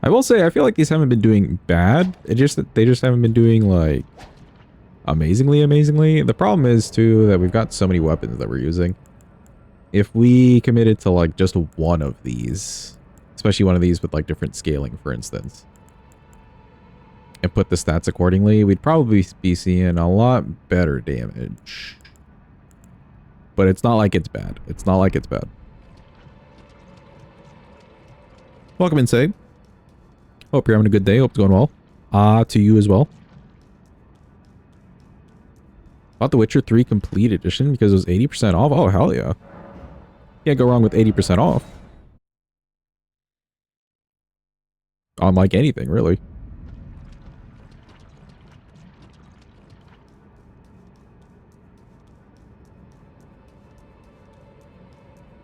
I will say, I feel like these haven't been doing bad. They just haven't been doing, like, amazingly. The problem is, too, that we've got so many weapons that we're using. If we committed to, like, just one of these, especially one of these with, like, different scaling, for instance, and put the stats accordingly, we'd probably be seeing a lot better damage. But it's not like it's bad. It's not like it's bad. Welcome in, Say. Hope you're having a good day. Hope it's going well. To you as well. Bought The Witcher 3 Complete Edition because it was 80% off. Oh, hell yeah. Can't go wrong with 80% off. On like anything, really.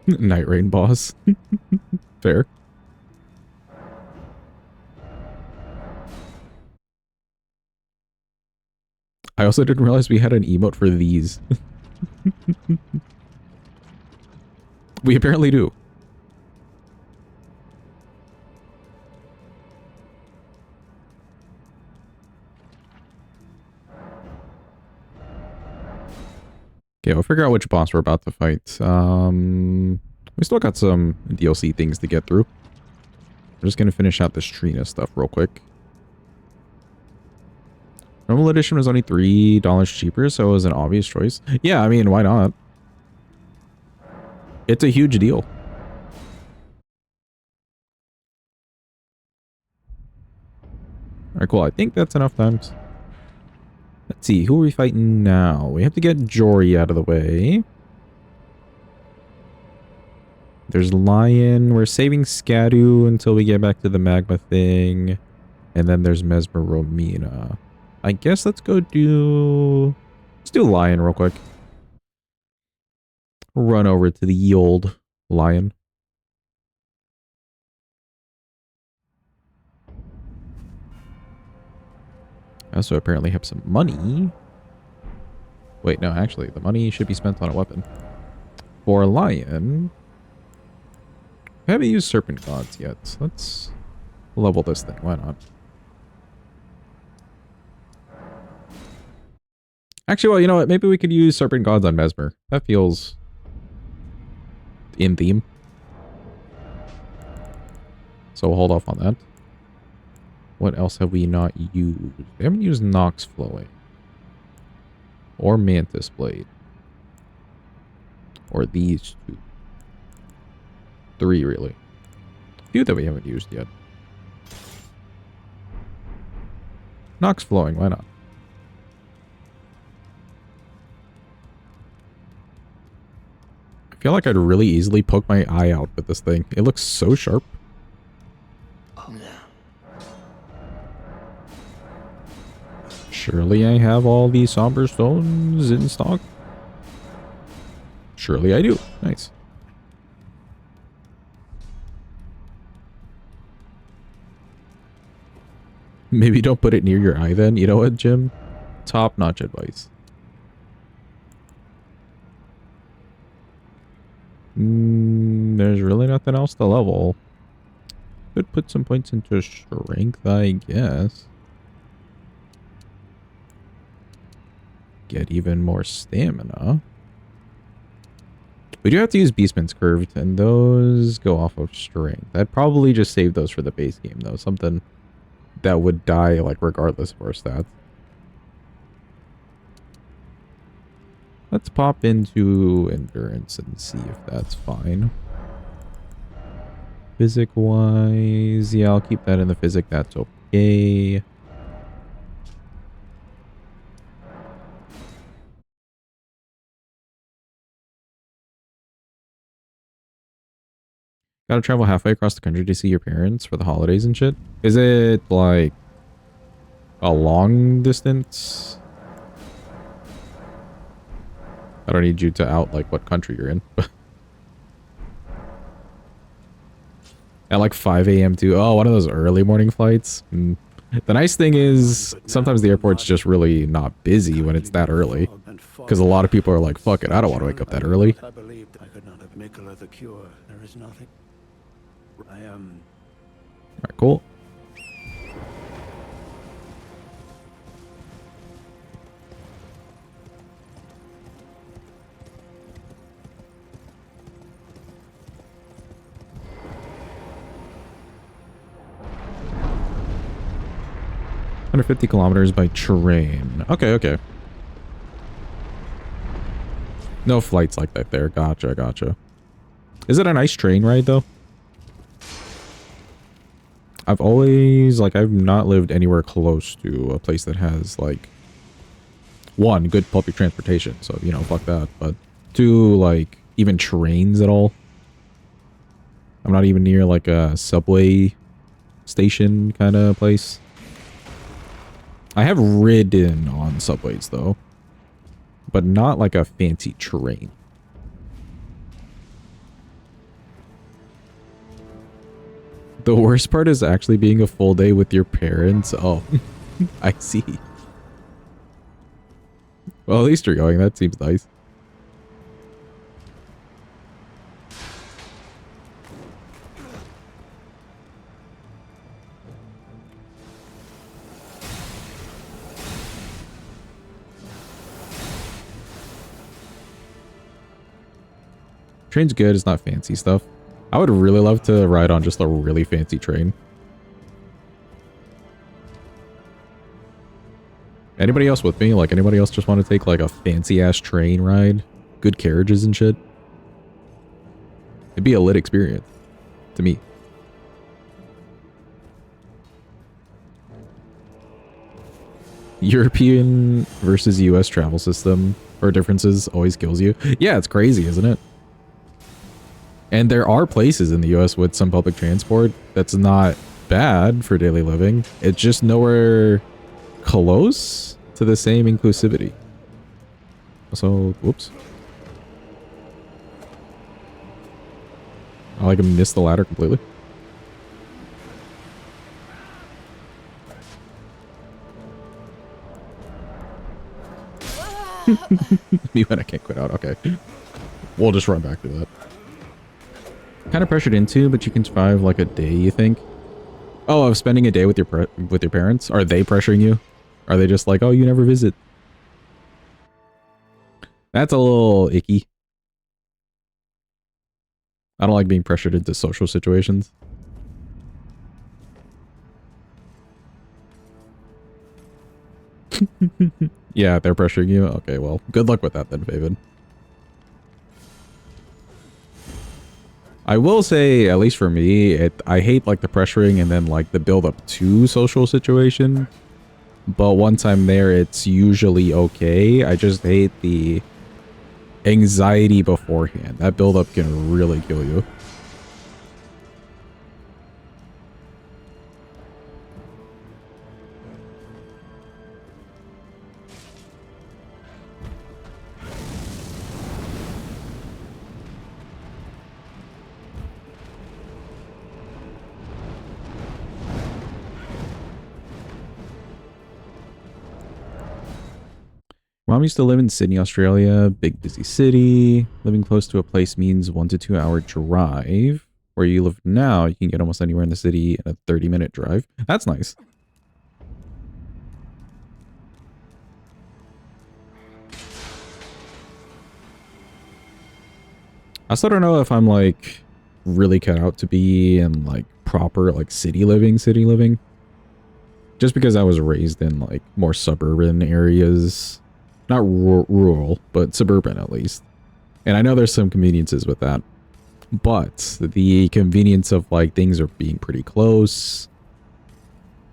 Night Rain boss. Fair. I also didn't realize we had an emote for these. We apparently do. Okay, we'll figure out which boss we're about to fight. We still got some DLC things to get through. We're just gonna finish out this Trina stuff real quick. Normal edition was only $3 cheaper, so it was an obvious choice. Yeah, I mean, why not? It's a huge deal. Alright, cool. I think that's enough times. Let's see, who are we fighting now? We have to get Jory out of the way. There's Lion. We're saving Scadu until we get back to the magma thing. And then there's Mesmer Romina. I guess let's go do... Let's do Lion real quick. Run over to the old Lion. I also apparently have some money. Wait, no, actually, the money should be spent on a weapon. For Lion... I haven't used Serpent Gods yet. Let's level this thing. Why not? Actually, well, you know what? Maybe we could use Serpent Gods on Mesmer. That feels in theme. So we'll hold off on that. What else have we not used? We haven't used Nox Flowing. Or Mantis Blade. Or these two. 3, really. A few that we haven't used yet. Nox Flowing, why not? I feel like I'd really easily poke my eye out with this thing. It looks so sharp. Surely I have all the Somber Stones in stock? Surely I do. Nice. Maybe don't put it near your eye then. You know what, Jim? Top-notch advice. There's really nothing else to level. Could put some points into strength, I guess. Get even more stamina. We do have to use Beastman's Curved, and those go off of strength. I'd probably just save those for the base game, though. Something that would die, like, regardless of our stats. Let's pop into Endurance and see if that's fine. Physic-wise, yeah, I'll keep that in the Physic. That's okay. Gotta travel halfway across the country to see your parents for the holidays and shit. Is it, like, a long distance? I don't need you to out, like, what country you're in. At, like, 5 a.m. too. Oh, one of those early morning flights. The nice thing is, sometimes the airport's just really not busy when it's that early. Because a lot of people are like, fuck it, I don't want to wake up that early. I believed I could not have the cure. There is nothing. Alright, cool. 150 kilometers by train. Okay, okay. No flights like that there. Gotcha, gotcha. Is it a nice train ride, though? I've always, like, I've not lived anywhere close to a place that has, like, one, good public transportation. So, you know, fuck that. But two, like, even trains at all. I'm not even near, like, a subway station kind of place. I have ridden on subways, though. But not like a fancy train. The worst part is actually being a full day with your parents. Oh, I see. Well, at least you're going. That seems nice. Train's good. It's not fancy stuff. I would really love to ride on just a really fancy train. Anybody else with me? Like, anybody else just want to take, like, a fancy-ass train ride? Good carriages and shit? It'd be a lit experience. To me. European versus US travel system, or differences, always kills you. Yeah, it's crazy, isn't it? And there are places in the US with some public transport that's not bad for daily living. It's just nowhere close to the same inclusivity. So, whoops. I like missed the ladder completely. Me when I can't quit out. Okay. We'll just run back to that. Kind of pressured into, but you can survive like a day, you think? Oh, of spending a day with your parents? Are they pressuring you? Are they just like, oh, you never visit? That's a little icky. I don't like being pressured into social situations. Yeah, they're pressuring you? Okay, well, good luck with that then, Faven. I will say, at least for me, I hate like the pressuring and then like the build up to social situation. But once I'm there, it's usually okay. I just hate the anxiety beforehand. That build up can really kill you. Mom used to live in Sydney, Australia. Big, busy city. Living close to a place means 1 to 2 hour drive. Where you live now, you can get almost anywhere in the city in a 30-minute drive. That's nice. I still don't know if I'm, like, really cut out to be in, like, proper, like, city living. Just because I was raised in, like, more suburban areas. Not rural, but suburban at least. And I know there's some conveniences with that. But the convenience of like things are being pretty close.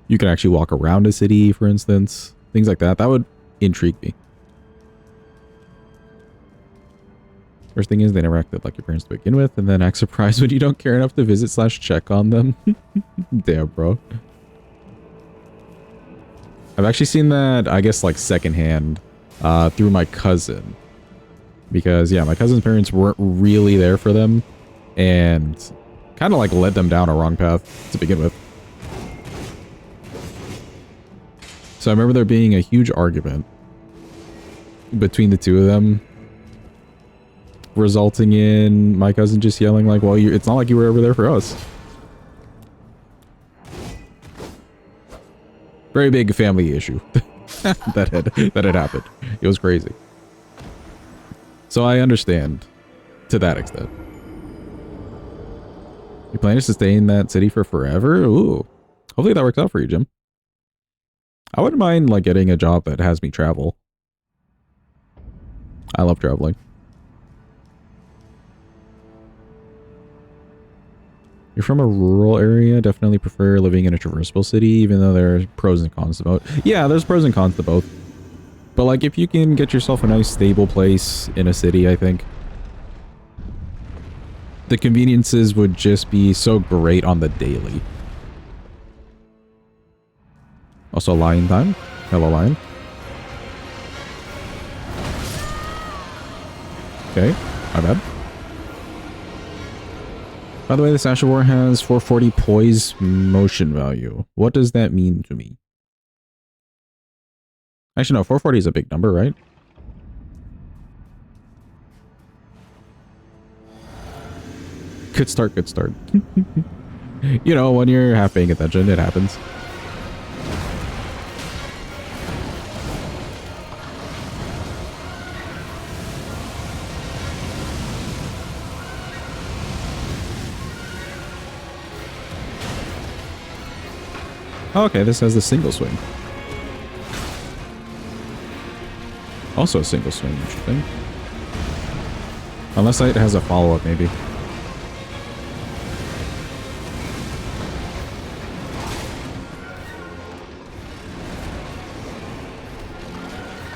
You can actually walk around a city, for instance. Things like that. That would intrigue me. First thing is they never acted like your parents to begin with, and then act surprised when you don't care enough to visit / check on them. Damn, bro. I've actually seen that, I guess, like secondhand. Through my cousin, because yeah, my cousin's parents weren't really there for them and kind of like led them down a wrong path to begin with. So I remember there being a huge argument between the two of them, resulting in my cousin just yelling like, well, it's not like you were ever there for us. Very big family issue. that had happened. It was crazy. So I understand to that extent. You plan to stay in that city for forever? Ooh. Hopefully that works out for you, Jim. I wouldn't mind like getting a job that has me travel. I love traveling. You're from a rural area, definitely prefer living in a traversable city, even though there are pros and cons to both. Yeah, there's pros and cons to both. But like if you can get yourself a nice stable place in a city, I think the conveniences would just be so great on the daily. Also, lion time. Hello, lion. Okay, my bad. By the way, this Asher War has 440 poise motion value. What does that mean to me? Actually, no, 440 is a big number, right? Good start, good start. You know, when you're half paying attention, it happens. Oh, okay, this has the single swing. Also a single swing, interesting. Unless it has a follow-up, maybe.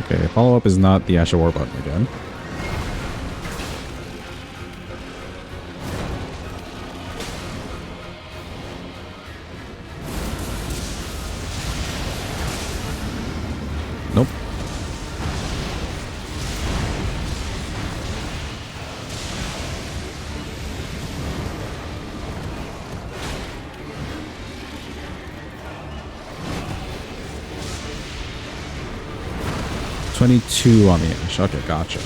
Okay, follow-up is not the Asher War button again. Nope. $22 on the Ash. Okay, gotcha.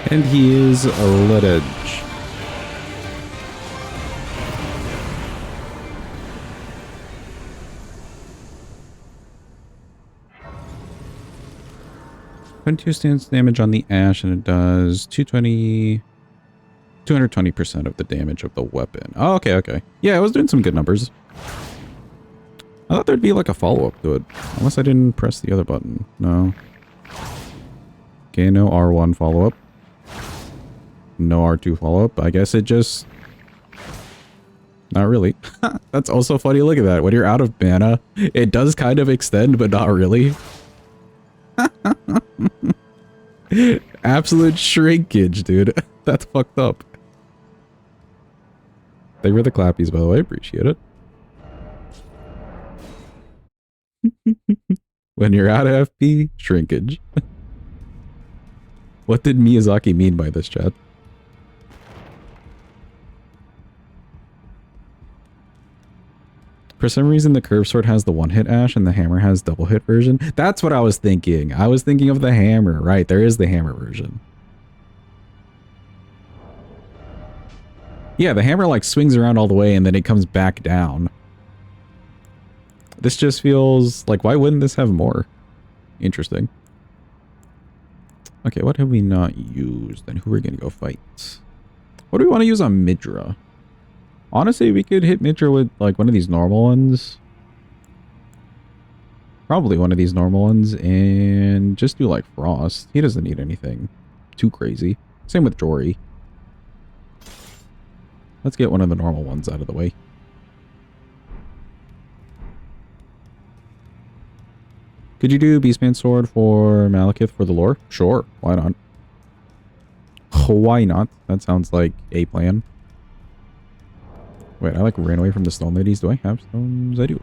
And he is a lit edge. $22 stance damage on the Ash, and it does 220% of the damage of the weapon. Oh, okay, okay. Yeah, I was doing some good numbers. I thought there'd be like a follow-up to it. Unless I didn't press the other button. No. Okay, no R1 follow-up. No R2 follow-up. I guess it just... Not really. That's also funny. Look at that. When you're out of mana, it does kind of extend, but not really. Absolute shrinkage, dude. That's fucked up. Thank you for the clappies, by the way. Appreciate it. When you're out of FP, shrinkage. What did Miyazaki mean by this, chat? For some reason, the curved sword has the one-hit Ash and the hammer has double-hit version. That's what I was thinking. I was thinking of the hammer. Right, there is the hammer version. Yeah, the hammer like swings around all the way and then it comes back down. This just feels like, why wouldn't this have more? Interesting. Okay, what have we not used? Then who are we going to go fight? What do we want to use on Midra? Honestly, we could hit Midra with like one of these normal ones. Probably one of these normal ones and just do like Frost. He doesn't need anything too crazy. Same with Jory. Let's get one of the normal ones out of the way. Could you do Beastman Sword for Malekith for the lore? Sure, why not? Why not? That sounds like a plan. Wait, I like ran away from the stone ladies. Do I have stones? I do.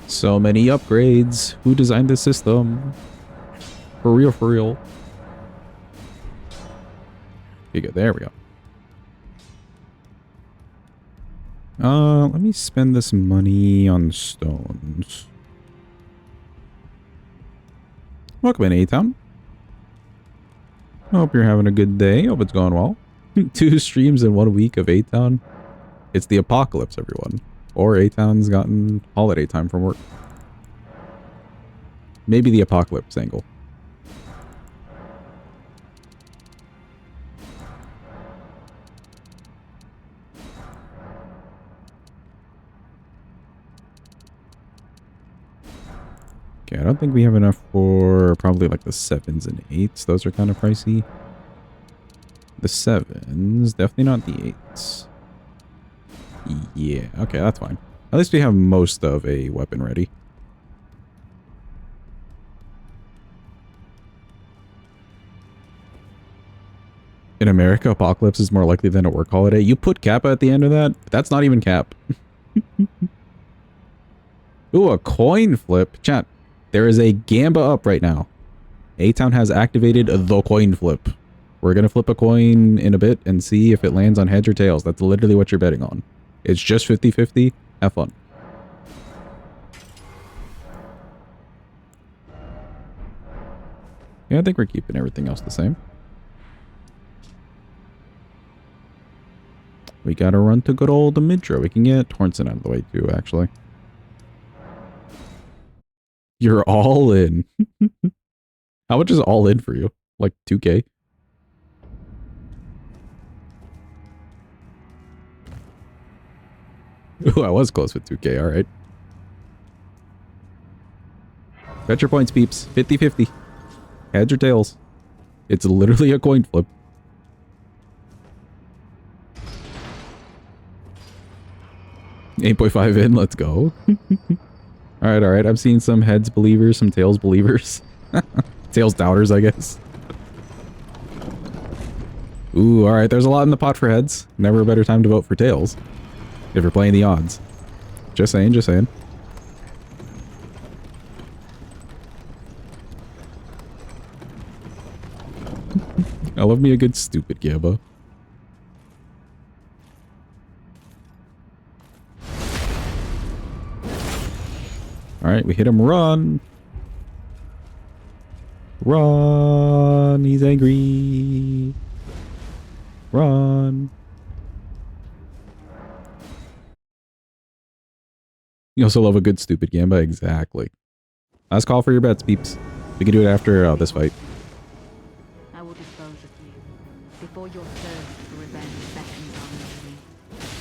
So many upgrades. Who designed this system? For real, for real. Okay, good. There we go. Let me spend this money on stones. Welcome in, A-Town. Hope you're having a good day. Hope it's going well. 2 streams in 1 week of A-Town. It's the apocalypse, everyone. Or A-Town's gotten holiday time from work. Maybe the apocalypse angle. Okay, I don't think we have enough for probably like the 7s and 8s. Those are kind of pricey. The 7s, definitely not the 8s. Yeah, okay, that's fine. At least we have most of a weapon ready. In America, apocalypse is more likely than a work holiday. You put Kappa at the end of that? That's not even Cap. Ooh, a coin flip. Chat, there is a Gamba up right now. A-Town has activated the coin flip. We're going to flip a coin in a bit and see if it lands on heads or tails. That's literally what you're betting on. It's just 50-50. Have fun. Yeah, I think we're keeping everything else the same. We gotta run to good old Midra. We can get Tornson out of the way too, actually. You're all in. How much is all in for you? Like 2K? Ooh, I was close with 2K, alright. Bet your points, peeps. 50-50. Heads or tails. It's literally a coin flip. $8.5 in, let's go. Alright. I'm seeing some heads believers, some tails believers. Tails doubters, I guess. Ooh, alright, there's a lot in the pot for heads. Never a better time to vote for tails. If you're playing the odds. Just saying, just saying. I love me a good stupid Gamba. Alright, we hit him. Run! Run! He's angry. Run! You also love a good stupid Gamba? Exactly. Last call for your bets, peeps. We can do it after this fight. I will dispose of you. Before your thirst for revenge beckons on me.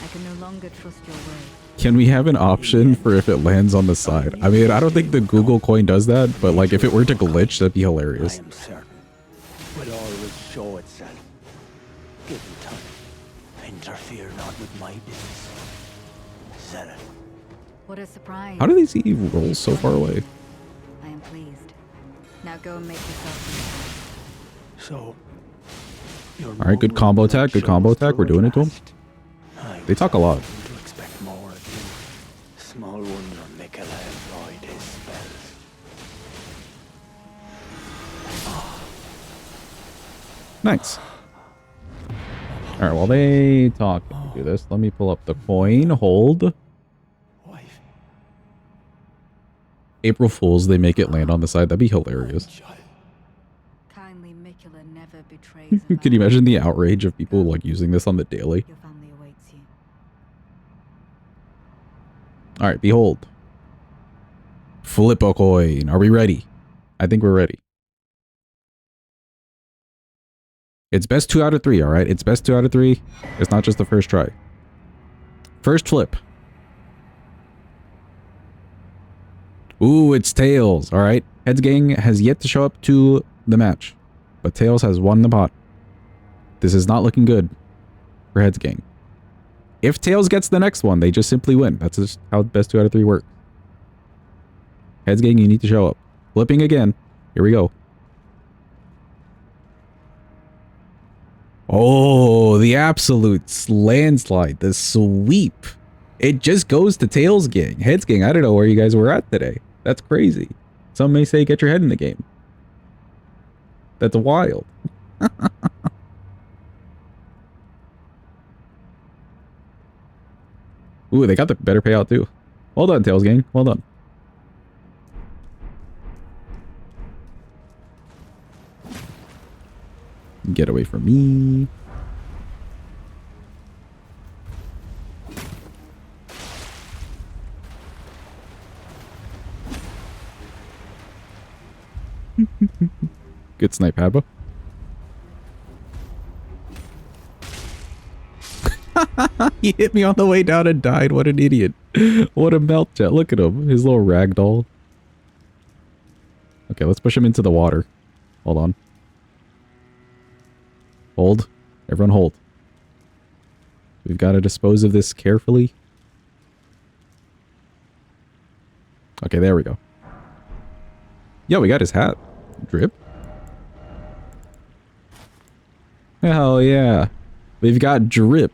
I can no longer trust your word. Can we have an option for if it lands on the side? I mean, I don't think the Google coin does that, but like if it were to glitch, that'd be hilarious. I am certain will always show itself. Give me time. Interfere not with my business. Sell it. What a surprise. How do they see rolls so far away? I am pleased. Now go and make yourself So, Alright, good combo attack, good combo attack. We're doing it to them. They talk a lot. To expect more of you. Small wonder Mikkel employed his spells. Nice. Alright, while they talk, we do this. Let me pull up the coin. Hold. Wife, April Fools, they make it land on the side. That'd be hilarious. child. kindly Mikula never betrays. Can you imagine the outrage of people like using this on the daily? Your family awaits you. Alright, behold. Flip a coin. Are we ready? I think we're ready. It's best 2 out of 3, alright? It's best 2 out of 3. It's not just the first try. First flip. Ooh, it's Tails. Alright. Heads gang has yet to show up to the match. But Tails has won the pot. This is not looking good for Heads gang. If Tails gets the next one, they just simply win. That's just how best 2 out of 3 work. Heads gang, you need to show up. Flipping again. Here we go. Oh, the absolute landslide. The sweep. It just goes to Tails gang. Heads gang, I don't know where you guys were at today. That's crazy. Some may say get your head in the game. That's wild. Ooh, they got the better payout too. Well done, Tails gang. Well done. Get away from me. Good snipe, Hadba. He hit me on the way down and died. What an idiot. What a melt jet. Look at him. His little ragdoll. Okay, let's push him into the water. Hold on. Hold. Everyone hold. We've got to dispose of this carefully. Okay, there we go. Yo, we got his hat. Drip. Hell yeah. We've got drip.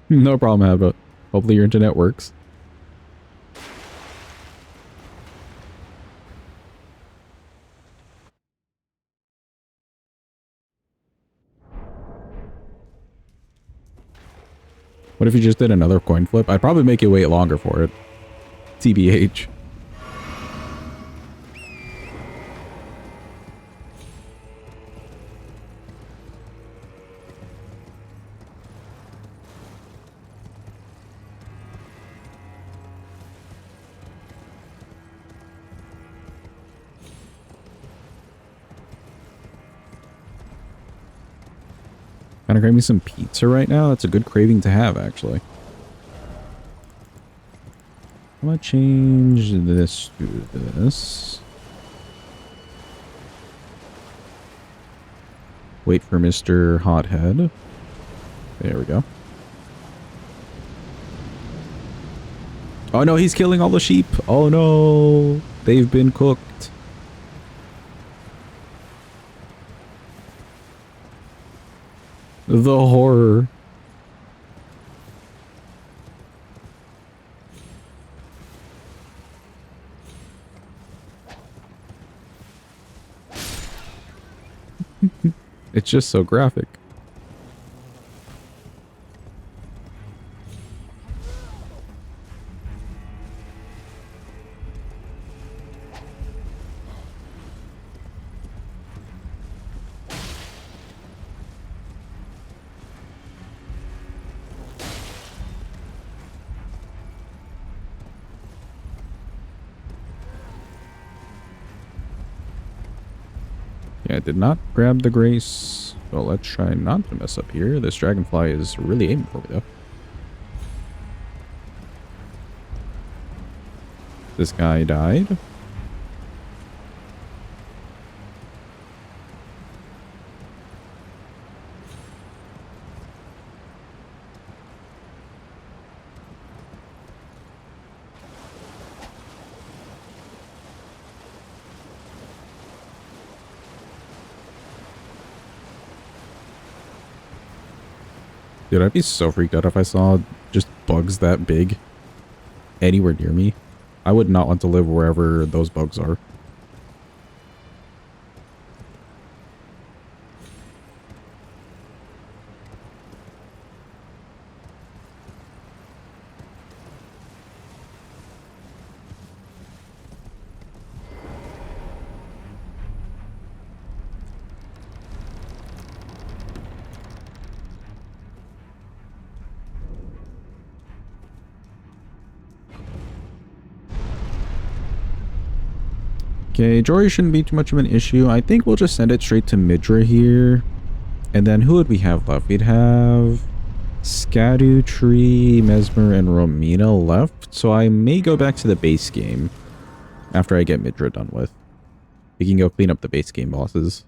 No problem, Hadba. Hopefully your internet works. What if you just did another coin flip? I'd probably make you wait longer for it. TBH. Kind of crave me some pizza right now. That's a good craving to have, actually. I'm gonna change this to this. Wait for Mr. Hothead. There we go. Oh no, he's killing all the sheep. Oh no, they've been cooked. The horror. It's just so graphic. Yeah, I did not grab the grace. So let's try not to mess up here. This dragonfly is really aiming for me, though. This guy died. Dude, I'd be so freaked out if I saw just bugs that big anywhere near me. I would not want to live wherever those bugs are. Okay, Jory shouldn't be too much of an issue. I think we'll just send it straight to Midra here. And then who would we have left? We'd have Scadu, Tree, Mesmer, and Romina left. So I may go back to the base game after I get Midra done with. We can go clean up the base game bosses.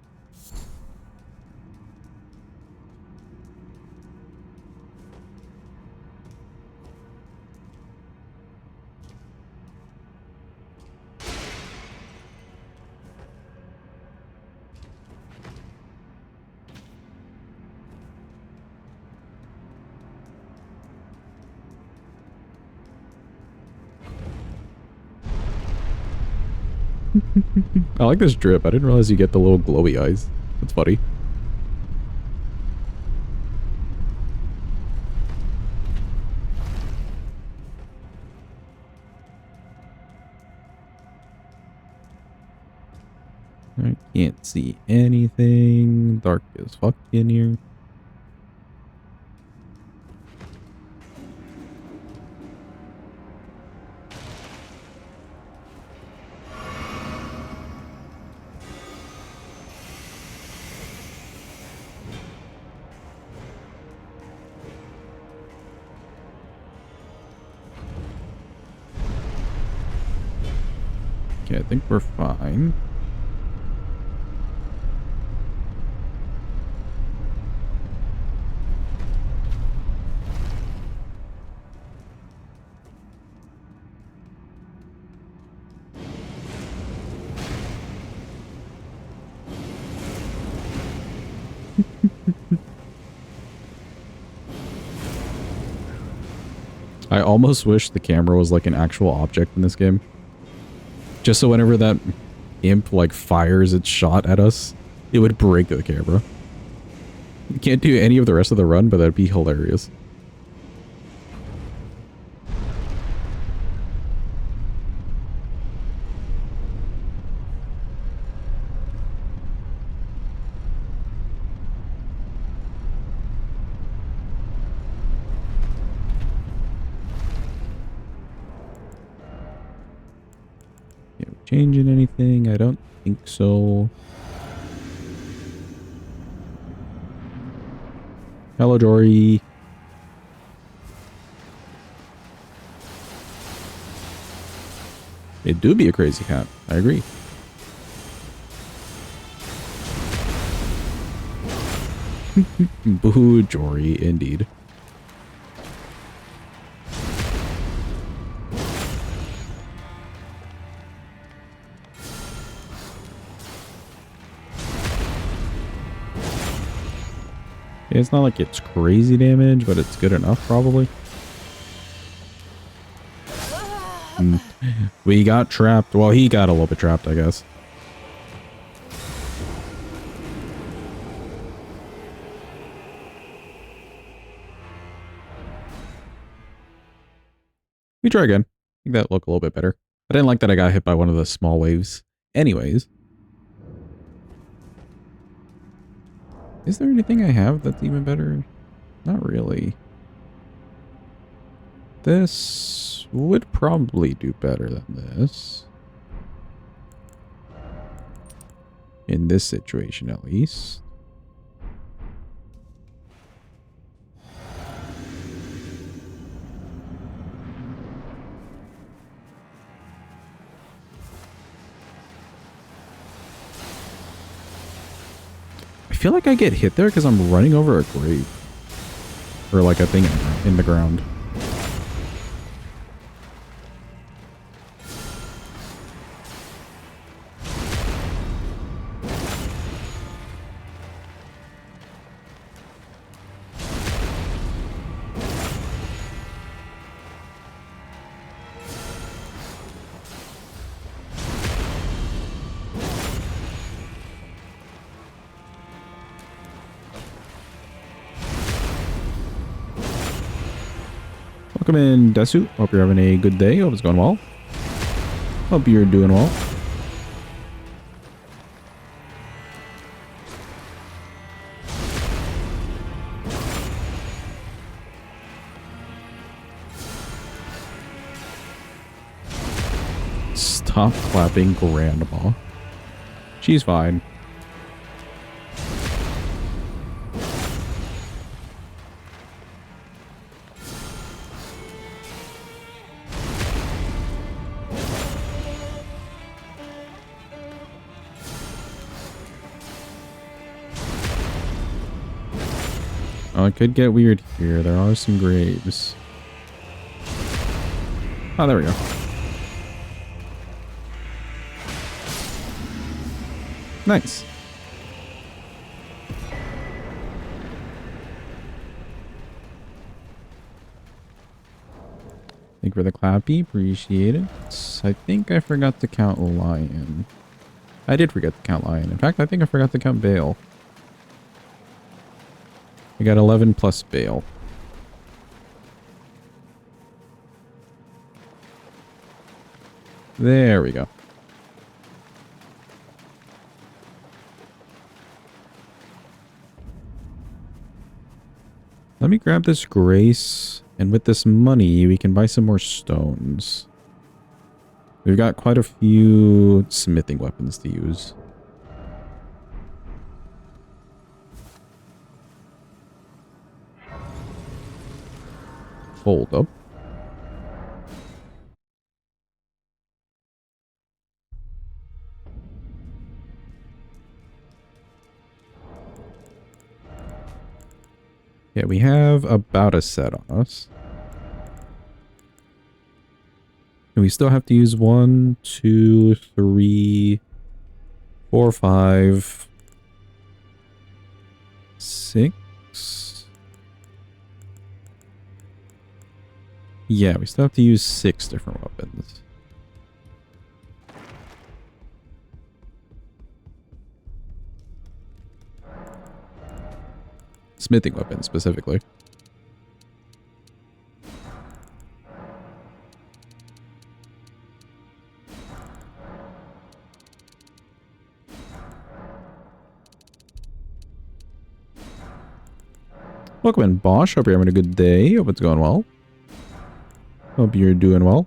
I like this drip. I didn't realize you get the little glowy eyes. That's funny. I can't see anything. Dark as fuck in here. Okay, I think we're fine. I almost wish the camera was like an actual object in this game. Just so whenever that imp like fires its shot at us, it would break the camera. You can't do any of the rest of the run, but that'd be hilarious. Changing anything? I don't think so. Hello, Dory. It do be a crazy cat. I agree. Boo, Jory, indeed. It's not like it's crazy damage, but it's good enough, probably. We got trapped. Well, he got a little bit trapped, I guess. We try again. I think that looked a little bit better. I didn't like that I got hit by one of the small waves. Anyways. Is there anything I have that's even better? Not really. This would probably do better than this. In this situation, at least. I feel like I get hit there because I'm running over a grave. Or like a thing in the ground. Welcome in, Desu. Hope you're having a good day. Hope it's going well. Hope you're doing well. Stop clapping grandma. She's fine. Oh, it could get weird here. There are some graves. Oh, there we go. Nice. Thank you for the clappy. Appreciate it. I think I forgot to count lion. I did forget to count lion. In fact, I think I forgot to count Bale. I got 11 plus Bale. There we go. Let me grab this grace, and with this money, we can buy some more stones. We've got quite a few smithing weapons to use. Hold up. Yeah, we have about a set on us. And we still have to use 1, 2, 3, 4, 5, 6. Yeah, we still have to use 6 different weapons. Smithing weapons, specifically. Welcome in, Bosch. Hope you're having a good day. Hope it's going well. Hope you're doing well.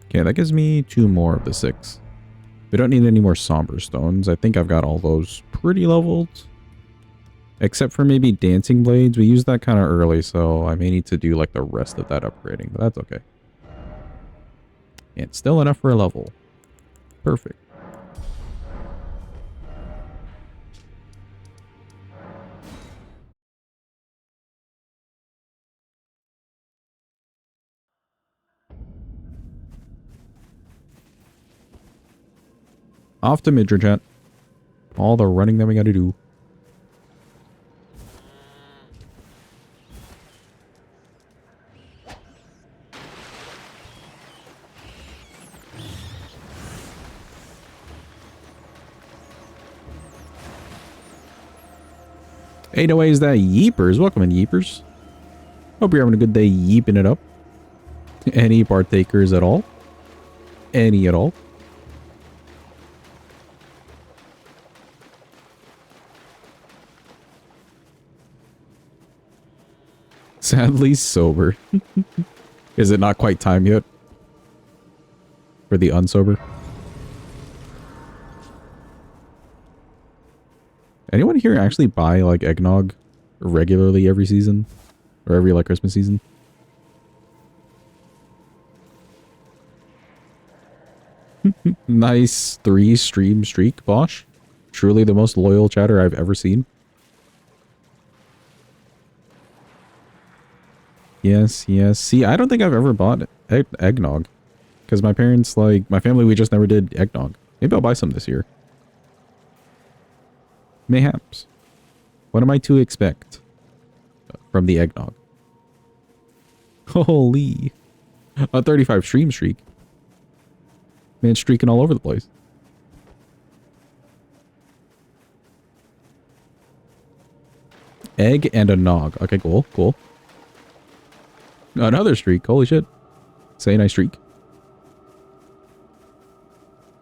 Okay, that gives me 2 more of the 6. We don't need any more somber stones. I think I've got all those pretty leveled. Except for maybe dancing blades. We used that kind of early, so I may need to do like the rest of that upgrading, but that's okay. And still enough for a level. Perfect. Off to Midra chat. All the running that we gotta do. Ain't no ways that yeepers. Welcome in, yeepers. Hope you're having a good day yeeping it up. Any partakers at all? Any at all? Sadly sober. Is it not quite time yet? For the unsober? Anyone here actually buy like eggnog regularly every season? Or every like Christmas season? Nice 3 stream streak, Bosch. Truly the most loyal chatter I've ever seen. Yes, yes. See, I don't think I've ever bought eggnog. Because my parents, like, my family, we just never did eggnog. Maybe I'll buy some this year. Mayhaps. What am I to expect from the eggnog? Holy. A 35 stream streak. Man, streaking all over the place. Egg and a nog. Okay, cool, cool. Another streak. Holy shit. Say nice streak.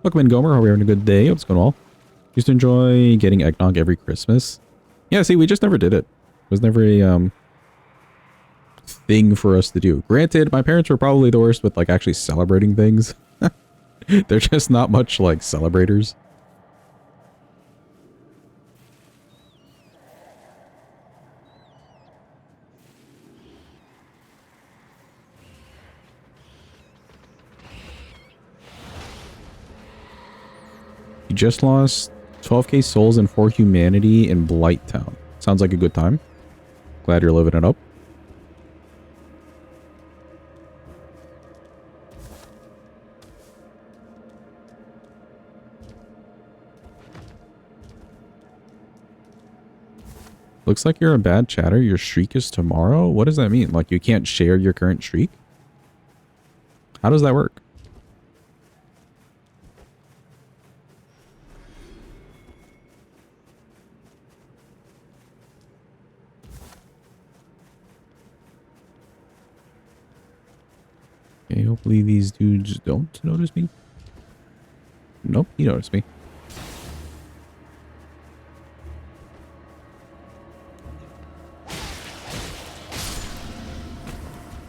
Welcome in, Gomer. Hope you're having a good day. Hope it's going well. Used to enjoy getting eggnog every Christmas. Yeah, see, we just never did it. It was never a thing for us to do. Granted, my parents were probably the worst with like actually celebrating things. They're just not much like celebrators. You just lost 12k souls and 4 humanity in Blight Town. Sounds like a good time. Glad you're living it up. Looks like you're a bad chatter. Your streak is tomorrow? What does that mean? Like you can't share your current streak? How does that work? Okay, hopefully these dudes don't notice me. Nope, he noticed me.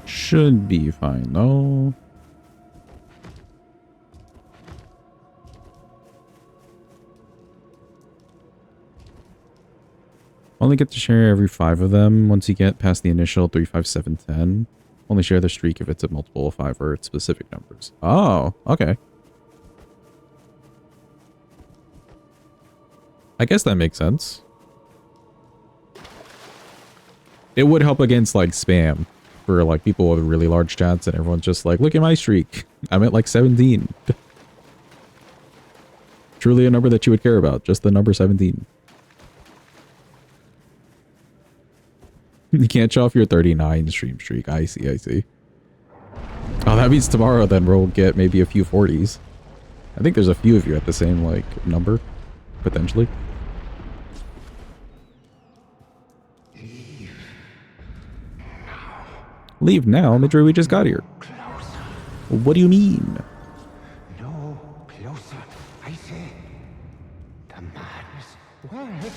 Should be fine though. Only get to share every 5 of them once you get past the initial 3, 5, 7, 10. Only share the streak if it's a multiple of 5 or it's specific numbers. Oh, okay. I guess that makes sense. It would help against like spam for like people with really large chats and everyone's just like, look at my streak. I'm at like 17. Truly a number that you would care about. Just the number 17. You can't show off your 39 stream streak. I see, I see. Oh, that means tomorrow then we'll get maybe a few 40s. I think there's a few of you at the same like number, potentially. Leave now, Midori, we just got here. What do you mean? No, closer. I say. The madness. Where?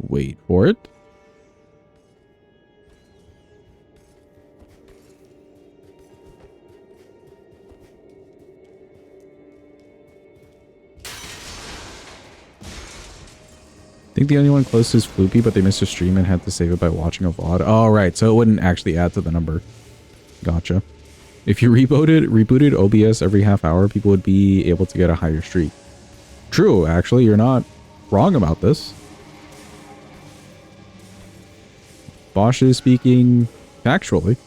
Wait for it. I think the only one close is Floopy, but they missed a stream and had to save it by watching a VOD. Oh, right. So it wouldn't actually add to the number. Gotcha. If you rebooted OBS every half hour, people would be able to get a higher streak. True, actually. You're not wrong about this. Bosch is speaking factually.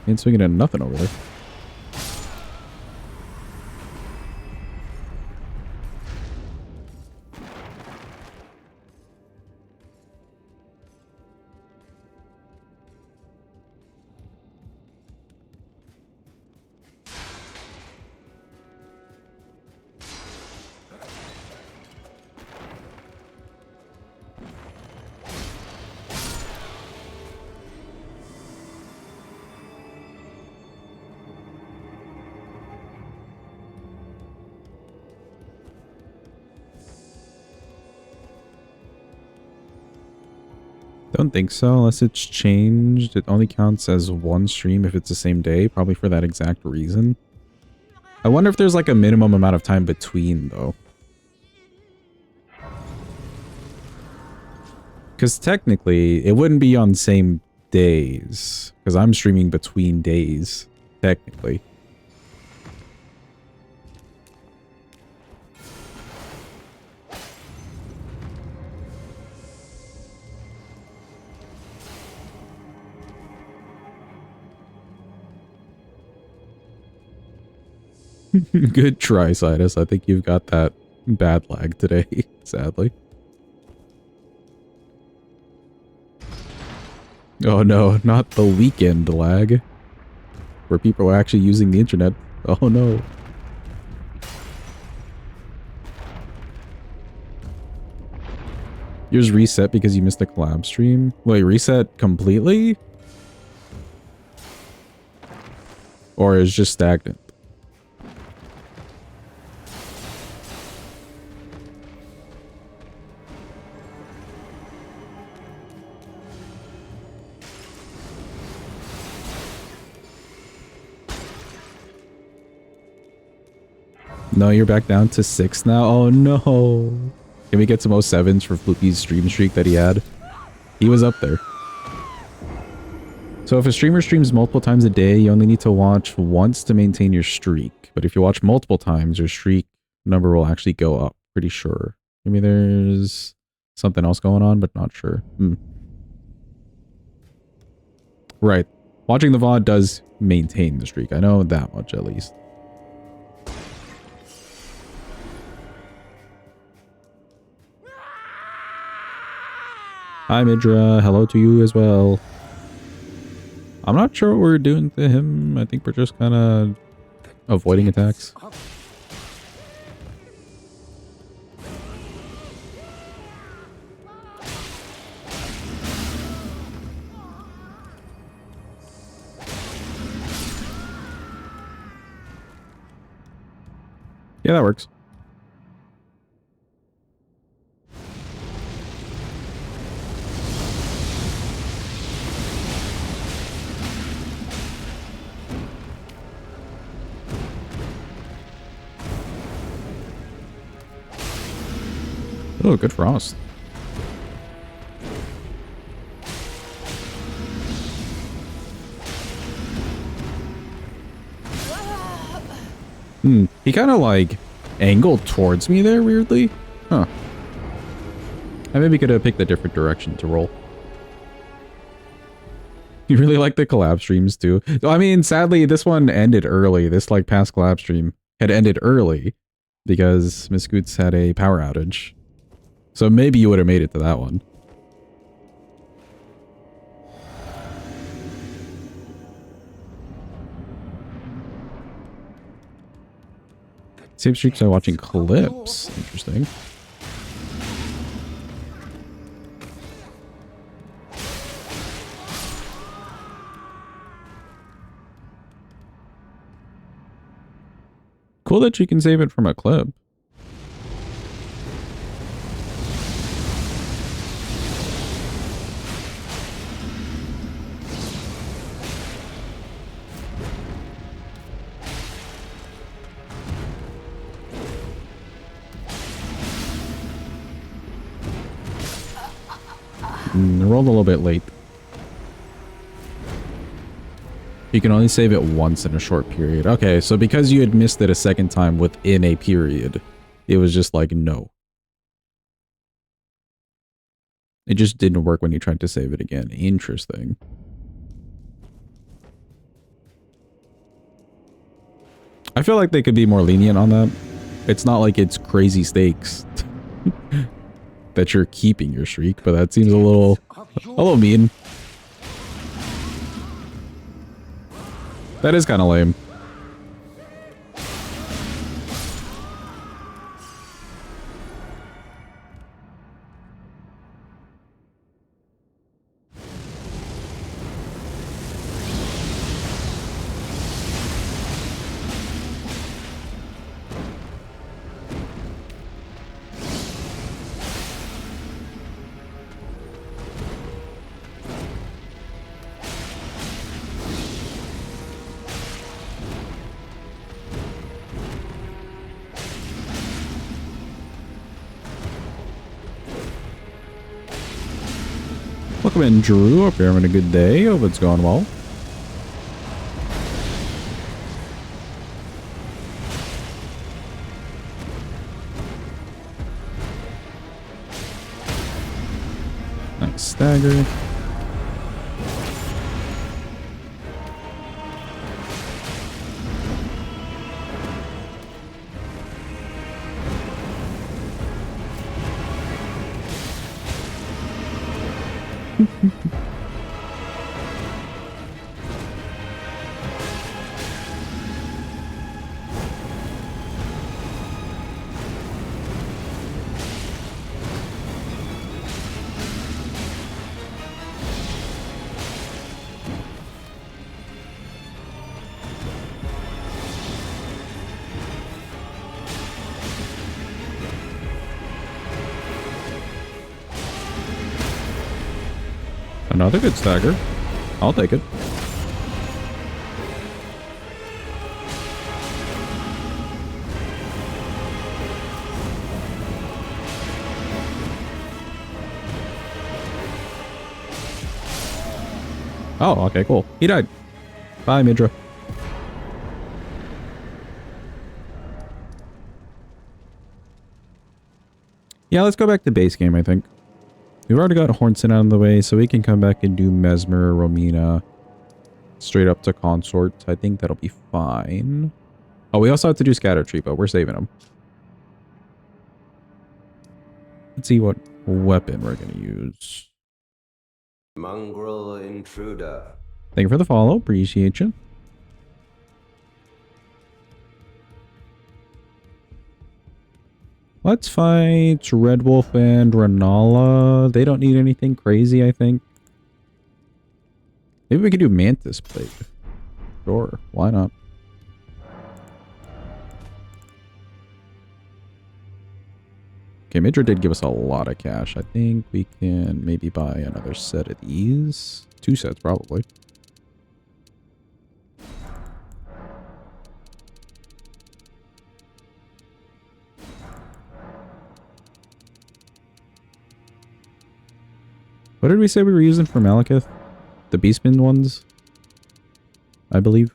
Ain't swinging at nothing over there. Don't think so, unless it's changed. It only counts as one stream if it's the same day, probably for that exact reason. I wonder if there's like a minimum amount of time between, though. Because technically, it wouldn't be on same days. Because I'm streaming between days, technically. Good try, Sidus. I think you've got that bad lag today, sadly. Oh no, not the weekend lag. Where people are actually using the internet. Oh no. Yours reset because you missed the collab stream? Wait, reset completely? Or is just stagnant? No, you're back down to 6 now? Oh no. Can we get some 07s for Floopy's stream streak that he had? He was up there. So if a streamer streams multiple times a day, you only need to watch once to maintain your streak. But if you watch multiple times, your streak number will actually go up. Pretty sure. Maybe there's something else going on, but not sure. Right. Watching the VOD does maintain the streak. I know that much at least. Hi Midra, hello to you as well. I'm not sure what we're doing to him. I think we're just kind of avoiding attacks. Yeah, that works. Oh, good frost. He kind of like angled towards me there weirdly. Huh. I maybe could have picked a different direction to roll. You really like the collab streams too? I mean, sadly, this one ended early. This like past collab stream had ended early because Miss Scoots had a power outage. So maybe you would have made it to that one. Save streaks by watching clips. Interesting. Cool that you can save it from a clip. Rolled a little bit late. You can only save it once in a short period. Okay, so because you had missed it a second time within a period, it was just like, no. It just didn't work when you tried to save it again. Interesting. I feel like they could be more lenient on that. It's not like it's crazy stakes that you're keeping your streak, but that seems a little mean. That is kind of lame. Welcome in, Drew. Hope you're having a good day. Hope it's going well. Nice stagger. Another good stagger. I'll take it. Oh, okay, cool. He died. Bye, Midra. Yeah, let's go back to base game, I think. We've already got Hornson out of the way, so we can come back and do Mesmer, Romina, straight up to Consort. I think that'll be fine. Oh, we also have to do Scatter Tree, but we're saving them. Let's see what weapon we're going to use. Mongrel intruder. Thank you for the follow. Appreciate you. Let's fight Red Wolf and Renala. They don't need anything crazy, I think. Maybe we could do Mantis Plate. Sure, why not? Okay, Midra did give us a lot of cash. I think we can maybe buy another set of these. 2 sets, probably. What did we say we were using for Malekith? The Beastman ones? I believe.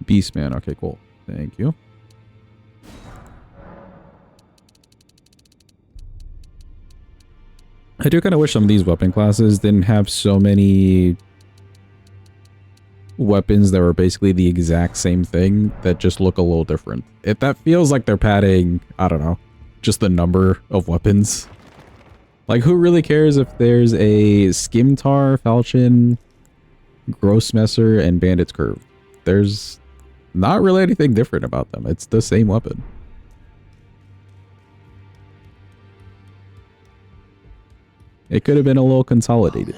Beastman. Okay, cool. Thank you. I do kind of wish some of these weapon classes didn't have so many weapons that were basically the exact same thing that just look a little different. That feels like they're padding, I don't know, just the number of weapons. Like, who really cares if there's a Skimtar, Falchion, Grossmesser, and Bandit's Curve? There's not really anything different about them. It's the same weapon. It could have been a little consolidated.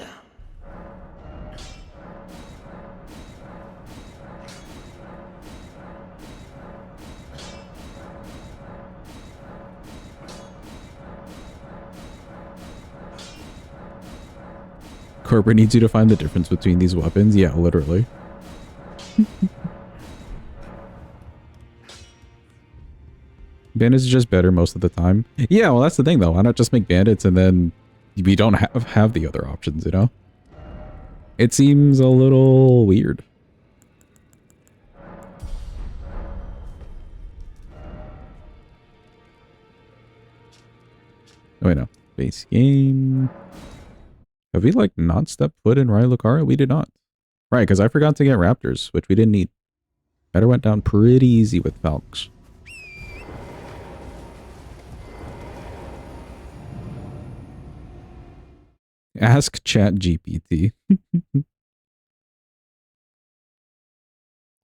Corbin needs you to find the difference between these weapons. Yeah, literally. Bandits is just better most of the time. Yeah, well, that's the thing, though. Why not just make bandits and then we don't have the other options, you know? It seems a little weird. Oh, wait, no. Base game. Have we, like, not stepped foot in Raya Lucaria? We did not. Right, because I forgot to get Raptors, which we didn't need. Better went down pretty easy with Falx. Ask ChatGPT.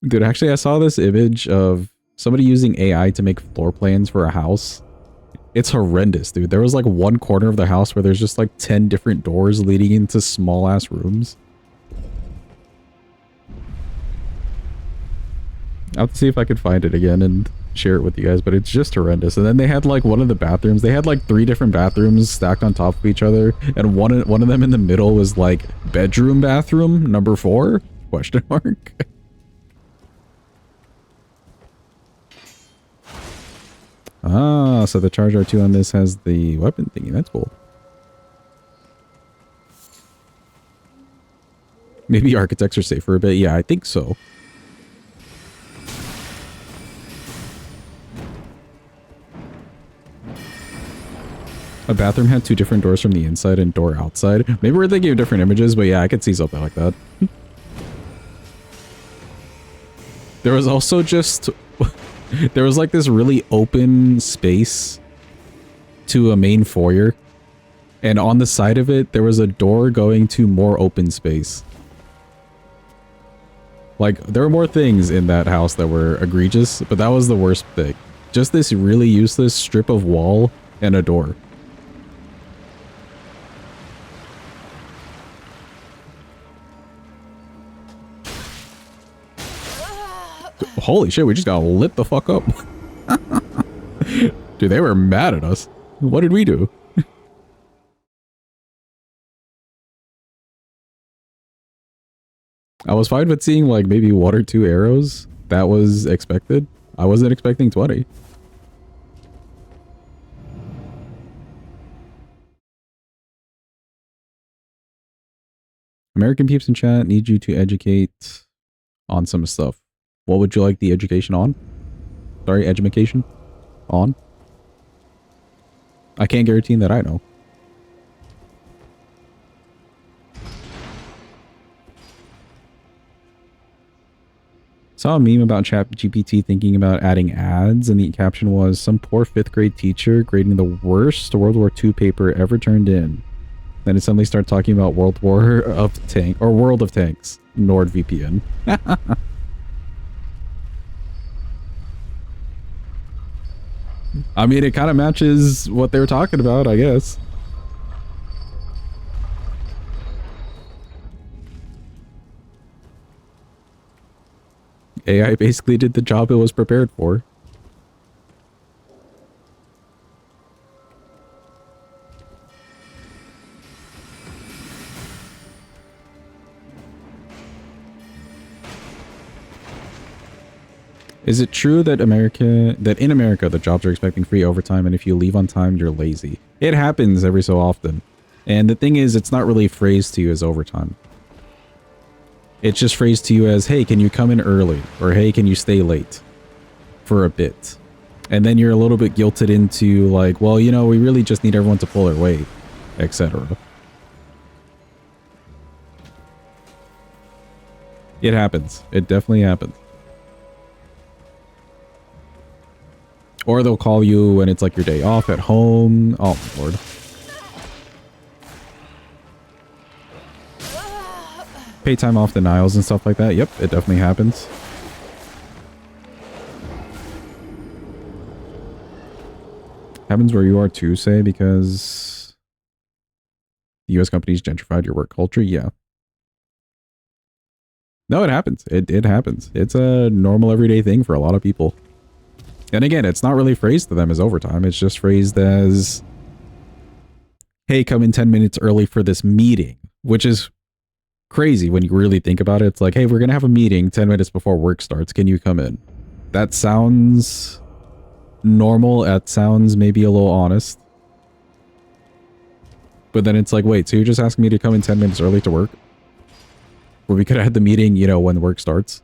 Dude, actually, I saw this image of somebody using AI to make floor plans for a house. It's horrendous, dude. There was like one corner of the house where there's just like 10 different doors leading into small ass rooms. I'll have to see if I could find it again and share it with you guys, but it's just horrendous. And then they had like one of the bathrooms. They had like 3 different bathrooms stacked on top of each other, and one of them in the middle was like bedroom bathroom number 4? Question mark. Ah, so the Charge R2 on this has the weapon thingy. That's cool. Maybe architects are safer a bit. Yeah, I think so. A bathroom had 2 different doors from the inside and door outside. Maybe we're thinking of different images, but yeah, I could see something like that. There was also just... there was like this really open space to a main foyer. And on the side of it, there was a door going to more open space. Like, there were more things in that house that were egregious, but that was the worst thing. Just this really useless strip of wall and a door. Holy shit, we just got lit the fuck up. Dude, they were mad at us. What did we do? I was fine with seeing like maybe 1 or 2 arrows. That was expected. I wasn't expecting 20. American peeps in chat need you to educate on some stuff. What would you like the education on? Sorry, education? On? I can't guarantee that I know. Saw a meme about ChatGPT thinking about adding ads, and the caption was, some poor 5th grade teacher grading the worst World War II paper ever turned in. Then it suddenly started talking about World of Tanks, NordVPN. I mean, it kind of matches what they were talking about, I guess. AI basically did the job it was prepared for. Is it true that in America the jobs are expecting free overtime, and if you leave on time you're lazy? It happens every so often. And the thing is, it's not really phrased to you as overtime. It's just phrased to you as, hey, can you come in early? Or hey, can you stay late for a bit? And then you're a little bit guilted into like, well, you know, we really just need everyone to pull their weight, etc. It happens. It definitely happens. Or they'll call you when it's like your day off at home. Oh, my lord. Pay time off denials and stuff like that. Yep, it definitely happens. Happens where you are too, say, because the US companies gentrified your work culture? Yeah. No, it happens. It happens. It's a normal everyday thing for a lot of people. And again, it's not really phrased to them as overtime. It's just phrased as, hey, come in 10 minutes early for this meeting, which is crazy when you really think about it. It's like, hey, we're going to have a meeting 10 minutes before work starts. Can you come in? That sounds normal. That sounds maybe a little honest. But then it's like, wait, so you're just asking me to come in 10 minutes early to work? Where we could have had the meeting, you know, when work starts.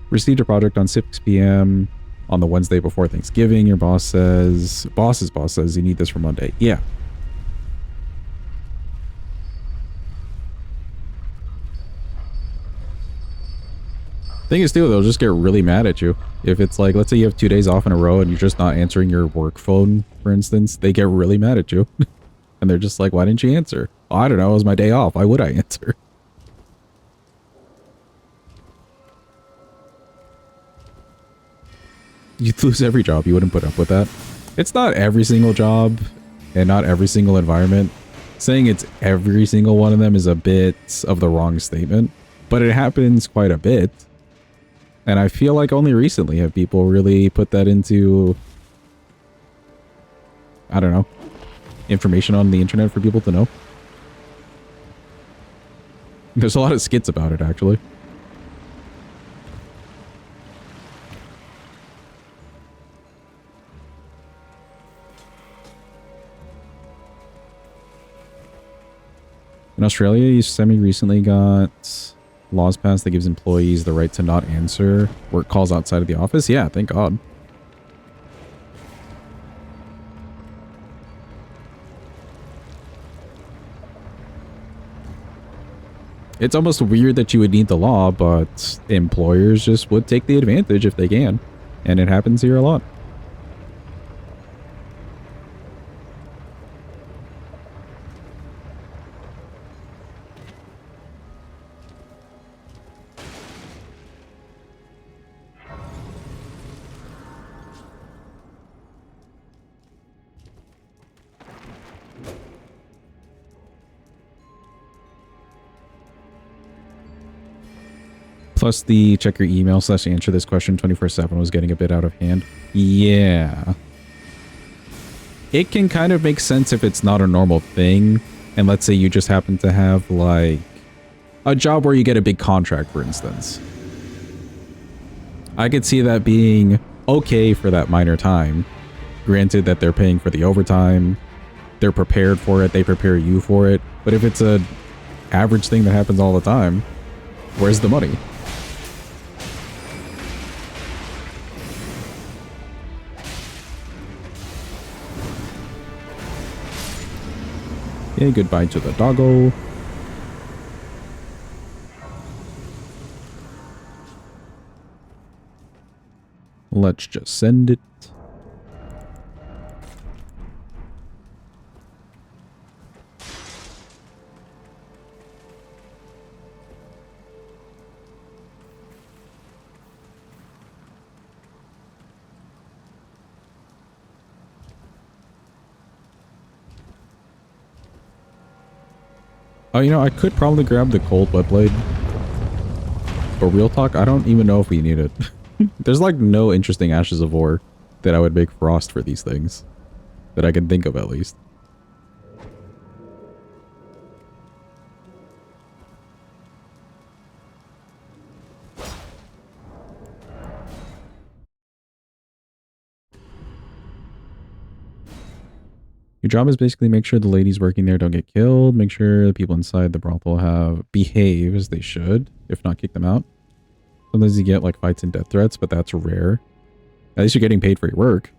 Received a project on 6 p.m. on the Wednesday before Thanksgiving. Your boss's boss says you need this for Monday. Yeah. Thing is too, they'll just get really mad at you. If it's like, let's say you have 2 days off in a row and you're just not answering your work phone, for instance, they get really mad at you. And they're just like, why didn't you answer? Oh, I don't know, it was my day off. Why would I answer? You'd lose every job. You wouldn't put up with that. It's not every single job and not every single environment. Saying it's every single one of them is a bit of the wrong statement, but it happens quite a bit. And I feel like only recently have people really put that into, I don't know, information on the internet for people to know. There's a lot of skits about it, actually. In Australia, you semi-recently got laws passed that gives employees the right to not answer work calls outside of the office. Yeah, thank God. It's almost weird that you would need the law, but employers just would take the advantage if they can. And it happens here a lot. Plus the check your email / answer this question 24/7 was getting a bit out of hand. Yeah. It can kind of make sense if it's not a normal thing. And let's say you just happen to have like a job where you get a big contract, for instance. I could see that being okay for that minor time. Granted that they're paying for the overtime. They're prepared for it. They prepare you for it. But if it's a average thing that happens all the time, where's the money? Okay, goodbye to the doggo. Let's just send it. Oh, you know, I could probably grab the cold wet blade. For real talk, I don't even know if we need it. There's like no interesting ashes of ore that I would make frost for these things. That I can think of at least. Your job is basically make sure the ladies working there don't get killed, make sure the people inside the brothel behave as they should, if not kick them out. Sometimes you get like fights and death threats, but that's rare. At least you're getting paid for your work.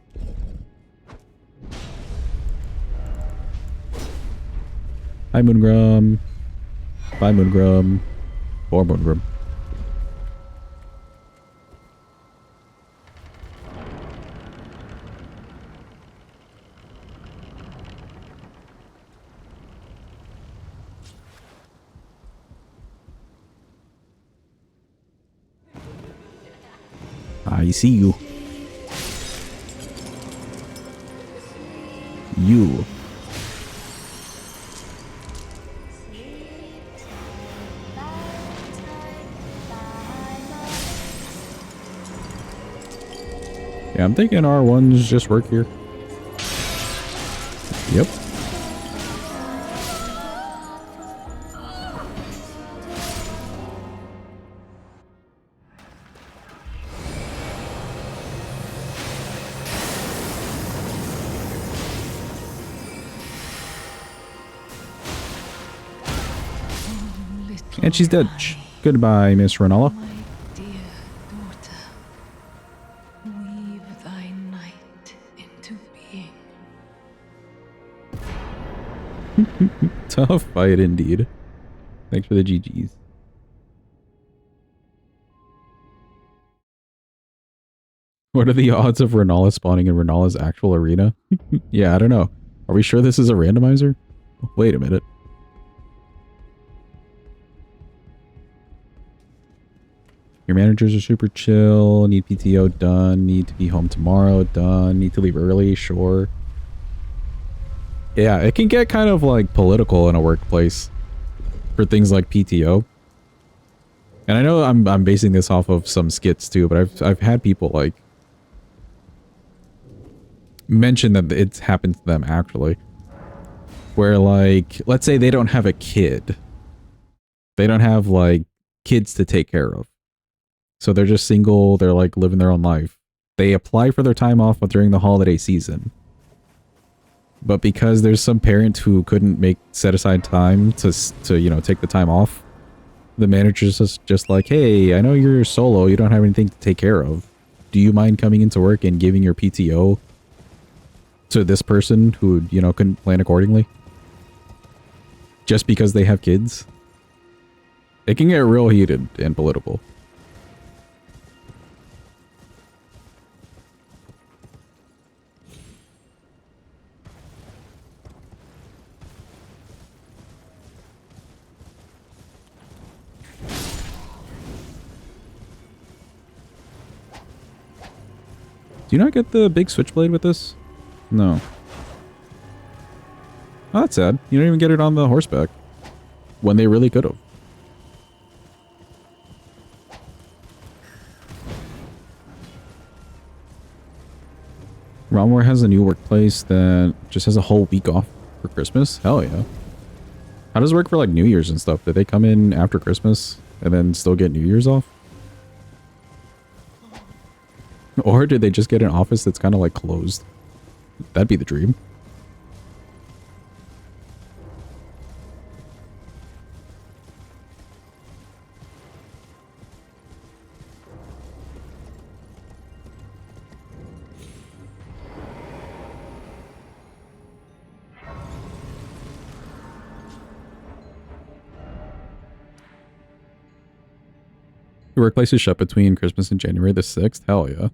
Hi Moongrum. Bye Moongrum. Or Moongrum. I see you. You. Yeah, I'm thinking R1s just work here. Yep. And she's dead. Goodbye, Miss Renala. My dear daughter, weave thy night into being. Tough fight indeed. Thanks for the GGs. What are the odds of Renala spawning in Renala's actual arena? Yeah, I don't know. Are we sure this is a randomizer? Wait a minute. Your managers are super chill. Need PTO done. Need to be home tomorrow done. Need to leave early, sure. Yeah, it can get kind of like political in a workplace for things like PTO. And I know I'm basing this off of some skits too, but I've had people like mention that it's happened to them actually. Where like, let's say they don't have a kid. They don't have like kids to take care of. So they're just single, they're like living their own life. They apply for their time off during the holiday season. But because there's some parent who couldn't set aside time to you know, take the time off, the manager's just like, hey, I know you're solo, you don't have anything to take care of. Do you mind coming into work and giving your PTO to this person who, you know, couldn't plan accordingly? Just because they have kids? It can get real heated and political. Do you not get the big switchblade with this? No. Oh, that's sad. You don't even get it on the horseback. When they really could have. Romware has a new workplace that just has a whole week off for Christmas. Hell yeah. How does it work for like New Year's and stuff? Do they come in after Christmas and then still get New Year's off? Or did they just get an office that's kind of like closed? That'd be the dream. The workplace is shut between Christmas and January the 6th. Hell yeah.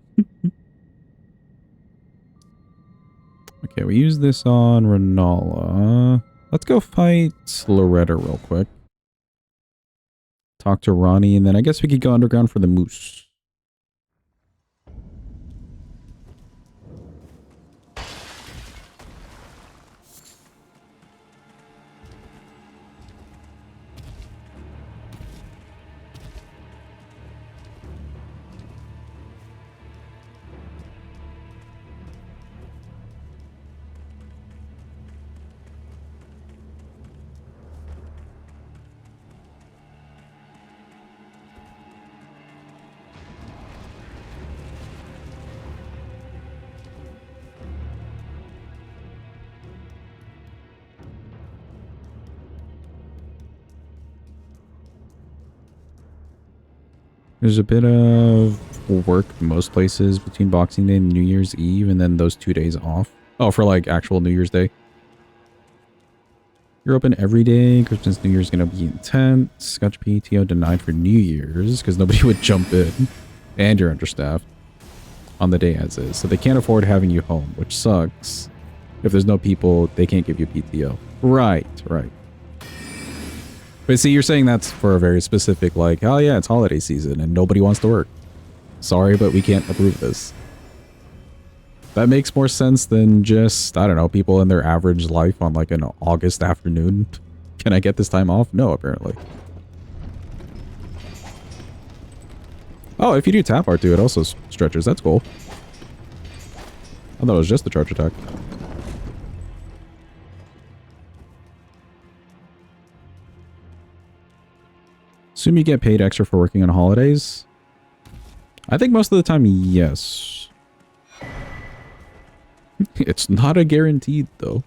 Okay, we use this on Renala. Let's go fight Loretta real quick. Talk to Ronnie, and then I guess we could go underground for the moose. There's a bit of work most places between Boxing Day and New Year's Eve, and then those 2 days off. Oh, for like actual New Year's Day. You're open every day. Christmas, New Year's gonna be intense. Scotch PTO denied for New Year's because nobody would jump in. And you're understaffed on the day as is. So they can't afford having you home, which sucks. If there's no people, they can't give you PTO. Right, right. But see, you're saying that's for a very specific, like, oh yeah, it's holiday season and nobody wants to work. Sorry, but we can't approve this. That makes more sense than just, I don't know, people in their average life on like an August afternoon. Can I get this time off? No, apparently. Oh, if you do tap art too, it also stretches. That's cool. I thought it was just the charge attack. Assume you get paid extra for working on holidays? I think most of the time, yes. It's not a guaranteed, though.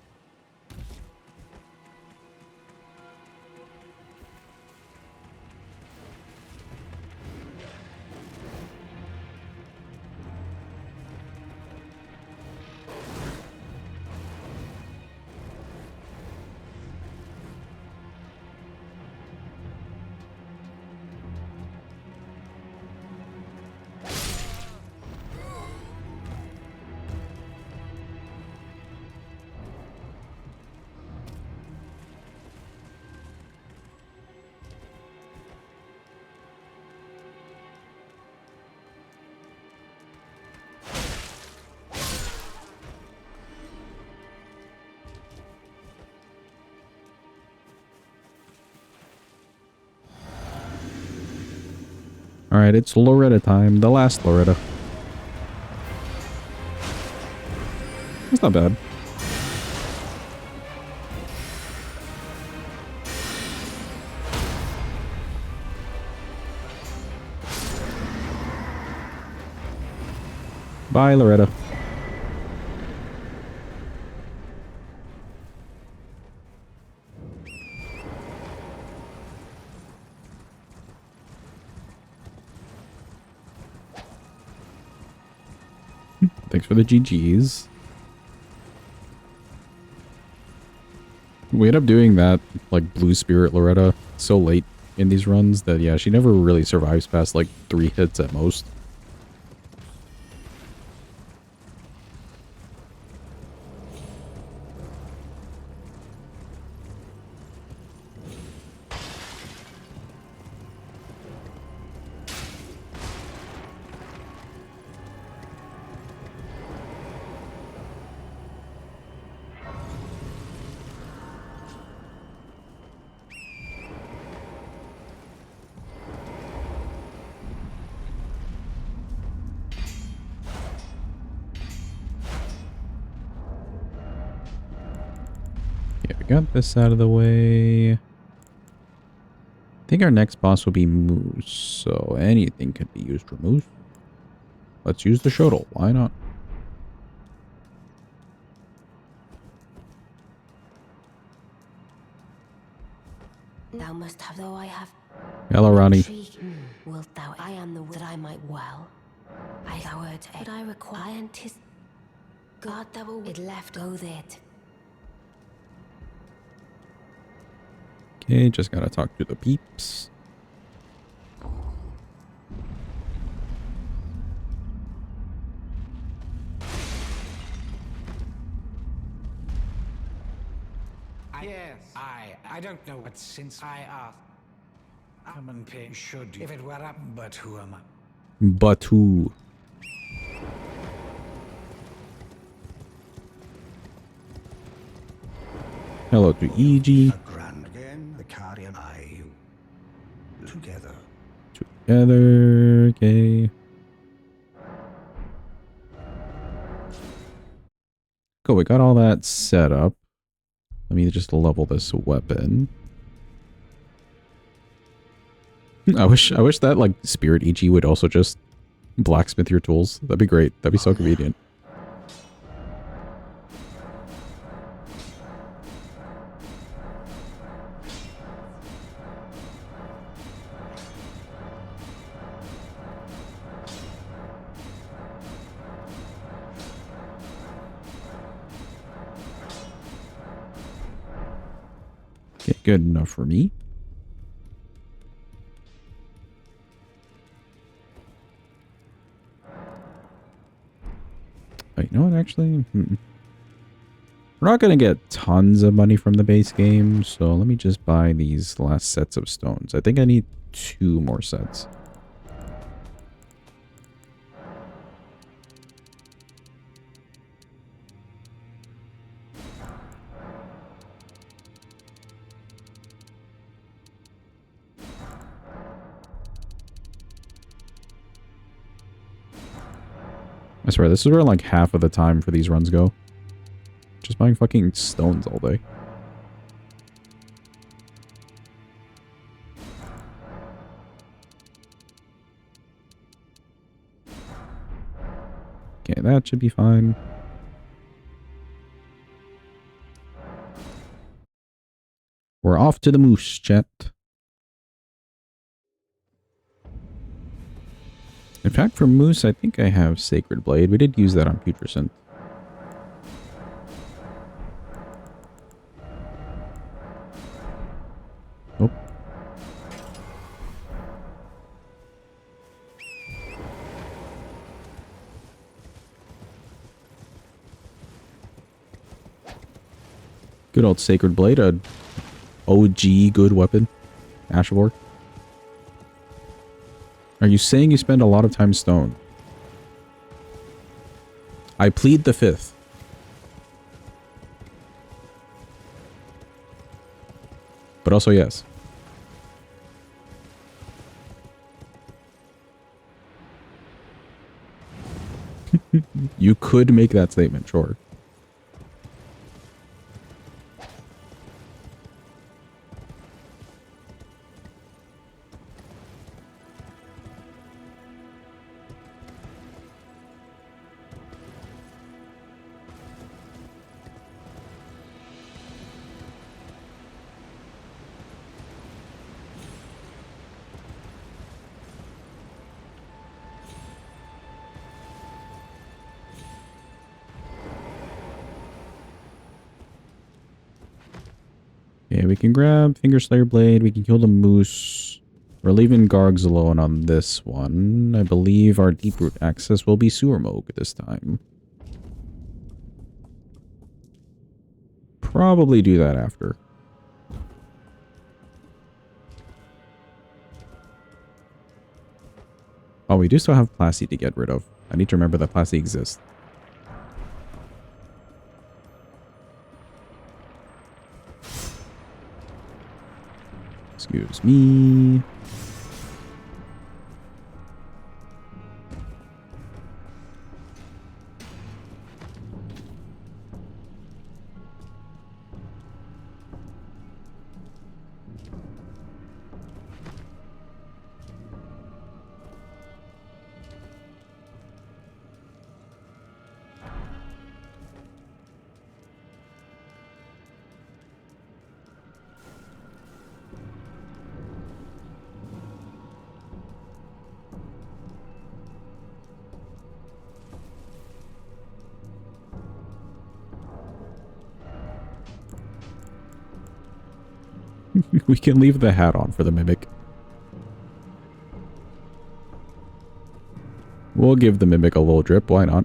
Alright, it's Loretta time. The last Loretta. That's not bad. Bye, Loretta. Thanks for the GGs. We end up doing that, like, Blue Spirit Loretta so late in these runs that, yeah, she never really survives past, like, 3 hits at most. Okay, we got this out of the way. I think our next boss will be Moose, so anything can be used for Moose. Let's use the shuttle. Why not? Thou must have, though I have. Hello, Ronnie. Wilt thou? I am the that I might well. I thou art, but I require and 'tis God thou will it left go there. Okay, just gotta talk to the peeps. Yes, I don't know what since I asked. Come and pay should if it were up, but who am I? But who? Hello to EG. A grand again, the carrion I together. Together, okay. Cool, we got all that set up. Let me just level this weapon. I wish that like spirit EG would also just blacksmith your tools. That'd be great. That'd be so convenient. Okay, good enough for me. Wait, you know what, actually? We're not going to get tons of money from the base game, so let me just buy these last sets of stones. I think I need 2 more sets. I swear, this is where like half of the time for these runs go. Just buying fucking stones all day. Okay, that should be fine. We're off to the moose, chat. In fact, for moose, I think I have Sacred Blade. We did use that on Putrescent. Oh. Good old Sacred Blade, a OG good weapon. Ashavor. Are you saying you spend a lot of time stone? I plead the 5th. But also yes. You could make that statement, sure. Okay, we can grab Finger Slayer Blade. We can kill the moose. We're leaving Gargs alone on this one. I believe our deep root access will be Sewer Moog this time. Probably do that after. Oh, we do still have Plasty to get rid of. I need to remember that Plasty exists. Excuse me. We can leave the hat on for the mimic. We'll give the mimic a little drip. Why not?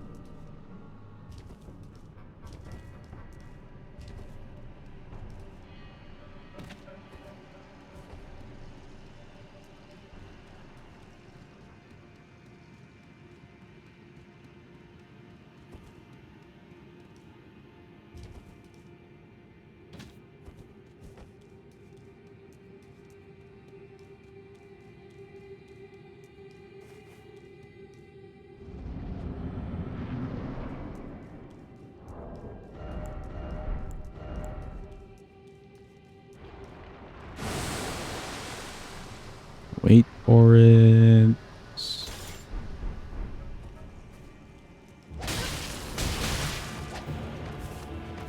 Wait for it.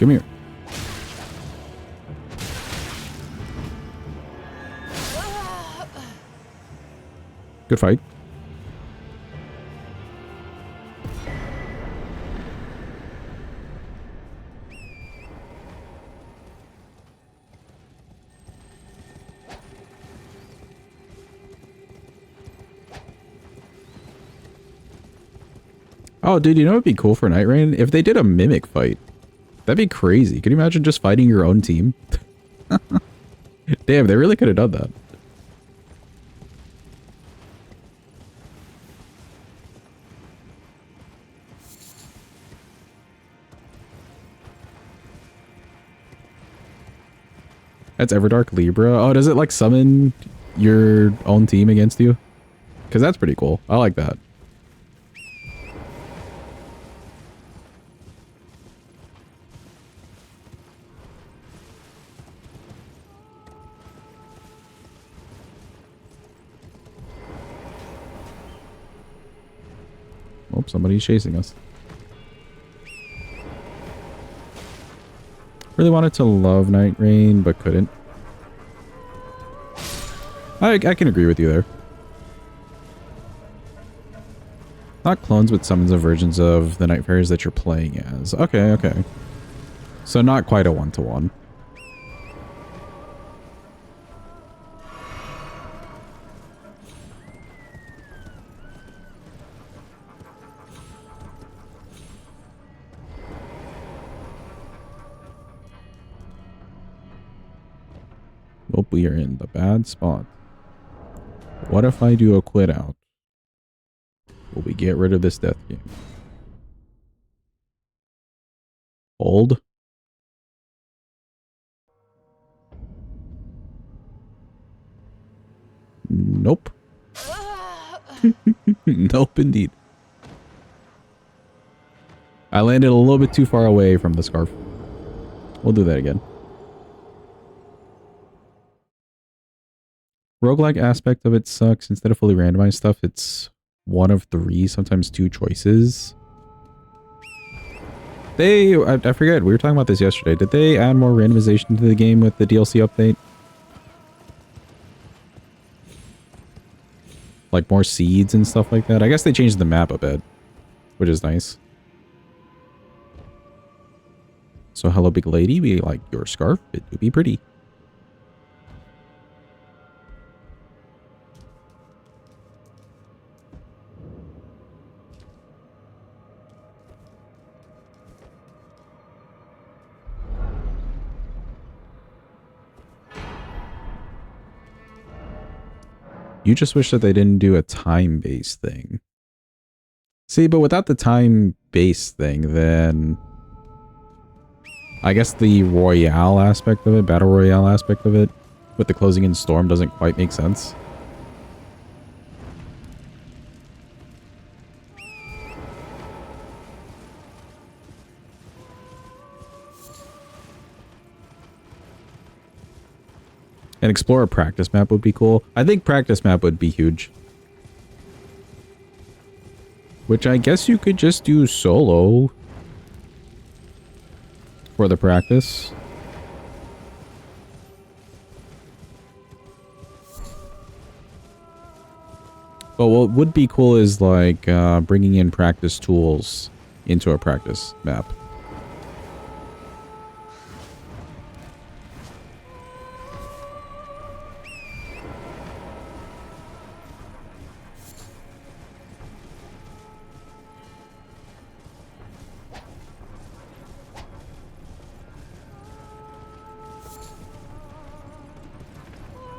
Come here. Good fight. Oh, dude, you know what'd be cool for Night Rain? If they did a mimic fight. That'd be crazy. Could you imagine just fighting your own team? Damn, they really could have done that. That's Everdark Libra. Oh, does it like summon your own team against you? Because that's pretty cool. I like that. Oh, somebody's chasing us. Really wanted to love Night Rain, but couldn't. I can agree with you there. Not clones, but summons of versions of the Night Fairies that you're playing as. Okay, okay. So not quite a one-to-one. Nope, we are in the bad spot. What if I do a quit out? Will we get rid of this death game? Hold. Nope. Nope, indeed. I landed a little bit too far away from the scarf. We'll do that again. Roguelike aspect of it sucks. Instead of fully randomized stuff, it's one of three, sometimes two choices. I forget, we were talking about this yesterday. Did they add more randomization to the game with the DLC update? Like more seeds and stuff like that? I guess they changed the map a bit, which is nice. So hello, big lady. We like your scarf. It would be pretty. You just wish that they didn't do a time-based thing. See, but without the time-based thing, then I guess the Royale aspect of it, Battle Royale aspect of it, with the closing in Storm doesn't quite make sense. An Explorer practice map would be cool. I think practice map would be huge. Which I guess you could just do solo for the practice. But what would be cool is like bringing in practice tools into a practice map.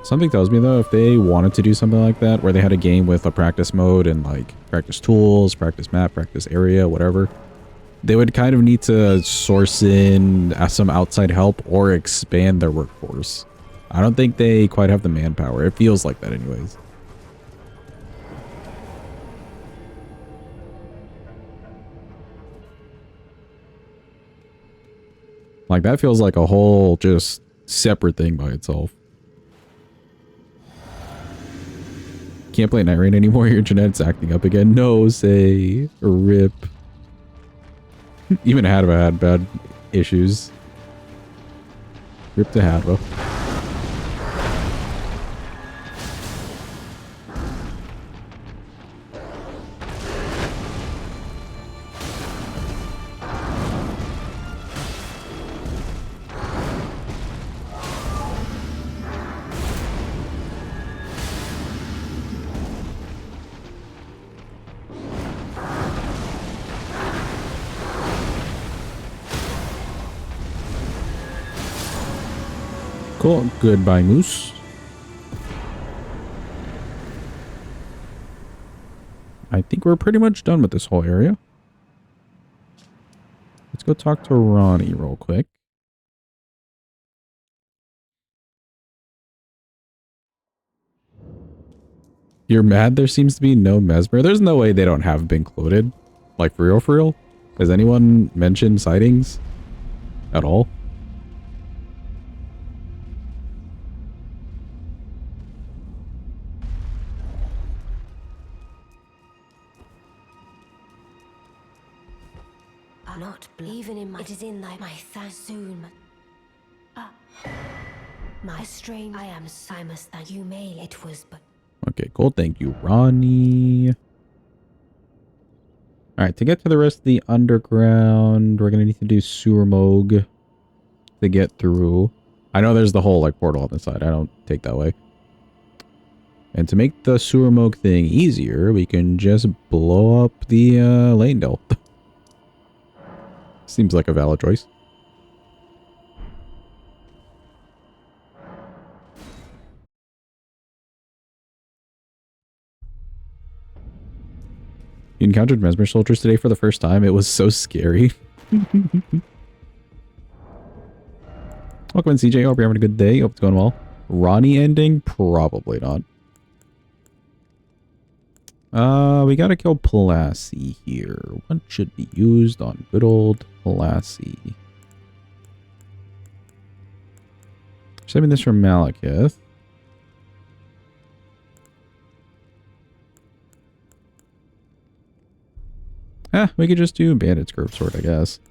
Something tells me though, if they wanted to do something like that, where they had a game with a practice mode and like practice tools, practice map, practice area, whatever, they would kind of need to source in some outside help or expand their workforce. I don't think they quite have the manpower. It feels like that anyways. Like that feels like a whole just separate thing by itself. Can't play Night Rain anymore. Your internet's acting up again. No, say rip. Even Hadva had bad issues. Rip to Hadva. Cool. Goodbye, Moose. I think we're pretty much done with this whole area. Let's go talk to Ronnie real quick. You're mad there seems to be no Mesmer? There's no way they don't have been cloned. Like, for real, for real? Has anyone mentioned sightings? At all? Not believing in my... It is in thy... My thanks soon. My strain... I must thank you, may. It was but... Okay, cool. Thank you, Ronnie. Alright, to get to the rest of the underground, we're gonna need to do sewer moog to get through. I know there's the whole, like, portal on the side. I don't take that way. And to make the sewer moog thing easier, we can just blow up the lane delta. Seems like a valid choice. You encountered Mesmer soldiers today for the first time. It was so scary. Welcome in, CJ. Hope you're having a good day. Hope it's going well. Ronnie ending? Probably not. We gotta kill Pulaski here. What should be used on good old Pulaski? Saving this from Malekith. We could just do Bandit's Curved Sword, I guess.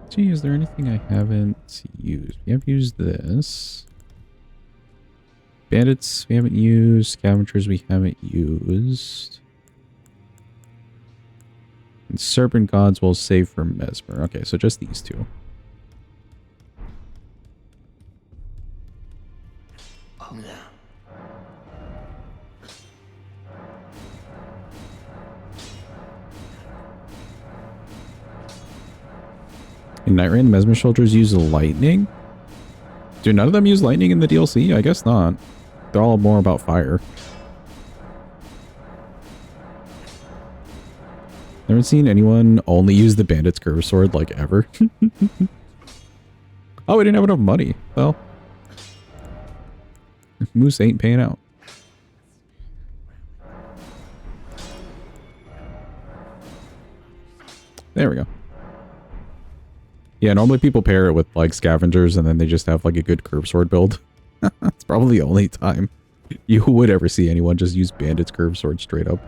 Gee, is there anything I haven't used? We have used this. Bandits we haven't used. Scavengers we haven't used. And Serpent Gods will save for Mesmer. Okay, so just these two. In Night Rain, Mesmer soldiers use lightning? Do none of them use lightning in the DLC? I guess not. They're all more about fire. Never seen anyone only use the Bandit's Curved Sword, like, ever. Oh, we didn't have enough money. Well. Moose ain't paying out. There we go. Yeah, normally people pair it with, like, Scavengers, and then they just have, like, a good Curved Sword build. It's probably the only time you would ever see anyone just use Bandit's Curved Sword straight up.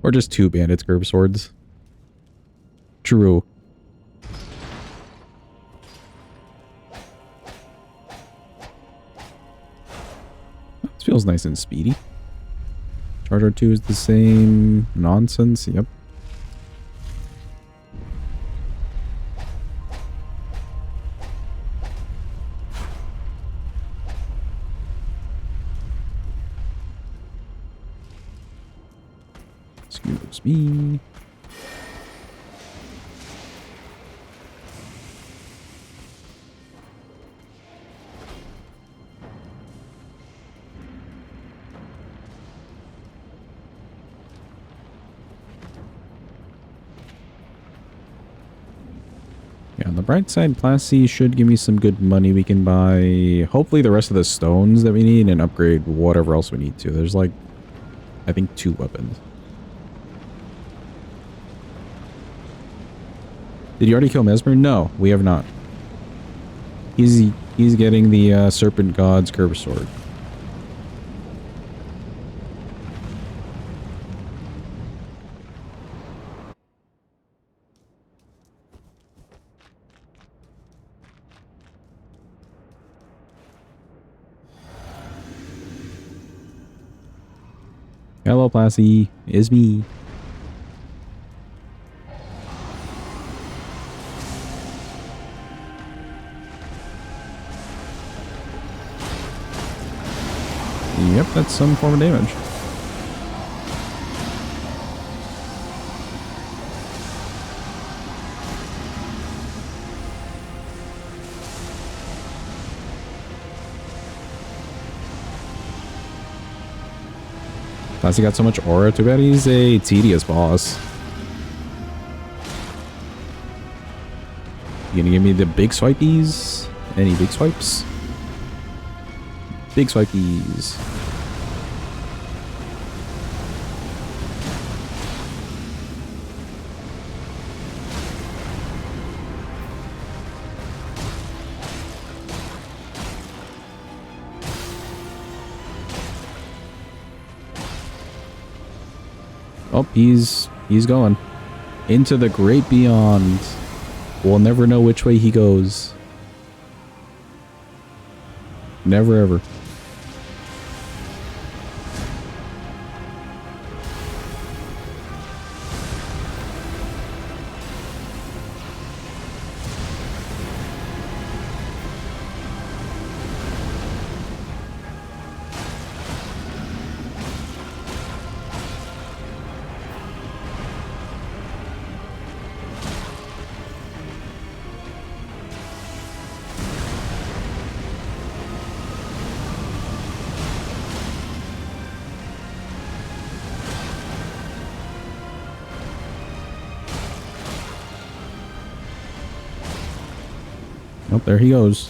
Or just two Bandit's Curved Swords. True. This feels nice and speedy. Jar Jar 2 is the same nonsense. Yep. Excuse me. Yeah, on the bright side, Class C should give me some good money. We can buy, hopefully, the rest of the stones that we need and upgrade whatever else we need to. There's like, I think 2 weapons. Did you already kill Mesmer? No, we have not. He's getting the Serpent God's Curved Sword. Hello, Plassy. It's me. Yep, that's some form of damage. Plus he got so much aura. Too bad he's a tedious boss. You gonna give me the big swipies? Any big swipes? Big swipies. Oh, he's going into the great beyond. We'll never know which way he goes. Never ever. Oh, there he goes.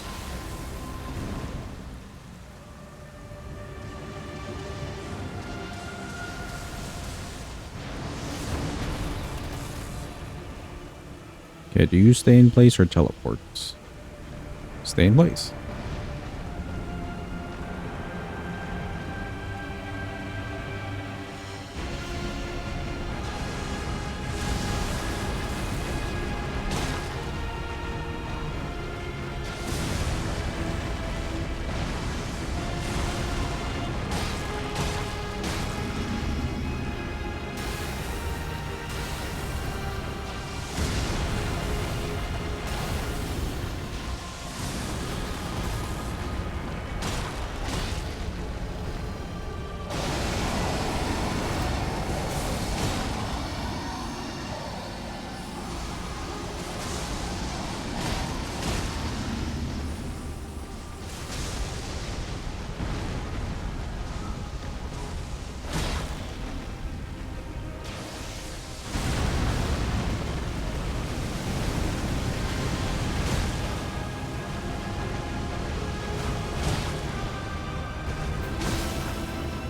Okay, do you stay in place or teleport? Stay in place.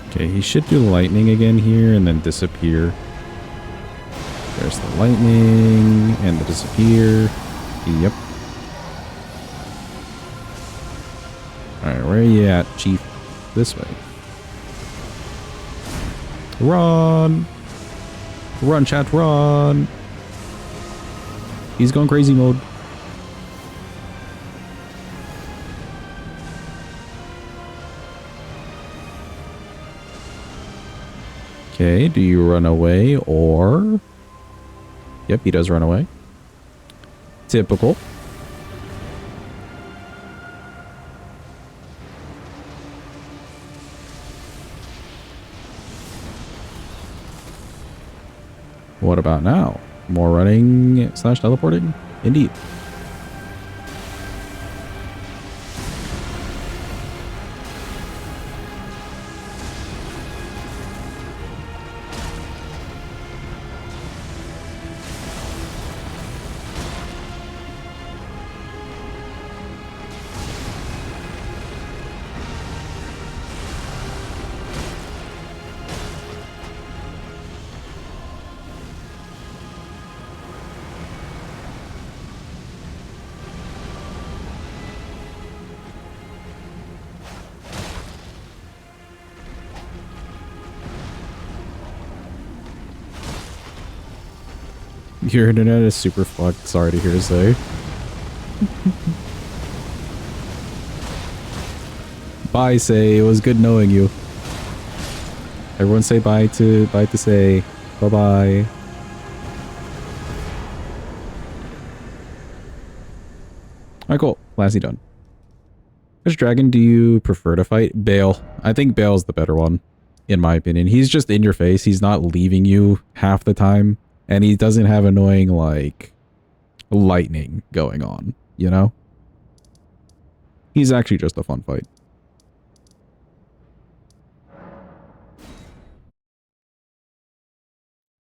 Okay, he should do lightning again here and then disappear. There's the lightning and the disappear. Yep. Alright, where are you at, Chief? This way. Run! Run, chat, run! He's going crazy mode. Okay, do you run away or... Yep, he does run away. Typical. What about now? More running slash teleporting? Indeed. Your internet is super fucked. Sorry to hear to say. Bye, Say. It was good knowing you. Everyone say bye to Say. Bye-bye. Alright, cool. Classy done. Which dragon do you prefer to fight? Bale. I think Bale's the better one, in my opinion. He's just in your face. He's not leaving you half the time. And he doesn't have annoying, like, lightning going on, you know? He's actually just a fun fight.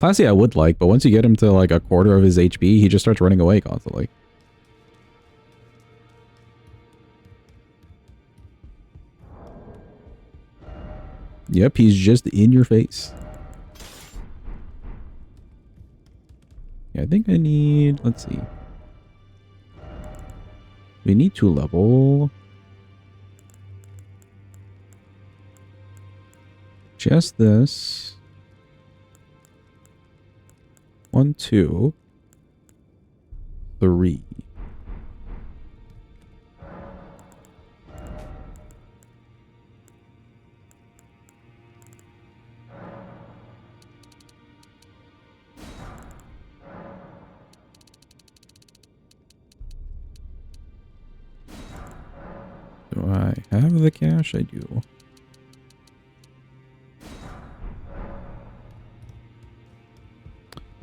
Classy I would like, but once you get him to like a quarter of his HP, he just starts running away constantly. Yep, he's just in your face. Yeah, I think I need... Let's see. We need to level... just this. 1, 2, 3. Do I have the cash? I do.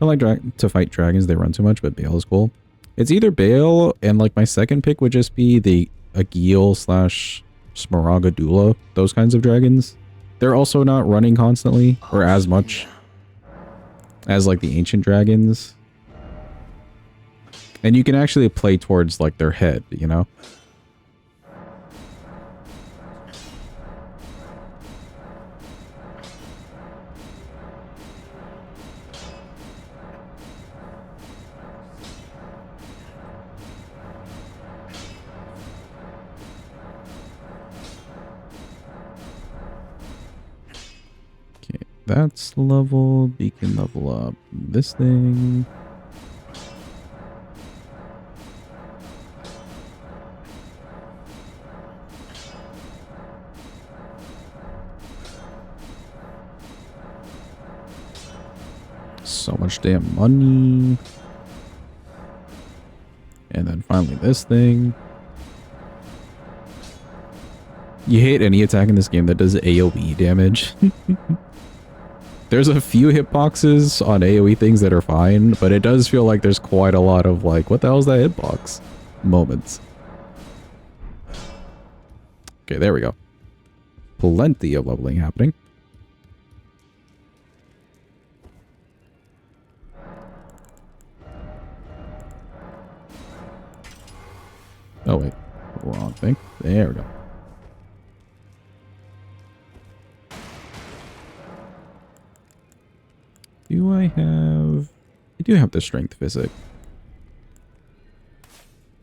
I like to fight dragons. They run too much, but Bale is cool. It's either Bale and like my second pick would just be the Agil slash Smaragdula. Those kinds of dragons. They're also not running constantly or as much as like the ancient dragons. And you can actually play towards like their head, you know? That's leveled. We can level up this thing. So much damn money. And then finally this thing. You hate any attack in this game that does AoE damage. There's a few hitboxes on AoE things that are fine, but it does feel like there's quite a lot of like, what the hell is that hitbox? Moments. Okay, there we go. Plenty of leveling happening. Oh wait, wrong thing. There we go. Do I have... I do have the strength physic.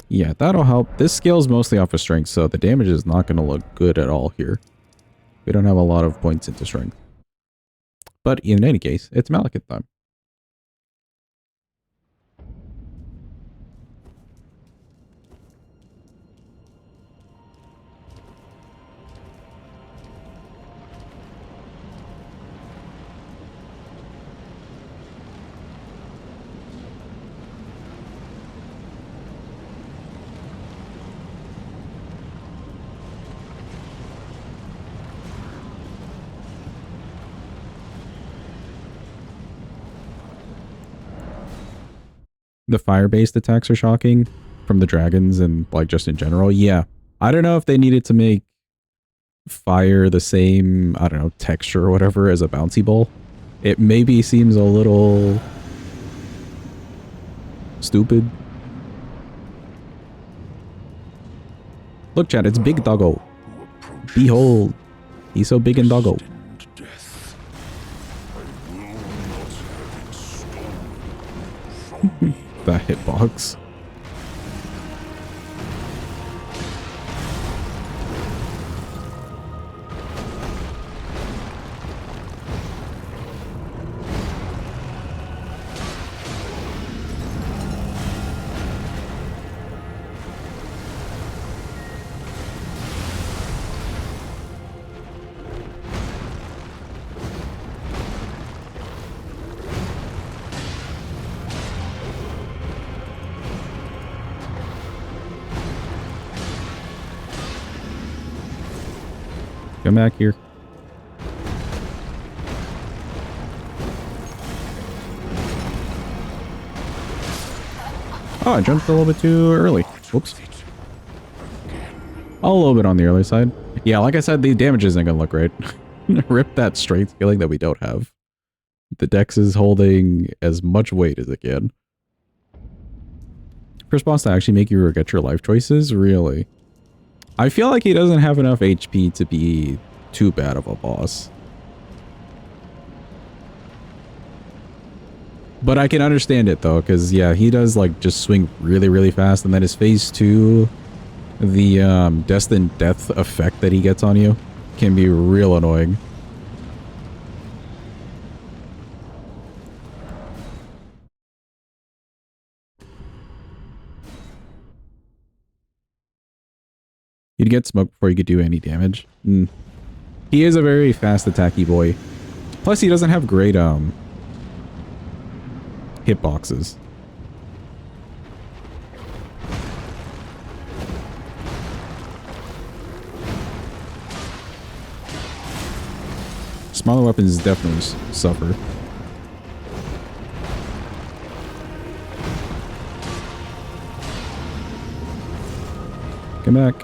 Yeah, that'll help. This scales mostly off of strength, so the damage is not going to look good at all here. We don't have a lot of points into strength. But in any case, it's Malekith time. The fire-based attacks are shocking from the dragons and like just in general. Yeah. I don't know if they needed to make fire the same, I don't know, texture or whatever as a bouncy ball. It maybe seems a little stupid. Look, chat, it's Big Doggo. Behold, he's so big and doggo. That hitbox. Come back here. Oh, I jumped a little bit too early. Whoops. A little bit on the early side. Yeah, like I said, the damage isn't gonna look great. Rip that strength scaling that we don't have. The dex is holding as much weight as it can. Response to actually make you regret your life choices? Really? I feel like he doesn't have enough HP to be too bad of a boss. But I can understand it though, because yeah, he does like just swing really, really fast, and then his phase 2, the destined death effect that he gets on you can be real annoying. You'd get smoked before you could do any damage. He is a very fast attacky boy. Plus he doesn't have great hitboxes. Smaller weapons definitely suffer. Come back.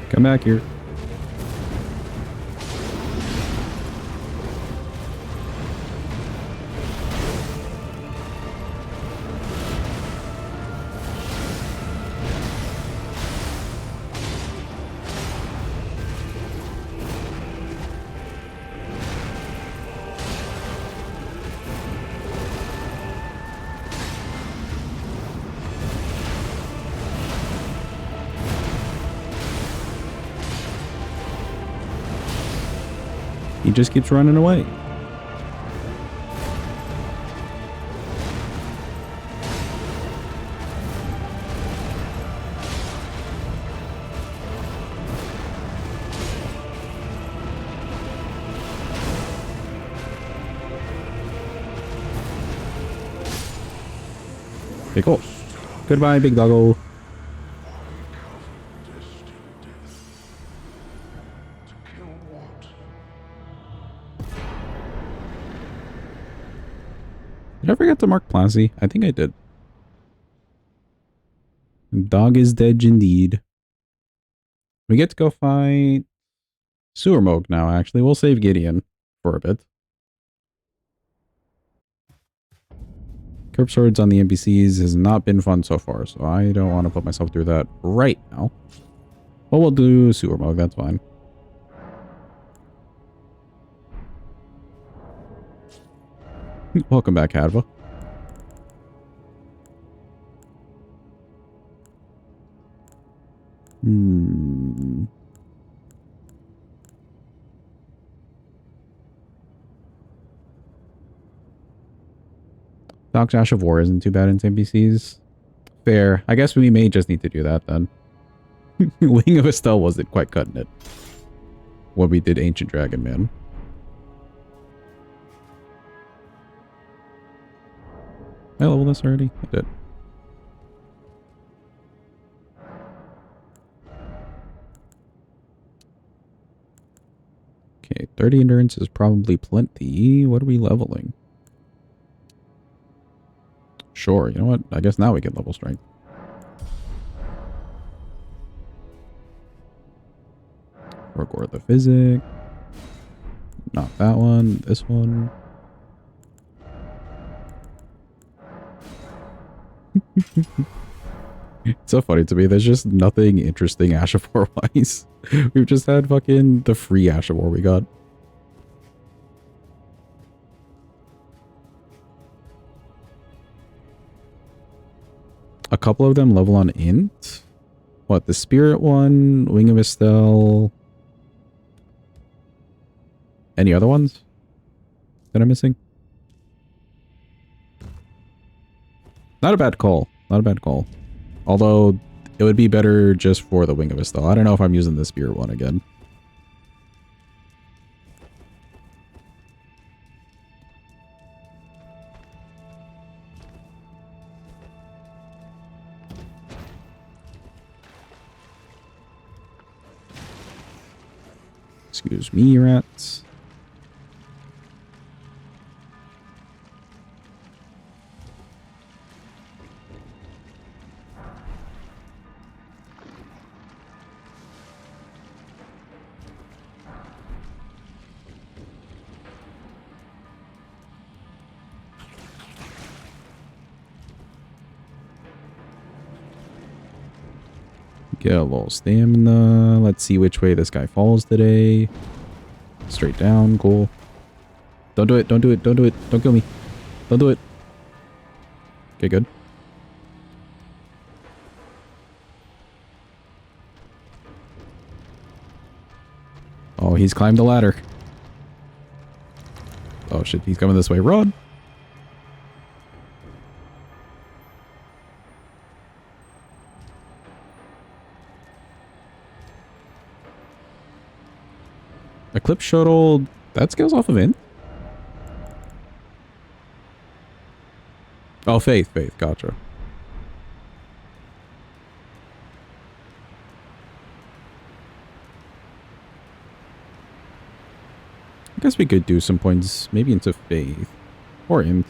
Come back here. He just keeps running away. Okay, cool. Goodbye, big doggo. Did I forget to mark Plassey? I think I did. Dog is dead indeed. We get to go fight Sewer Moog now, actually. We'll save Gideon for a bit. Curb swords on the NPCs has not been fun so far, so I don't want to put myself through that right now. But we'll do Sewer Moog, that's fine. Welcome back, Hadva. Hmm. Doc's Ash of War isn't too bad in NPCs. Fair. I guess we may just need to do that then. Wing of Estelle wasn't quite cutting it when we did Ancient Dragon Man. I leveled this already? I did. Okay, 30 endurance is probably plenty. What are we leveling? Sure, you know what? I guess now we can level strength. Record the physic. Not that one. This one. It's so funny to me. There's just nothing interesting Ashavor wise. We've just had fucking the free Ashavor we got. A couple of them level on int. What, the spirit one, Wing of Estelle. Any other ones that I'm missing? Not a bad call. Not a bad call. Although it would be better just for the Wing of Estelle. I don't know if I'm using the spirit one again. Excuse me, rats. Get a little stamina. Let's see which way this guy falls today. Straight down. Cool. Don't do it. Don't do it. Don't do it. Don't kill me. Don't do it. Okay, good. Oh, he's climbed the ladder. Oh shit, he's coming this way. Run! Eclipse Shuttle, that scales off of int? Oh, Faith, gotcha. I guess we could do some points maybe into Faith. Or int.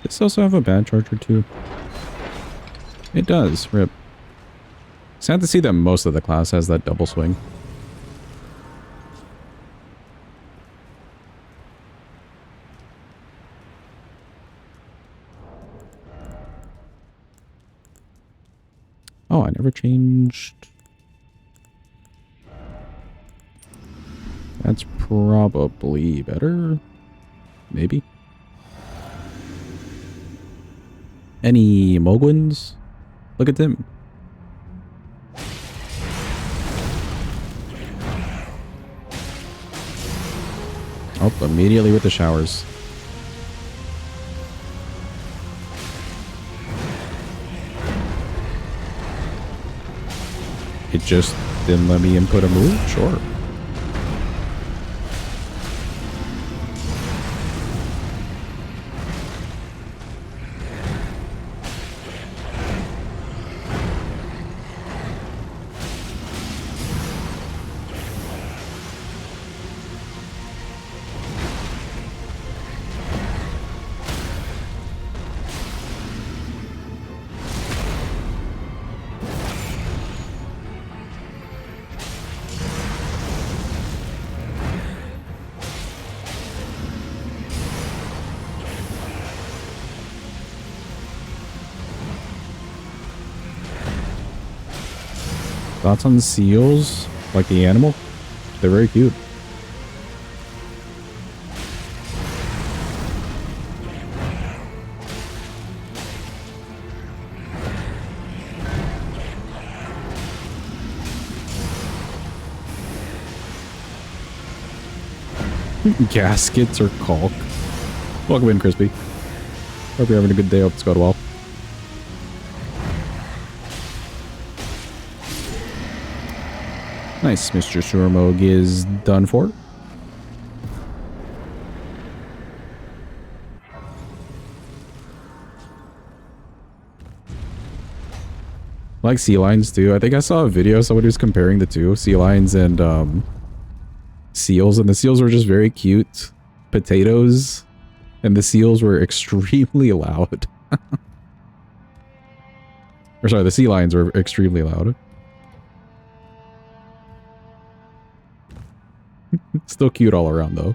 Does this also have a bad charger too? It does, rip. Sad to see that most of the class has that double swing. Oh, I never changed. That's probably better. Maybe. Any Mogwins? Look at them. Oh, immediately with the showers. It just didn't let me input a move? Sure. Thoughts on seals? Like the animal? They're very cute. Gaskets or caulk. Welcome in, Crispy. Hope you're having a good day. Hope it's going well. Nice. Mr. Surmog is done for. I like sea lions too. I think I saw a video somebody was comparing the two, sea lions and seals, and the seals were just very cute potatoes, and the seals were extremely loud. Or sorry, the sea lions were extremely loud. Still cute all around though.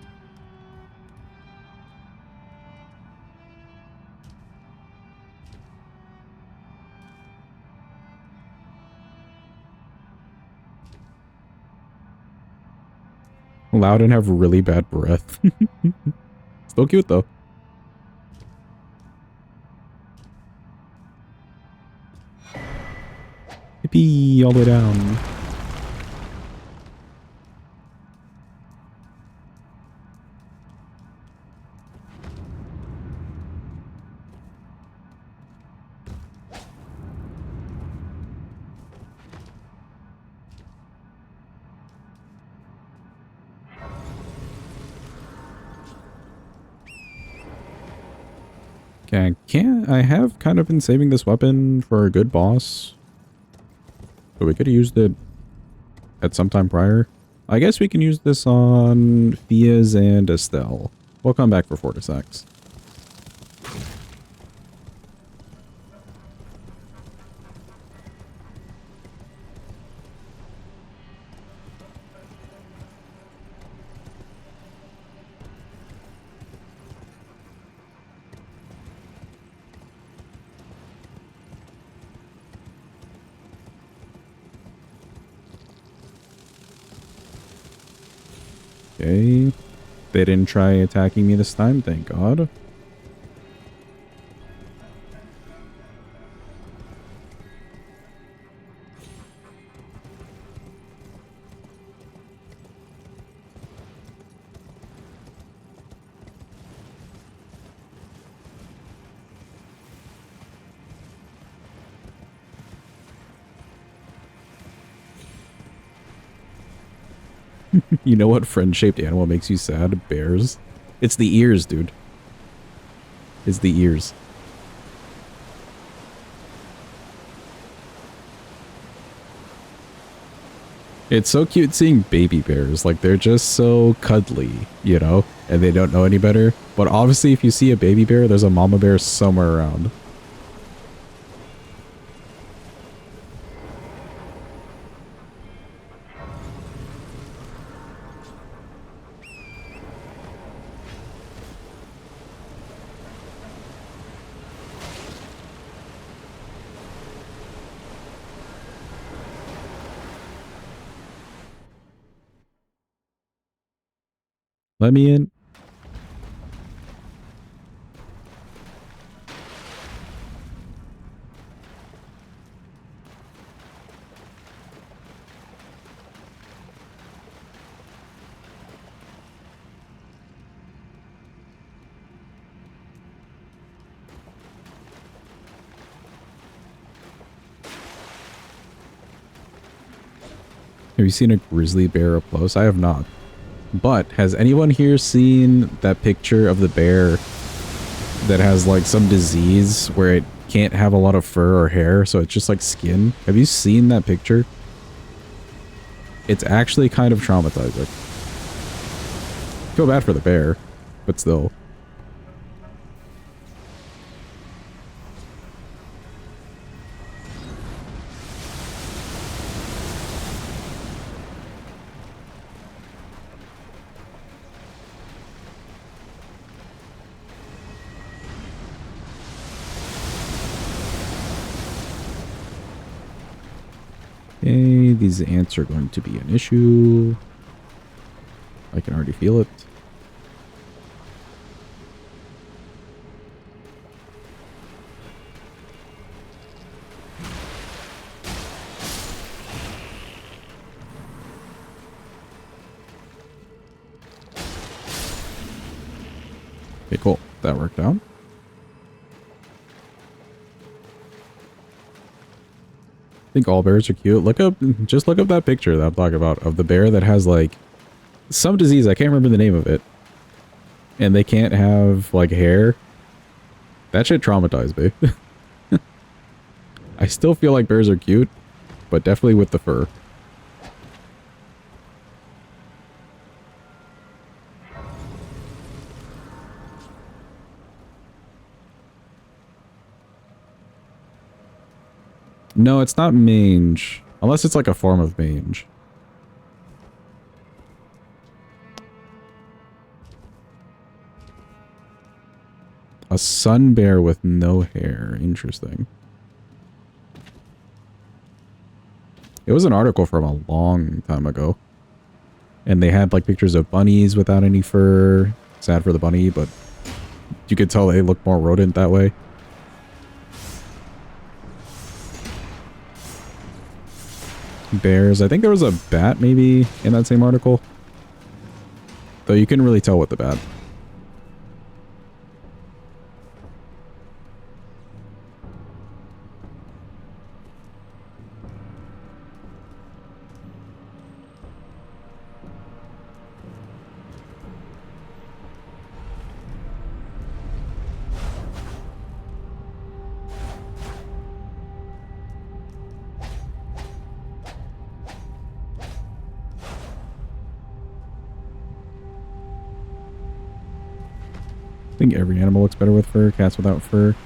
Loud and have really bad breath. Still cute though. Yippee, all the way down. Okay, I have kind of been saving this weapon for a good boss. But we could have used it at some time prior. I guess we can use this on Fias and Estelle. We'll come back for Fortisax. Okay. They didn't try attacking me this time, thank God. You know what friend-shaped animal makes you sad? Bears. It's the ears, dude. It's the ears. It's so cute seeing baby bears. Like, they're just so cuddly, you know? And they don't know any better. But obviously, if you see a baby bear, there's a mama bear somewhere around. Let me in. Have you seen a grizzly bear up close? I have not. But has anyone here seen that picture of the bear that has like some disease where it can't have a lot of fur or hair, so it's just like skin? Have you seen that picture? It's actually kind of traumatizing. Feel bad for the bear, but still. Okay, these ants are going to be an issue. I can already feel it. Okay, cool. That worked out. I think all bears are cute. Just look up that picture that I'm talking about of the bear that has like some disease. I can't remember the name of it. And they can't have like hair. That shit traumatized me. I still feel like bears are cute, but definitely with the fur. No, it's not mange. Unless it's like a form of mange. A sun bear with no hair. Interesting. It was an article from a long time ago. And they had like pictures of bunnies without any fur. Sad for the bunny, but you could tell they look more rodent that way. Bears. I think there was a bat maybe in that same article. Though you couldn't really tell with the bat. I think every animal looks better with fur. Cats without fur.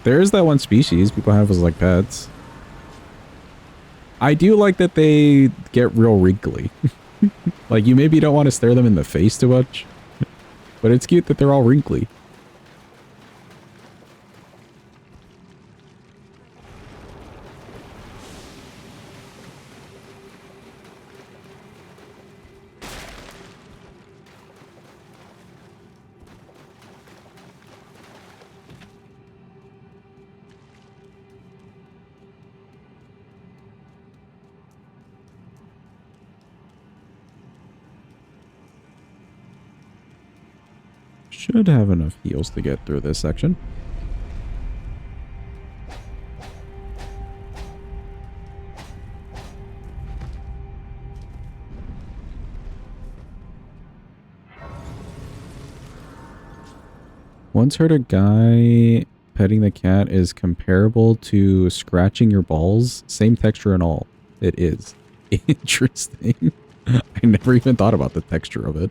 There is that one species people have as like pets. I do like that they get real wrinkly. Like you maybe don't want to stare them in the face too much. But it's cute that they're all wrinkly. Should have enough heals to get through this section. Once heard a guy petting the cat is comparable to scratching your balls. Same texture and all. It is. Interesting. I never even thought about the texture of it.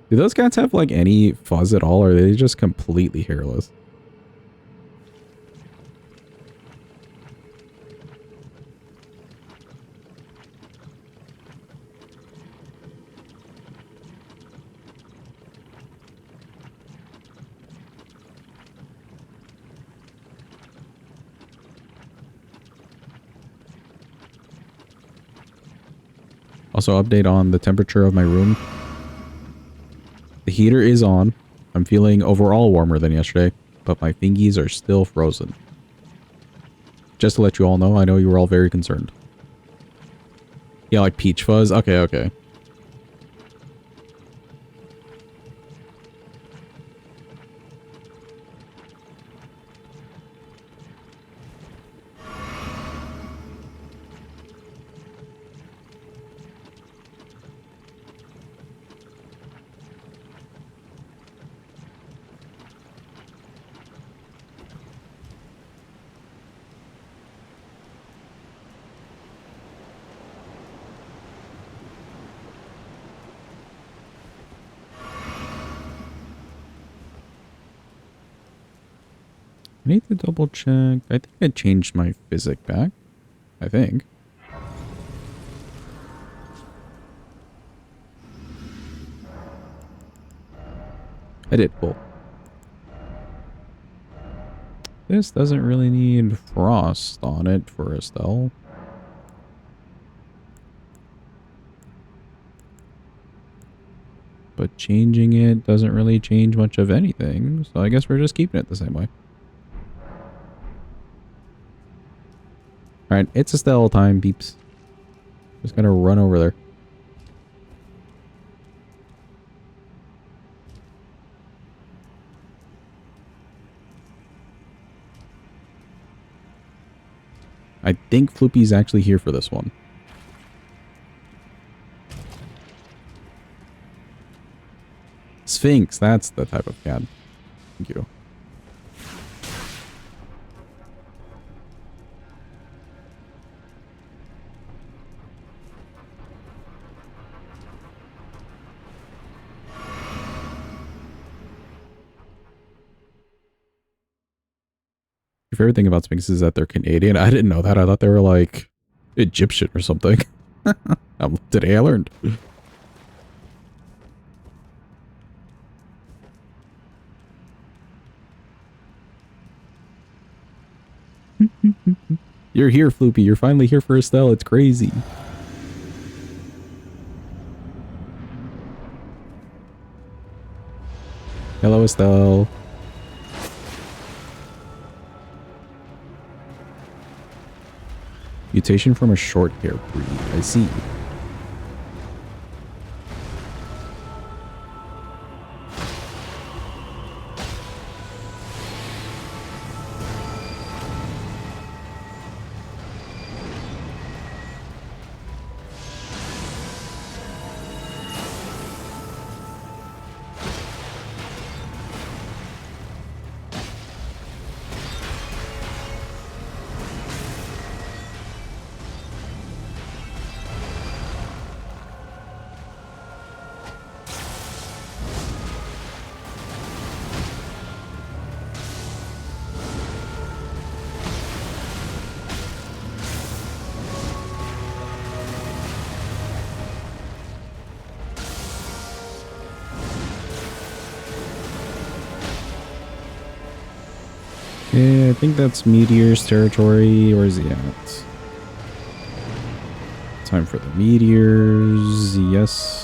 Do those cats have like any fuzz at all, or are they just completely hairless? Also, update on the temperature of my room. The heater is on. I'm feeling overall warmer than yesterday, but my fingies are still frozen. Just to let you all know, I know you were all very concerned. Yeah, like peach fuzz? Okay, okay. I need to double check. I think I changed my physic back. I think. I did. Cool. This doesn't really need frost on it for Estelle. But changing it doesn't really change much of anything. So I guess we're just keeping it the same way. Alright, it's Estelle time, peeps. Just gonna run over there. I think Floopy's actually here for this one. Sphinx, that's the type of cat. Thank you. Your favorite thing about Sphinx is that they're Canadian. I didn't know that. I thought they were like Egyptian or something. Today I learned. You're here, Floopy. You're finally here for Estelle. It's crazy. Hello, Estelle. Mutation from a short hair breed. I see. Yeah, I think that's Meteor's territory. Where is he at? Time for the meteors. Yes.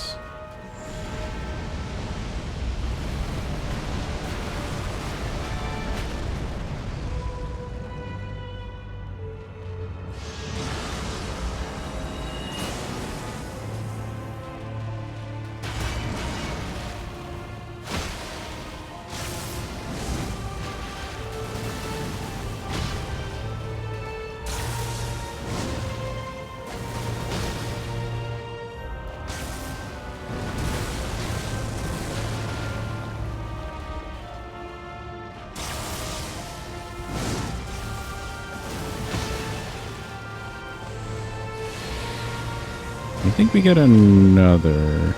I think we get another...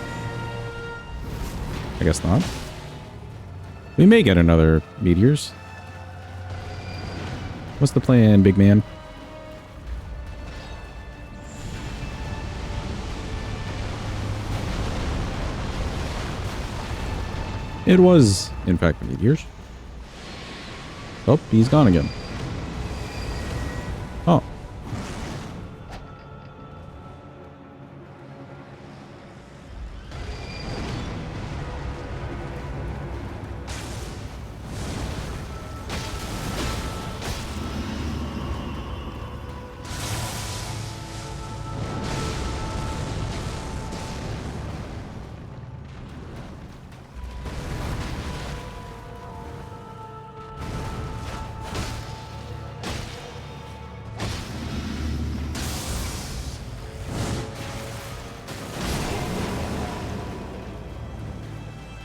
I guess not. We may get another meteors. What's the plan, big man? It was, in fact, meteors. Oh, he's gone again. Oh.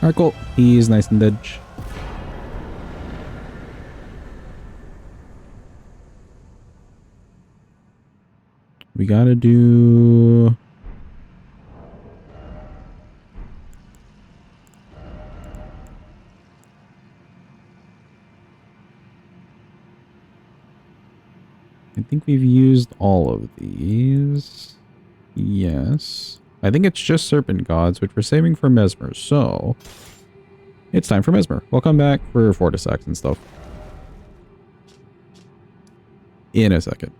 Alright, cool. He's nice and dead. We gotta do... I think we've used all of these. Yes. I think it's just Serpent Gods, which we're saving for Mesmer, so... It's time for Mesmer. We'll come back for Fortisax and stuff. In a second.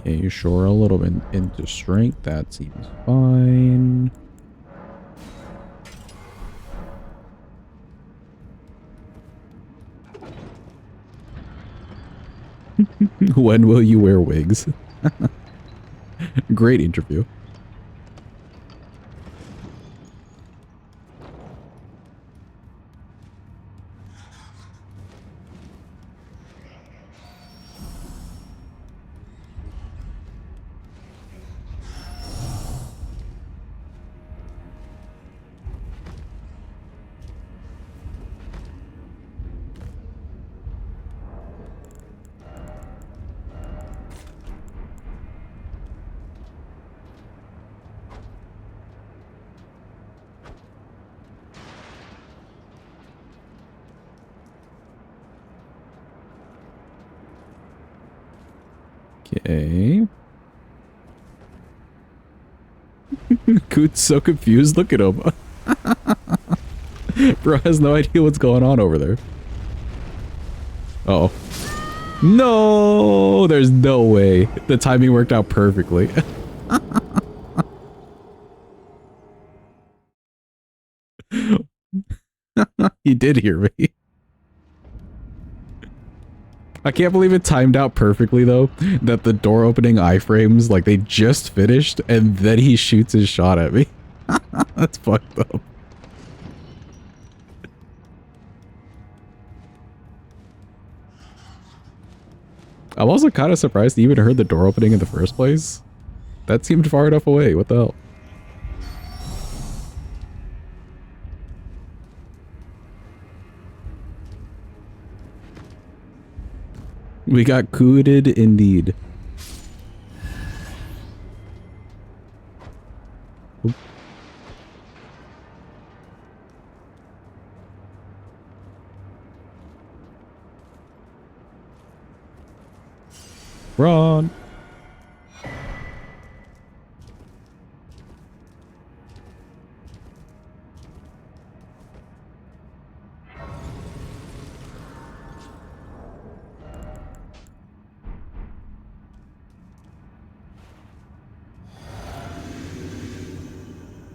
Yeah, you sure a little bit into strength. That seems fine. When will you wear wigs? Great interview. Okay. Coot's so confused. Look at him. Bro has no idea what's going on over there. Uh oh. No! There's no way. The timing worked out perfectly. He did hear me. I can't believe it timed out perfectly, though, that the door opening iframes, like, they just finished, and then he shoots his shot at me. That's fucked up. I'm also kind of surprised he even heard the door opening in the first place. That seemed far enough away. What the hell? We got cooted indeed. Oop. Run.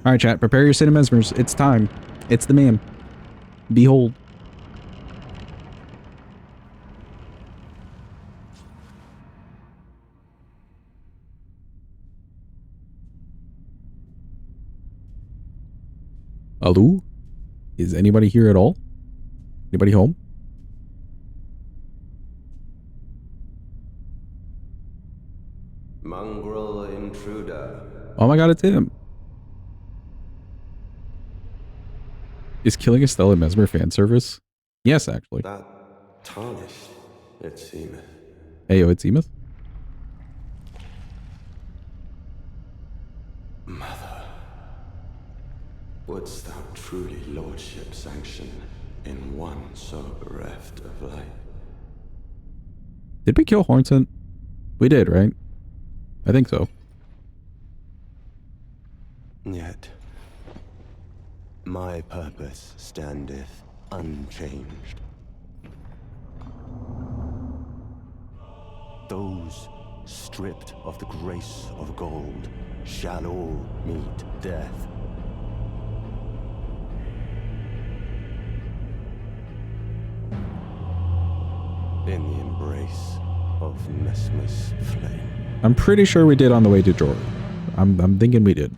All right, chat. Prepare your cinemesmers. It's time. It's the man. Behold. Hello? Is anybody here at all? Anybody home? Mongrel intruder. Oh my god, it's him. Is killing a Stella Mesmer fan service? Yes, actually. That tarnished, it seemeth. Heyo, it's Emeth. Mother, wouldst thou truly lordship sanction in one so bereft of life? Did we kill Hornsent? We did, right? I think so. Yet, my purpose standeth unchanged. Those stripped of the grace of gold shall all meet death. In the embrace of Mesmer's flame. I'm pretty sure we did on the way to Jorah. I'm thinking we did.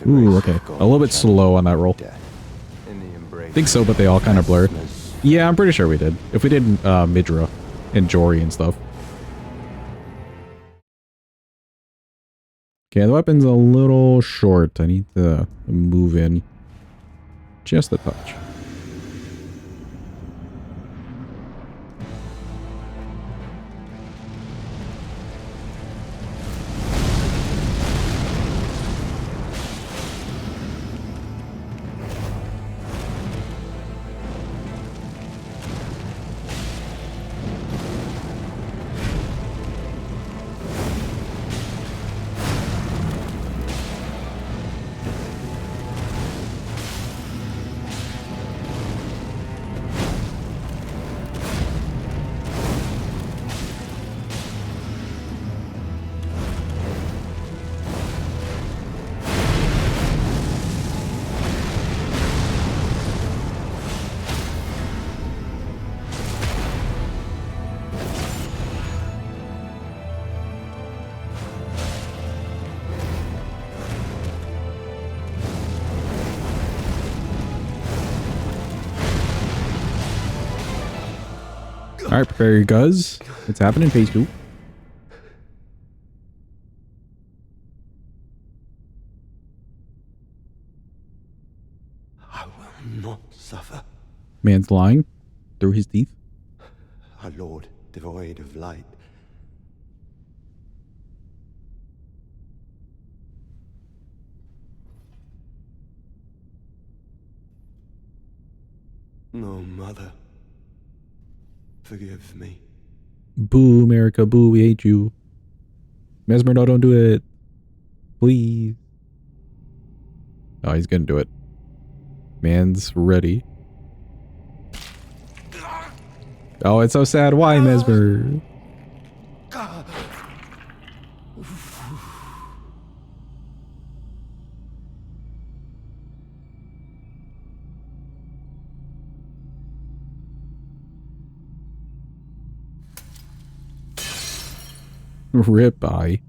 Ooh, okay. A little bit slow on that roll. I think so, but they all kind of blur. Yeah, I'm pretty sure we did. If we did Midra and Jory and stuff. Okay, the weapon's a little short. I need to move in just a touch. Alright, prepare your guns. It's happening, phase 2. I will not suffer. Man's lying through his teeth. A lord devoid of light. No, mother. Forgive me. Boo, America, boo, we hate you. Mesmer, no, don't do it. Please. Oh, he's gonna do it. Man's ready. Oh, it's so sad. Why, Mesmer? Rip eye.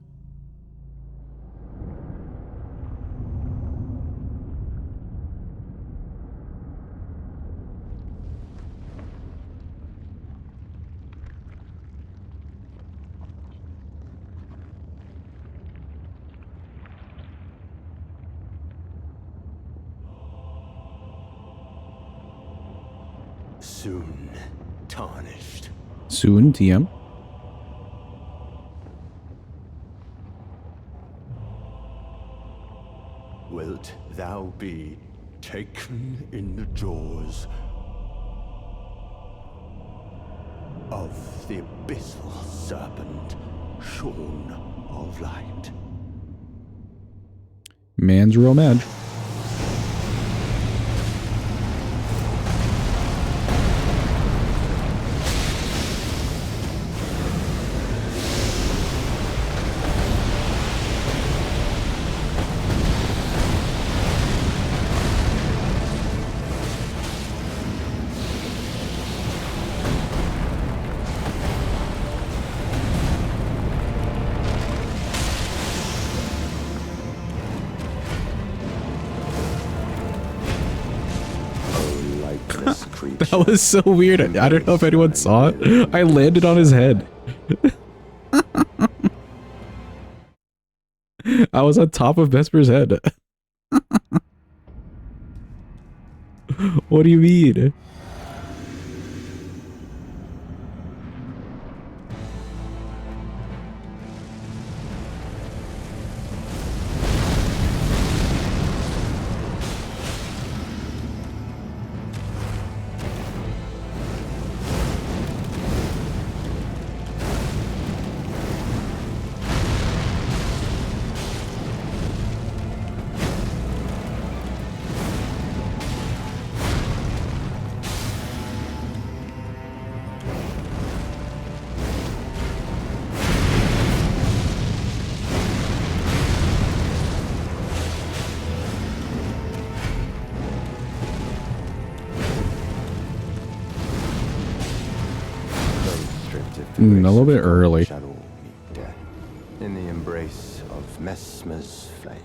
Soon tarnished. Soon, TM. Wilt thou be taken in the jaws of the abyssal serpent, shorn of light? Man's real mad. That was so weird. I don't know if anyone saw it. I landed on his head. I was on top of Vesper's head. What do you mean? A little bit early. Shall all meet death in the embrace of Mesmer's flame.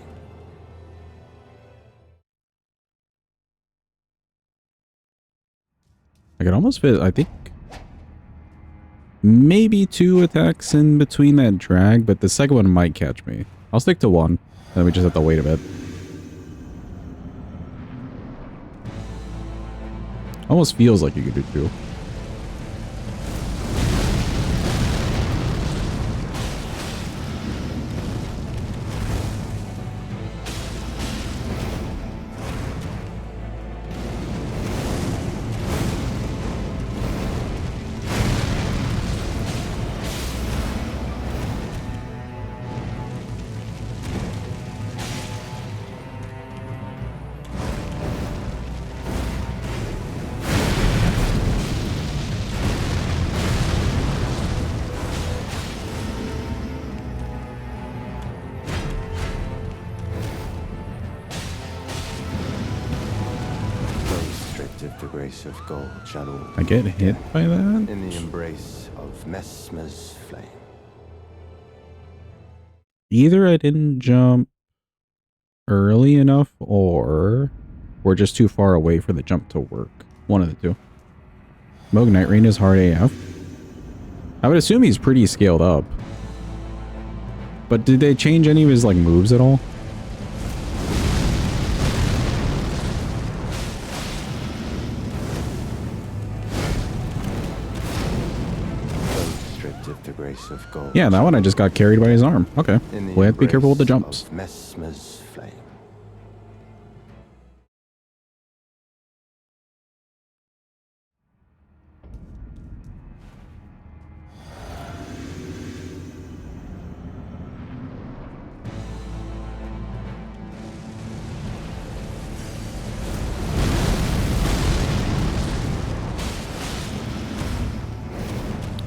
I could almost fit, I think, maybe 2 attacks in between that drag, but the second one might catch me. I'll stick to 1. Then we just have to wait a bit. Almost feels like you could do 2. Of gold shall all I get hit by that? in the embrace of Mesmer's flame. Either I didn't jump early enough, or we're just too far away for the jump to work. One of the two. Moog Night Rain is hard AF. I would assume he's pretty scaled up. But did they change any of his like moves at all? Of gold. Yeah, that one I just got carried by his arm. Okay. We have to be careful with the jumps. Mesmer's flame.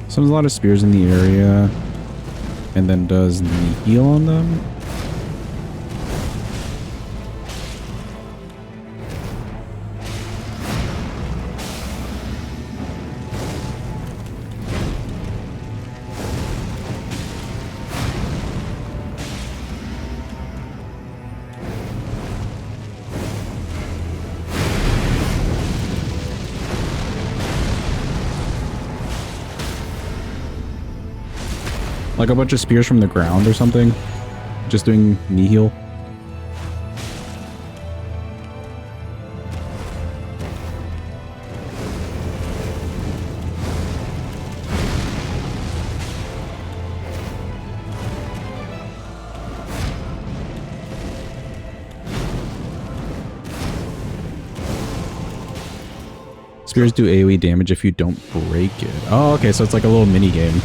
Summons a lot of spears in the area, and then does the heal on them. Like a bunch of spears from the ground or something. Just doing knee heal. Spears do AoE damage if you don't break it. Oh, okay, so it's like a little mini game.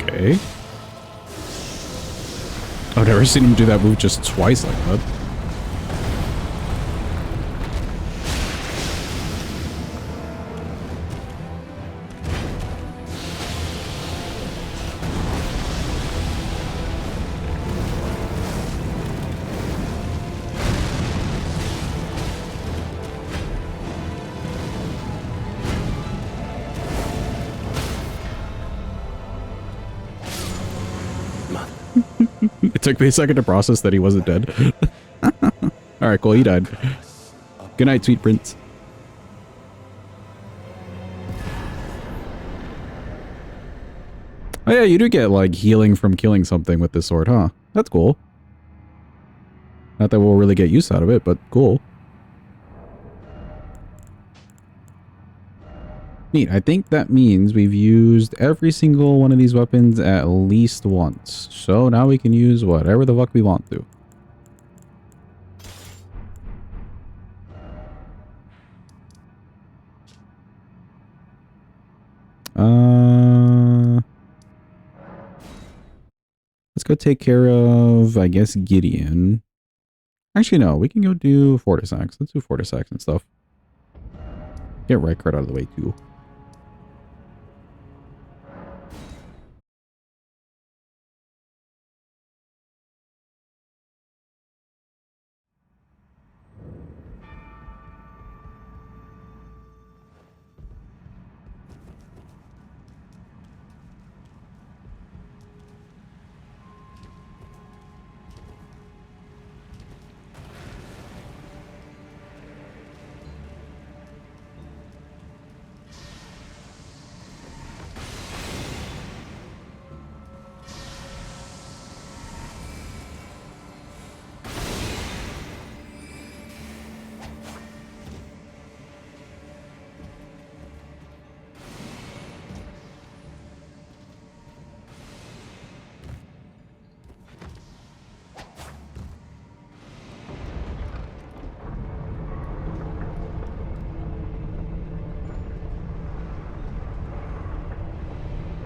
Okay. I've never seen him do that move just twice like that. It took me a second to process that he wasn't dead. Alright, cool, he died. Good night, sweet prince. Oh yeah, you do get, like, healing from killing something with this sword, huh? That's cool. Not that we'll really get use out of it, but cool. Neat. I think that means we've used every single one of these weapons at least once. So now we can use whatever the fuck we want to. Let's go take care of, I guess, Gideon. Actually, no, we can go do Fortisax. Let's do Fortisax and stuff. Get Rykard out of the way, too.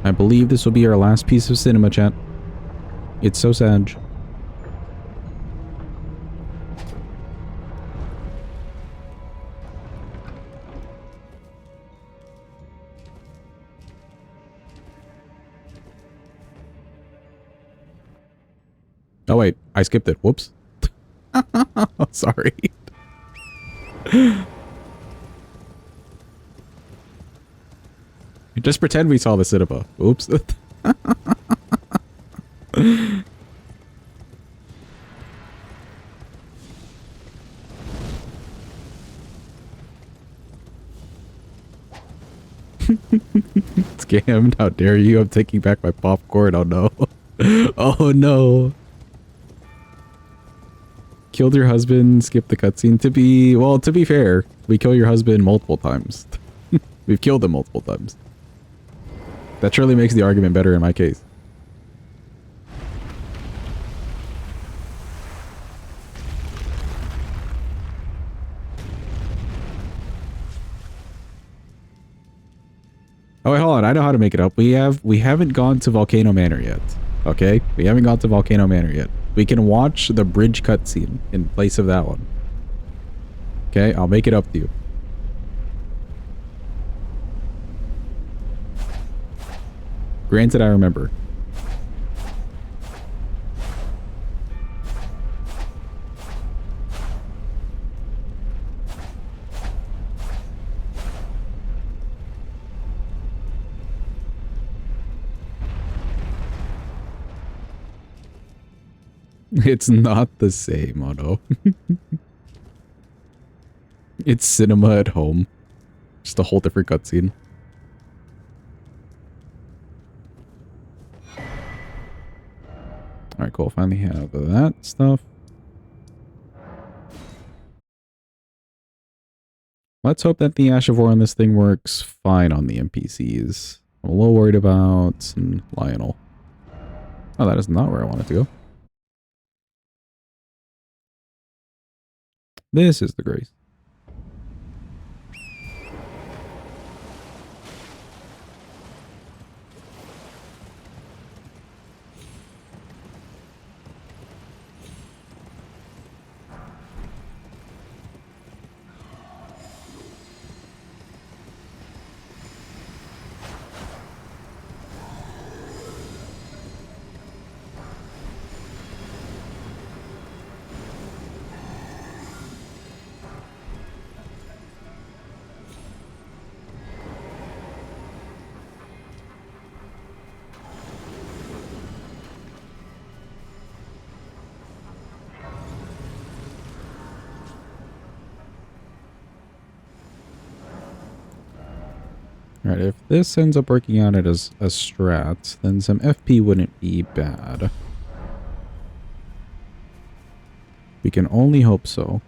I believe this will be our last piece of cinema, chat. It's so sad. Oh wait, I skipped it. Whoops. Sorry. Just pretend we saw the cinema. Oops. Scammed. How dare you? I'm taking back my popcorn. Oh no. Oh no. Killed your husband, skipped the cutscene. To be fair, we kill your husband multiple times. We've killed him multiple times. That surely makes the argument better in my case. Oh wait, hold on. I know how to make it up. We haven't gone to Volcano Manor yet. Okay? We haven't gone to Volcano Manor yet. We can watch the bridge cutscene in place of that one. Okay? I'll make it up to you. Granted, I remember. It's not the same, oh no. It's cinema at home. Just a whole different cutscene. Alright, cool. Finally have that stuff. Let's hope that the Ash of War on this thing works fine on the NPCs. I'm a little worried about Lionel. Oh, that is not where I wanted to go. This is the Grace. Alright, if this ends up working out as a strat, then some FP wouldn't be bad. We can only hope so.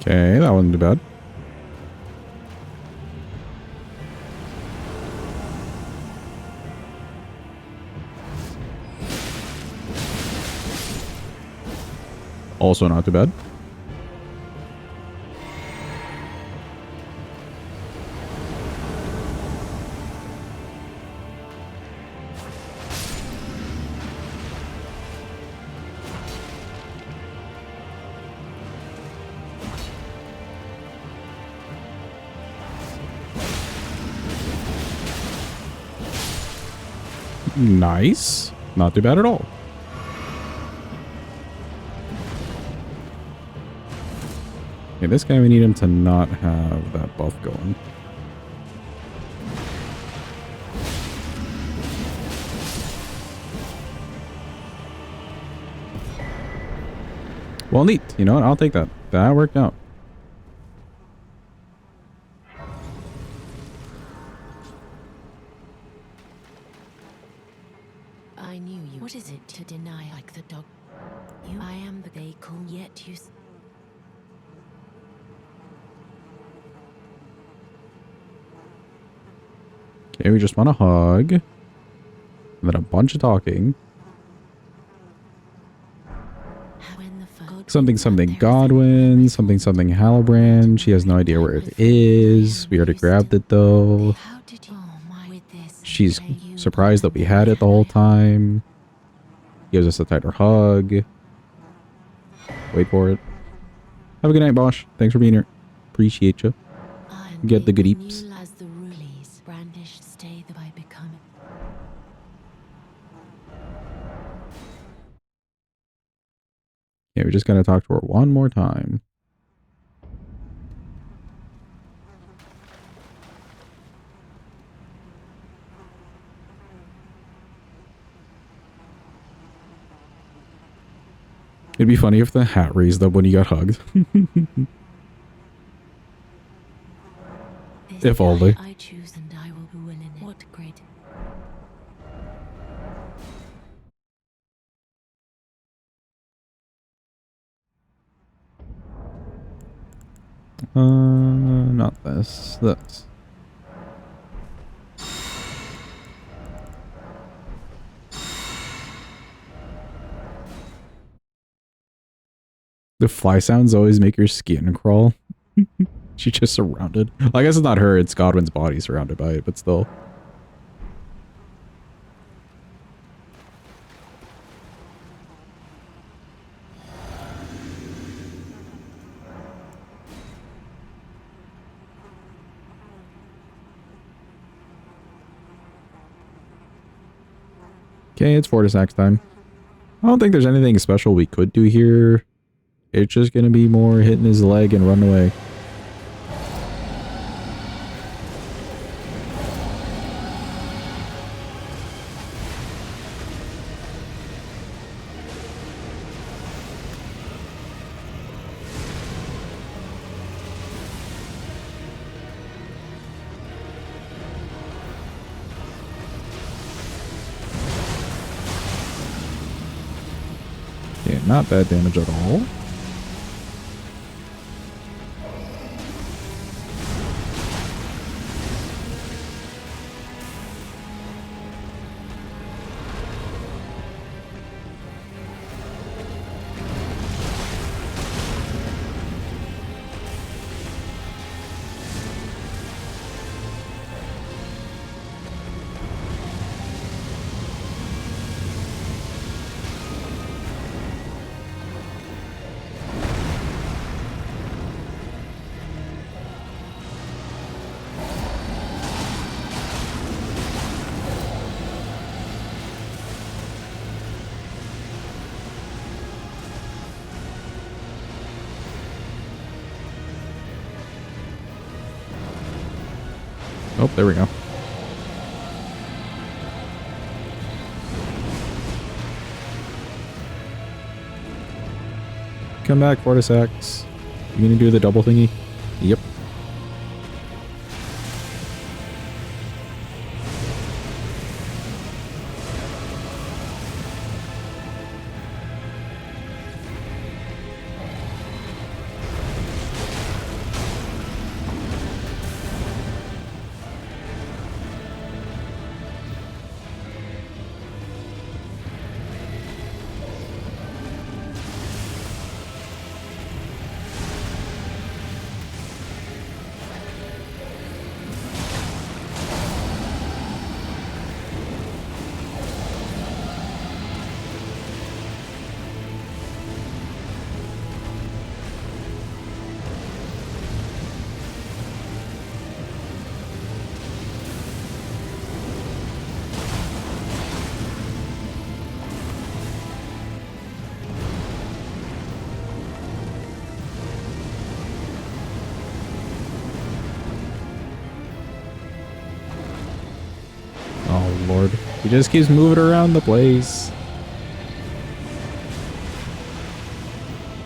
Okay, that wasn't too bad. Also not too bad. Nice. Not too bad at all. Okay, this guy, we need him to not have that buff going. Well, neat. You know what? I'll take that. That worked out. I knew you. What is it to deny like the dog? You, I am the they call yet you. Okay, we just want a hug. And then a bunch of talking. Something something Godwin, something something Halbrand. She has no idea where it is. We already grabbed it though. She's surprised that we had it the whole time. Gives us a tighter hug. Wait for it. Have a good night, Bosch. Thanks for being here. Appreciate you. Get the good eeps. Yeah, we just gotta talk to her one more time. It'd be funny if the hat raised up when you got hugged. If only. I choose and I will be willing. What great. Not this. This. The fly sounds always make your skin crawl. She's just surrounded. Well, I guess it's not her, it's Godwin's body surrounded by it, but still. Okay, it's Fortisax time. I don't think there's anything special we could do here. It's just gonna be more hitting his leg and run away. Okay, not bad damage at all. Oh, there we go. Come back, Fortisax. You gonna do the double thingy? Yep. He just keeps moving around the place.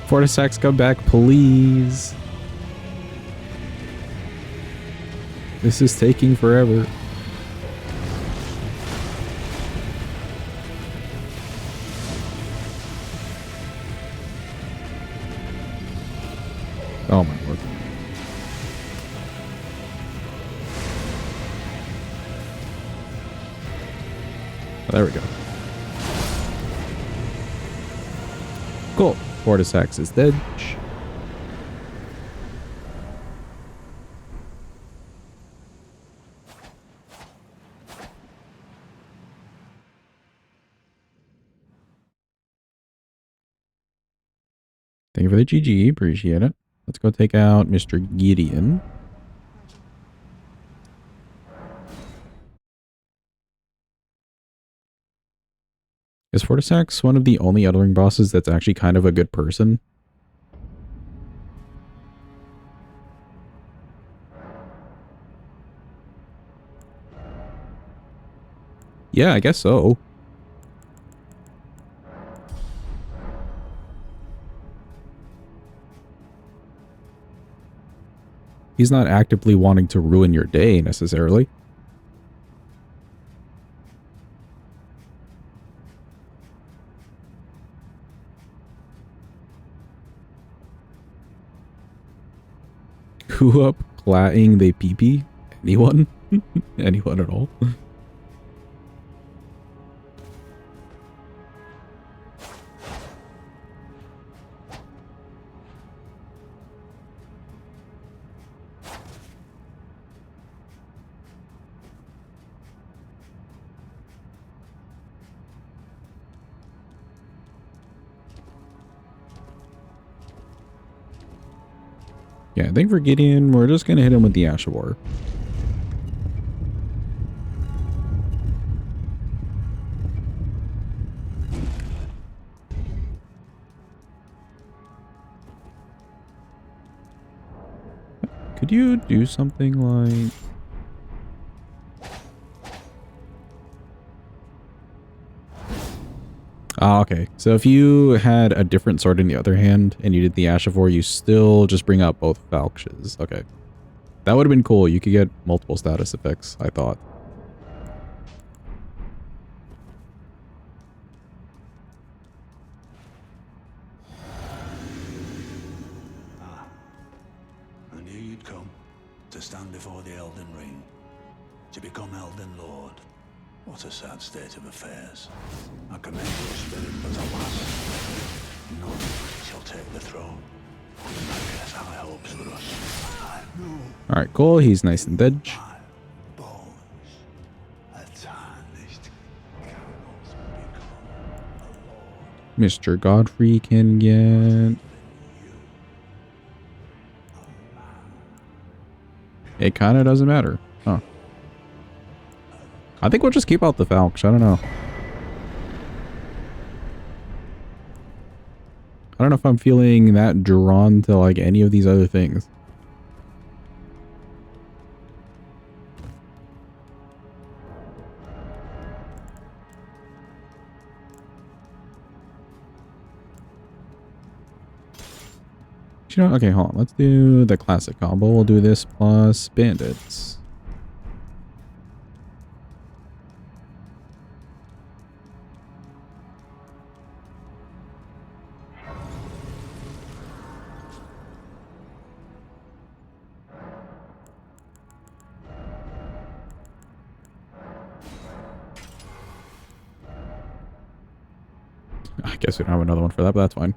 Fortisax, come back, please. This is taking forever. Oh my lord. Oh, there we go. Cool. Fortisax is dead. Thank you for the GG. Appreciate it. Let's go take out Mr. Gideon. Is Fortisax one of the only Elden Ring bosses that's actually kind of a good person? Yeah, I guess so. He's not actively wanting to ruin your day, necessarily. Who up platting the PP? Anyone? Anyone at all? Yeah, I think for Gideon, we're just gonna hit him with the Ash of War. Could you do something like... Ah, okay. So if you had a different sword in the other hand and you did the Ash of War, you still just bring out both Falches. Okay. That would have been cool. You could get multiple status effects, I thought. I knew you'd come to stand before the Elden Ring, to become Elden Lord. What a sad state of affairs. I commend your spirit, but alas, none shall take the throne. And I guess high hopes for us. Alright, cool. He's nice and dead. Mr. Godfrey can get... It kind of doesn't matter. Huh. I think we'll just keep out the Falch. I don't know. I don't know if I'm feeling that drawn to like any of these other things. You know, okay, hold on. Let's do the classic combo. We'll do this plus bandits. I guess we don't have another one for that, but that's fine.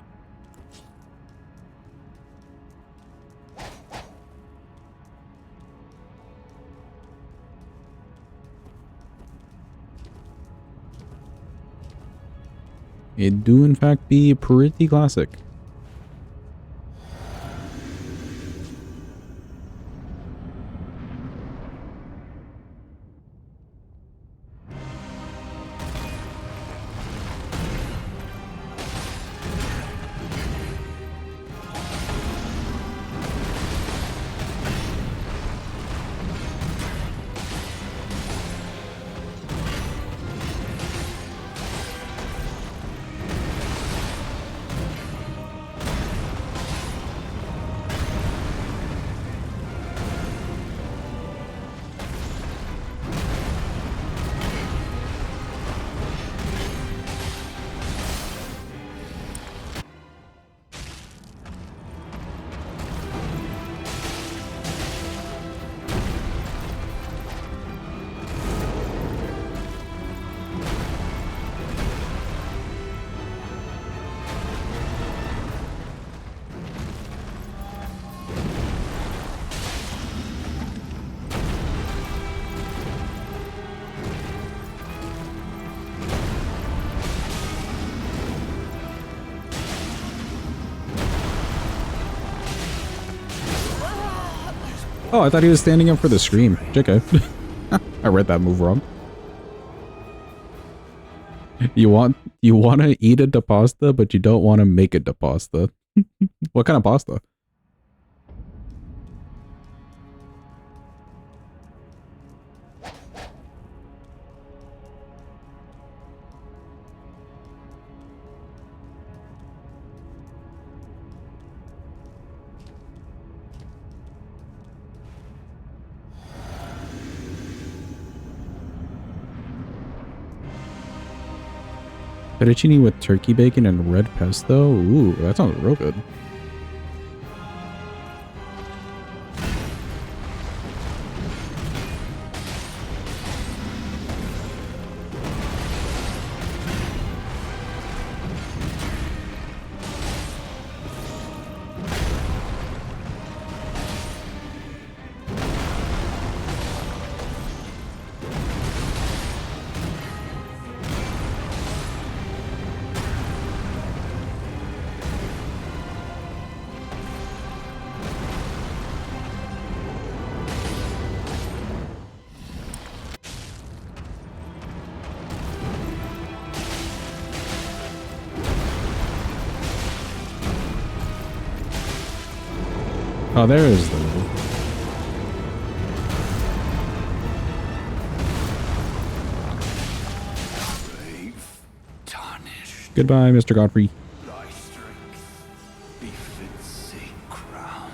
It do in fact be pretty classic. Oh, I thought he was standing up for the scream. JK. I read that move wrong. You want to eat a da pasta, but you don't want to make a da pasta. What kind of pasta? Fettuccine with turkey bacon and red pesto? Ooh, that sounds real good. Oh, there is the move. Goodbye, Mr. Godfrey. Thy strength befits a crown.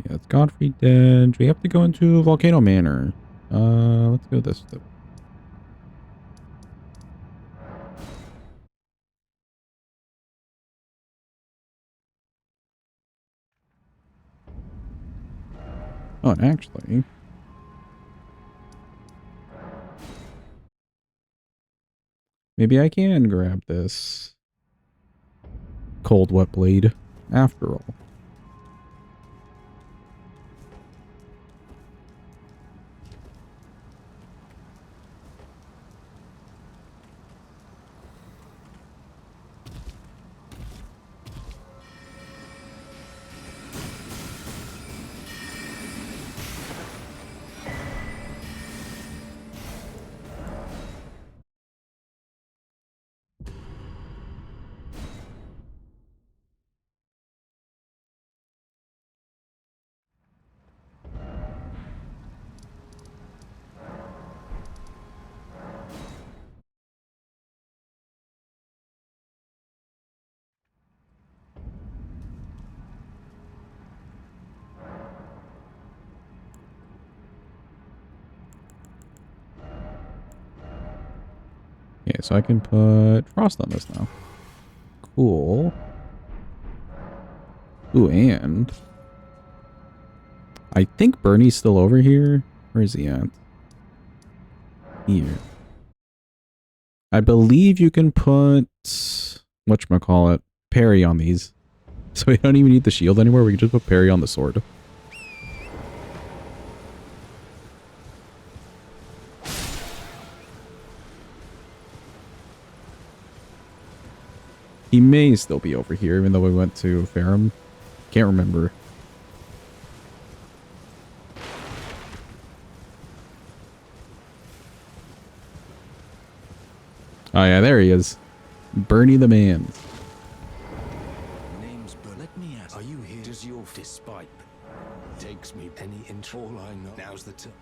Yeah, it's Godfrey dead. We have to go into Volcano Manor. Let's go this way. Oh, and actually, maybe I can grab this cold wet blade after all. Okay, so I can put frost on this now. Cool. Ooh, and I think Bernie's still over here. Where is he at? Here. I believe you can put whatchamacallit, parry on these. So we don't even need the shield anymore. We can just put parry on the sword. He may still be over here, even though we went to Farum. Can't remember. Oh yeah, there he is. Bernie the man. Name's Bert. Let me ask. Are you here? Does your despite takes me any intro? All I know. Now's the time.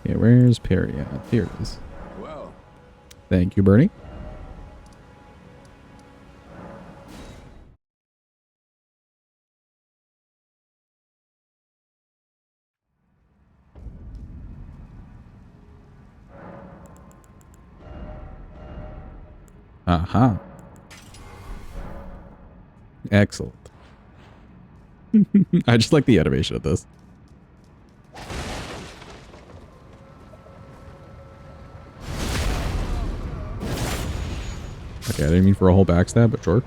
Yeah, where's Perry at? Here it is. Well. Thank you, Bernie. Aha. Excellent. I just like the animation of this. Okay, I didn't mean for a whole backstab, but sure.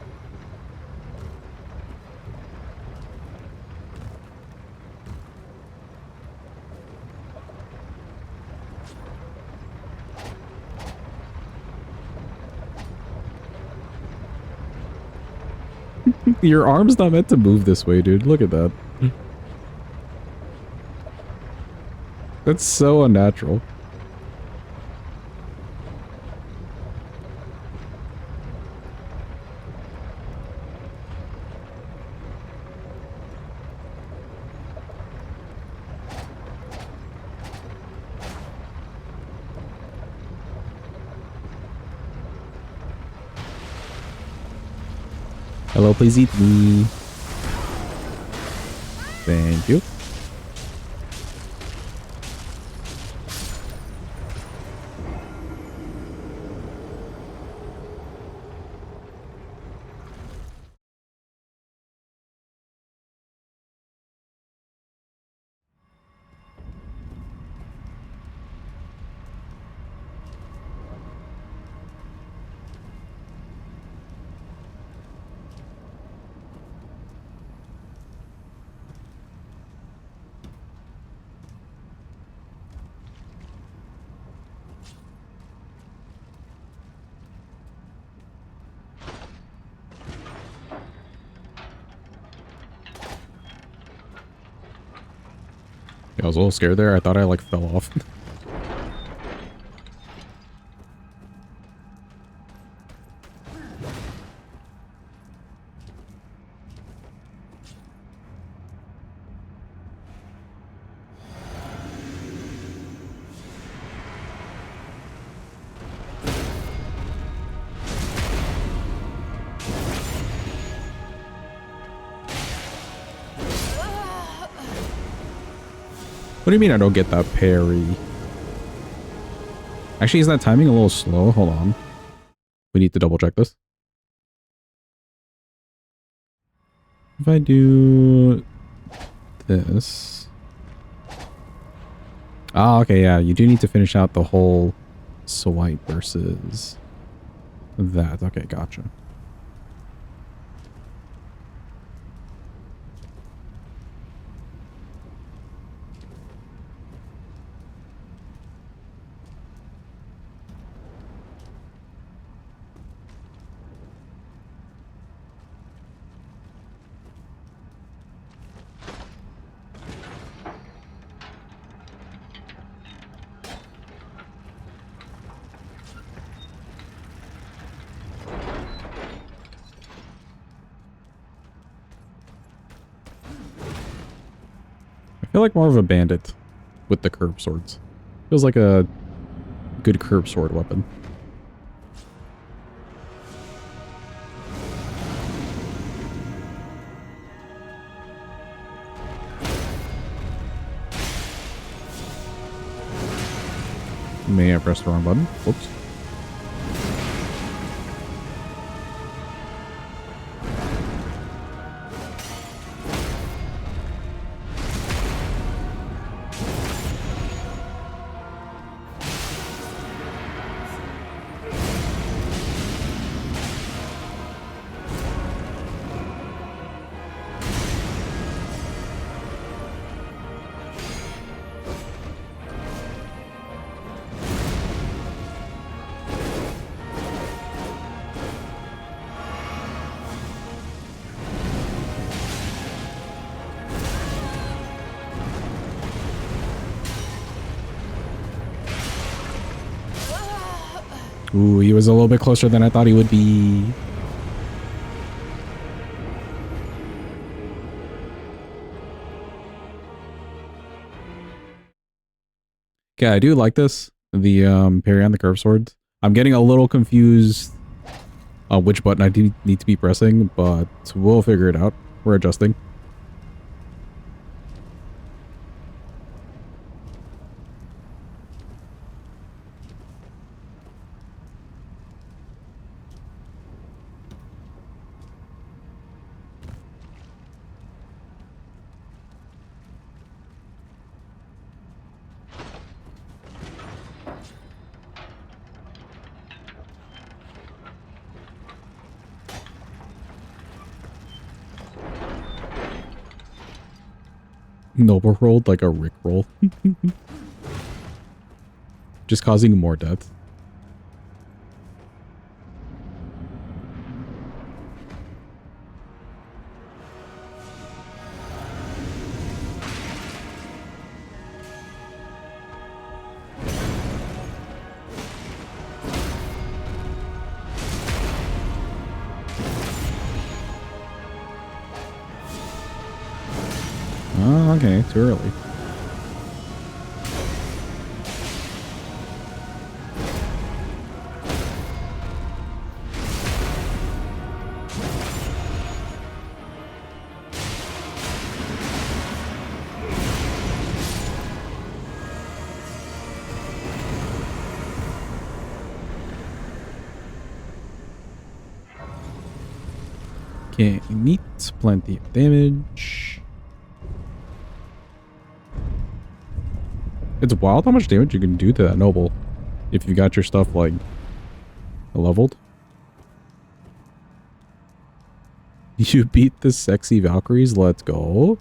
Your arm's not meant to move this way, dude. Look at that. That's so unnatural. Hello, please eat me. Thank you. Yeah, I was a little scared there. I thought I like fell off. What do you mean I don't get that parry? Actually, is that timing a little slow? Hold on. We need to double check this. If I do this. Ah, okay, yeah. You do need to finish out the whole swipe versus that. Okay, gotcha. I feel like more of a bandit with the curved swords. Feels like a good curved sword weapon. May I press the wrong button? Whoops. Ooh, he was a little bit closer than I thought he would be. Okay, I do like this. The parry on the curved swords. I'm getting a little confused on which button I do need to be pressing, but we'll figure it out. We're adjusting. Noble rolled like a Rick roll. Just causing more death. okay, too early. Okay, neat. Plenty of damage. It's wild how much damage you can do to that noble if you got your stuff, like, leveled. You beat the sexy Valkyries. Let's go.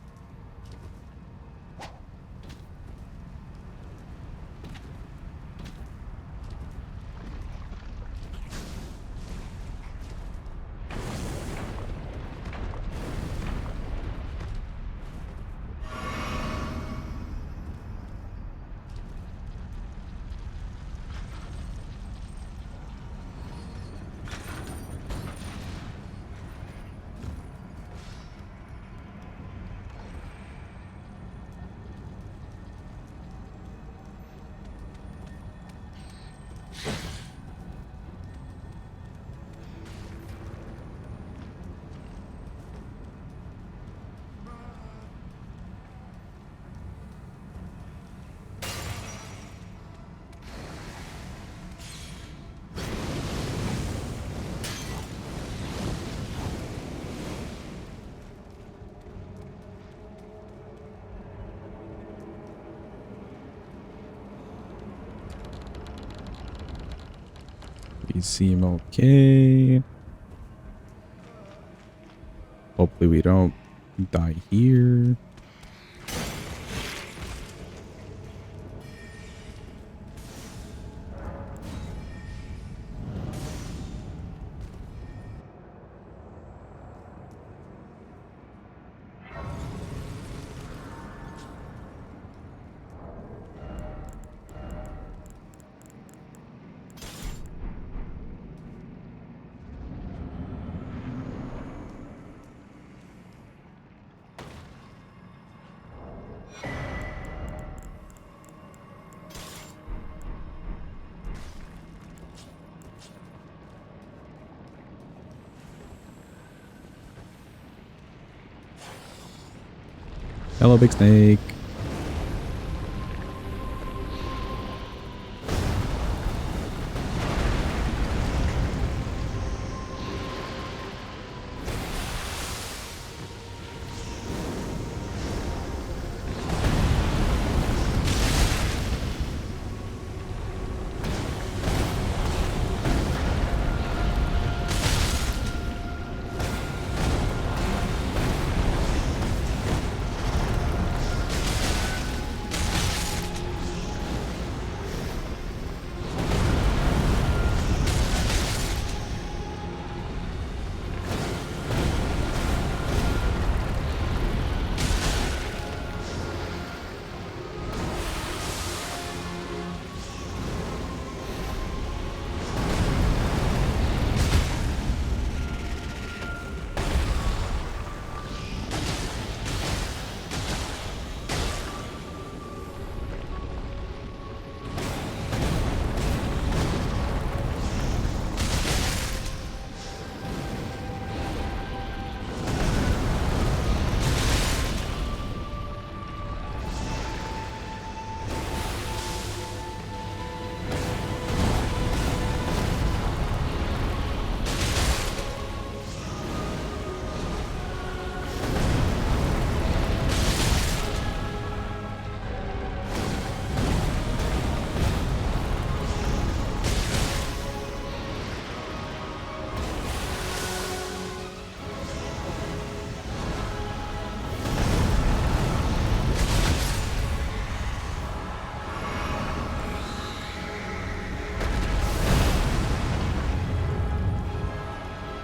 We seem okay. Hopefully we don't die here. Hello, big snake.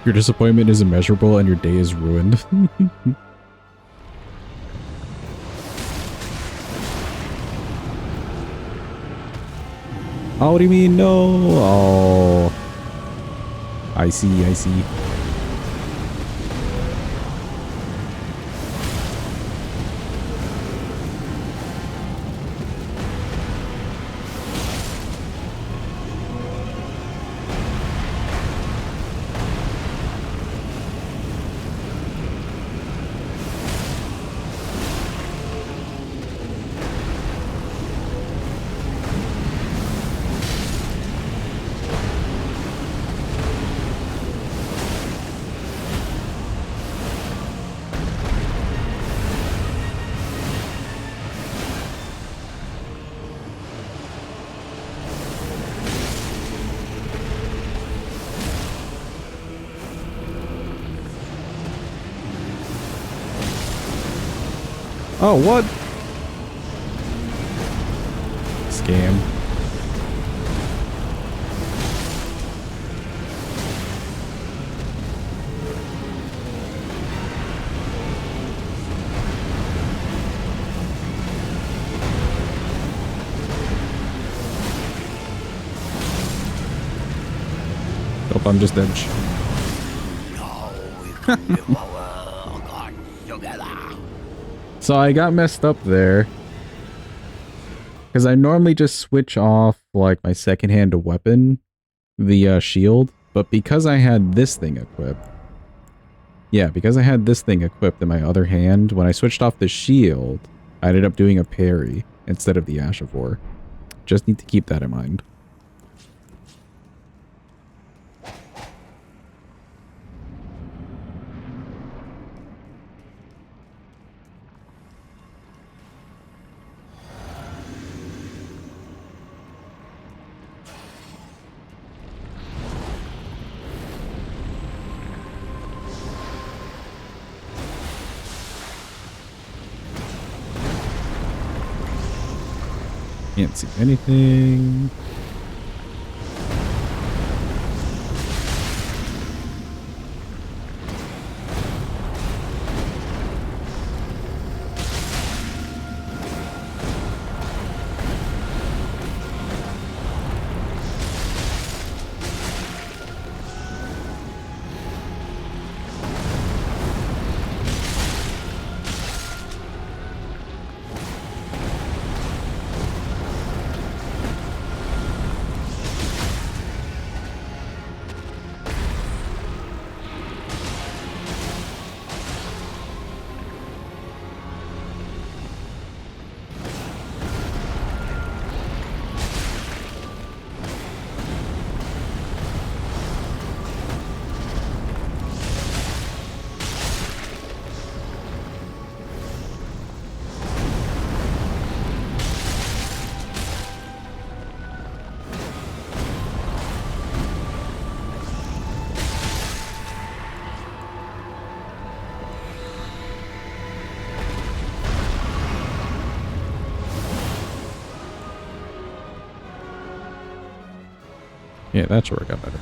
Your disappointment is immeasurable and your day is ruined. Oh, what do you mean? No. Oh. I see, I see. Oh, what? Scam. Hope I'm just edge. So I got messed up there. Because I normally just switch off like my second-hand weapon, the shield. But because I had this thing equipped. Yeah, because I had this thing equipped in my other hand, when I switched off the shield, I ended up doing a parry instead of the Ash of War. Just need to keep that in mind. Can't see anything. Yeah, that should work out better.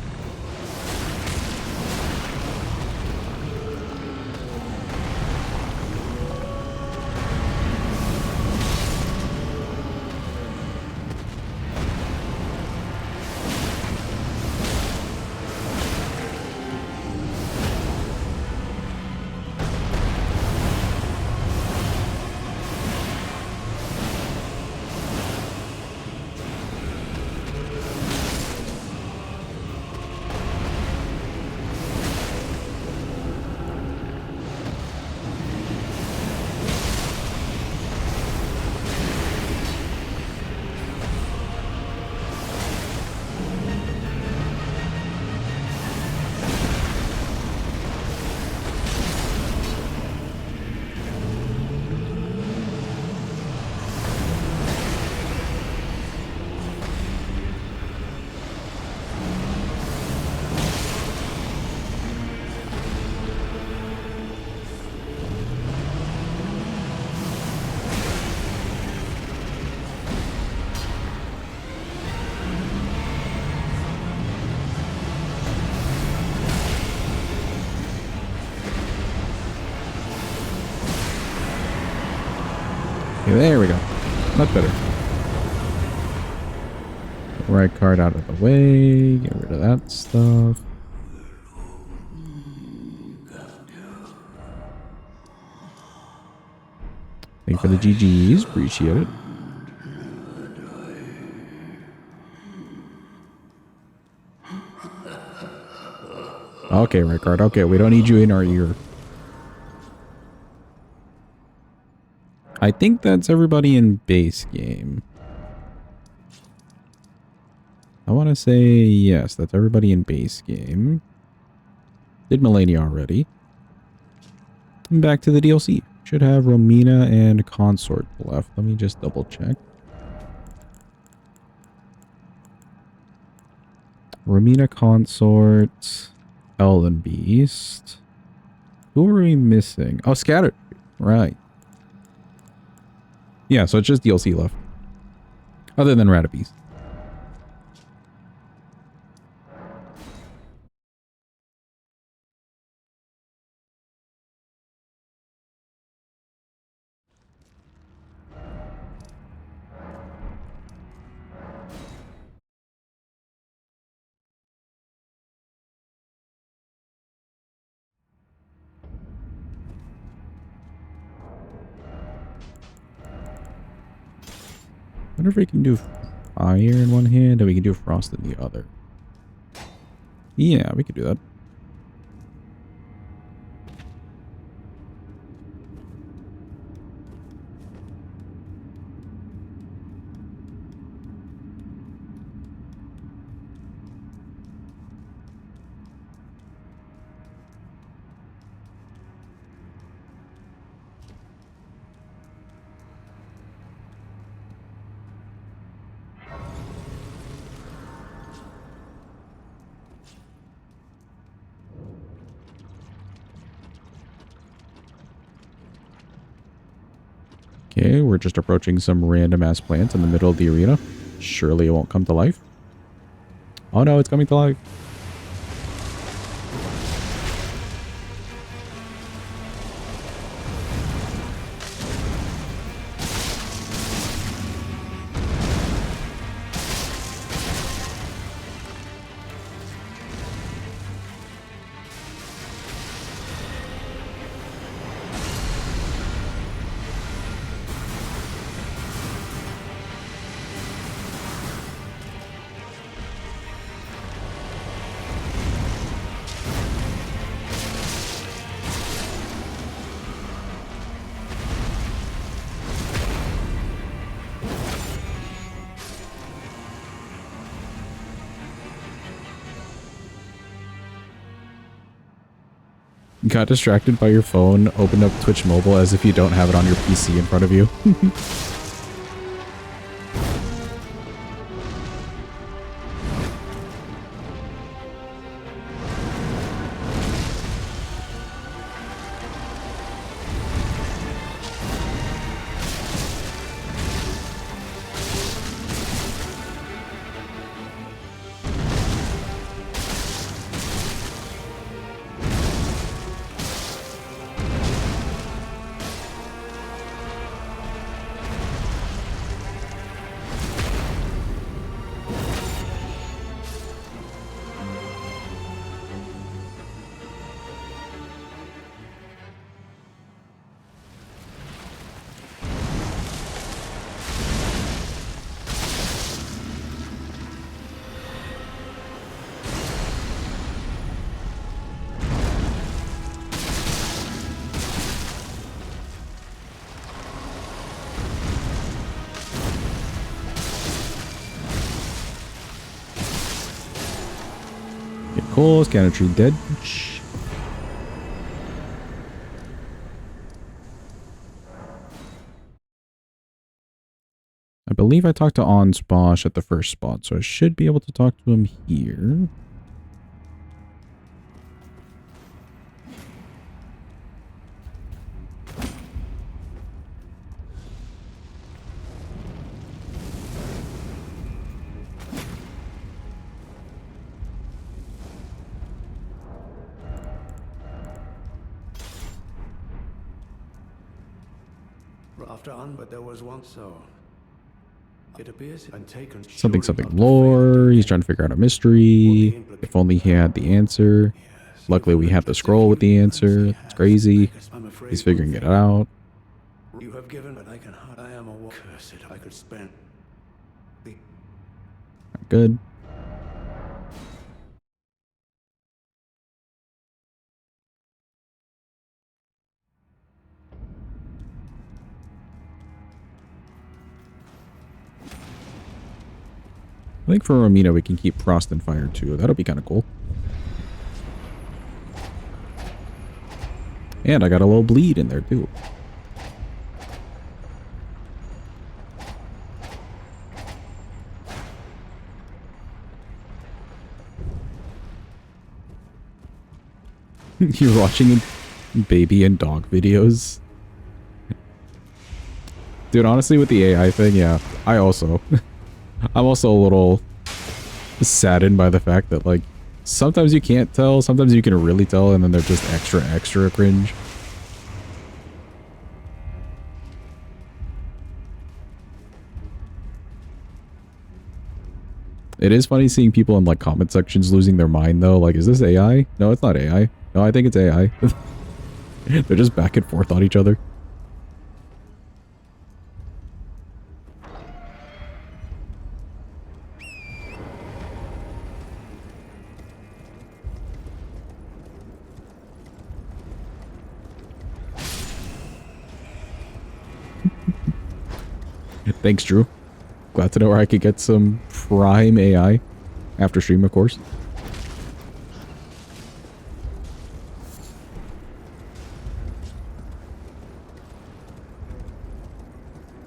Okay, there we go. Much better. Right card out of the way. Get rid of that stuff. Thank you for the GGs. Appreciate it. Okay, right card. Okay, we don't need you in our ear. I think that's everybody in base game. I want to say yes, that's everybody in base game. Did Melania already. And back to the DLC. Should have Romina and Consort left. Let me just double check. Romina, Consort, Elden Beast. Who are we missing? Oh, Scattered. Right. Yeah, so it's just DLC left. Other than Ratabeast. I wonder if we can do fire in one hand and we can do frost in the other. Yeah, we could do that. Okay, we're just approaching some random ass plant in the middle of the arena. Surely it won't come to life. Oh no, it's coming to life. Got distracted by your phone, opened up Twitch Mobile as if you don't have it on your PC in front of you. Cool, scanner tree dead. I believe I talked to Onsposh at the first spot, so I should be able to talk to him here. After on, but there was one so. It appears and taken Something lore. He's trying to figure out a mystery. If only he had the answer. Luckily, we have the scroll with the answer. It's crazy. He's figuring it out. You have given, but I am a cursed. I could spend. Good. I think for Romina we can keep Frost and Fire too. That'll be kind of cool. And I got a little bleed in there too. You're watching baby and dog videos. Dude, honestly, with the AI thing, yeah, I also, I'm also a little saddened by the fact that, like, sometimes you can't tell, sometimes you can really tell, and then they're just extra cringe. It is funny seeing people in, like, comment sections losing their mind, though. Like, is this AI? No, it's not AI. No, I think it's AI. They're just back and forth on each other. Thanks, Drew. Glad to know where I could get some prime AI after stream, of course.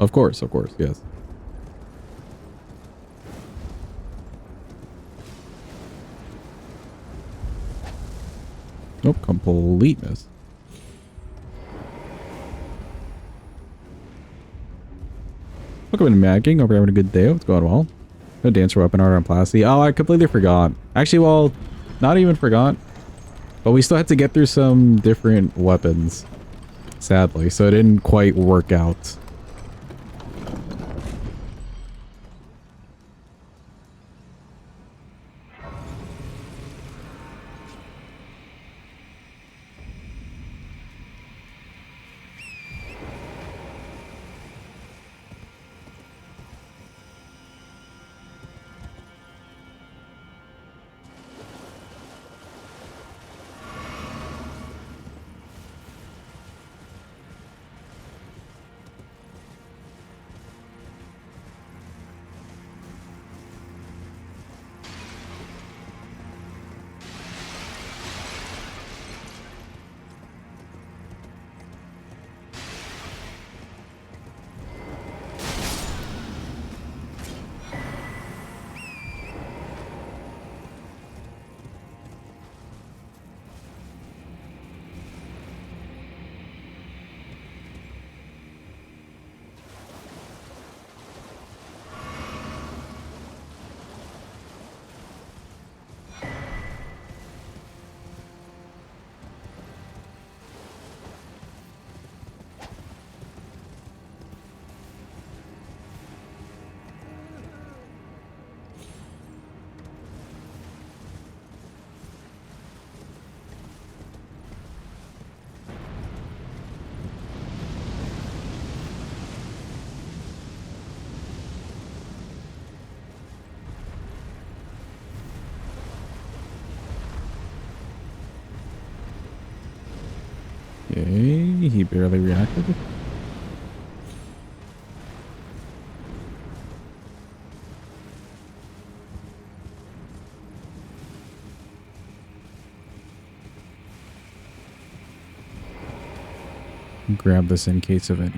Of course, yes. Nope, complete miss. Welcome to Mad King. Hope you're having a good day. What's going well? No dancer weapon art on Plasty. Oh, I completely forgot. Actually, well, not even forgot. But we still had to get through some different weapons. Sadly, so it didn't quite work out. Okay, he barely reacted. Grab this in case of any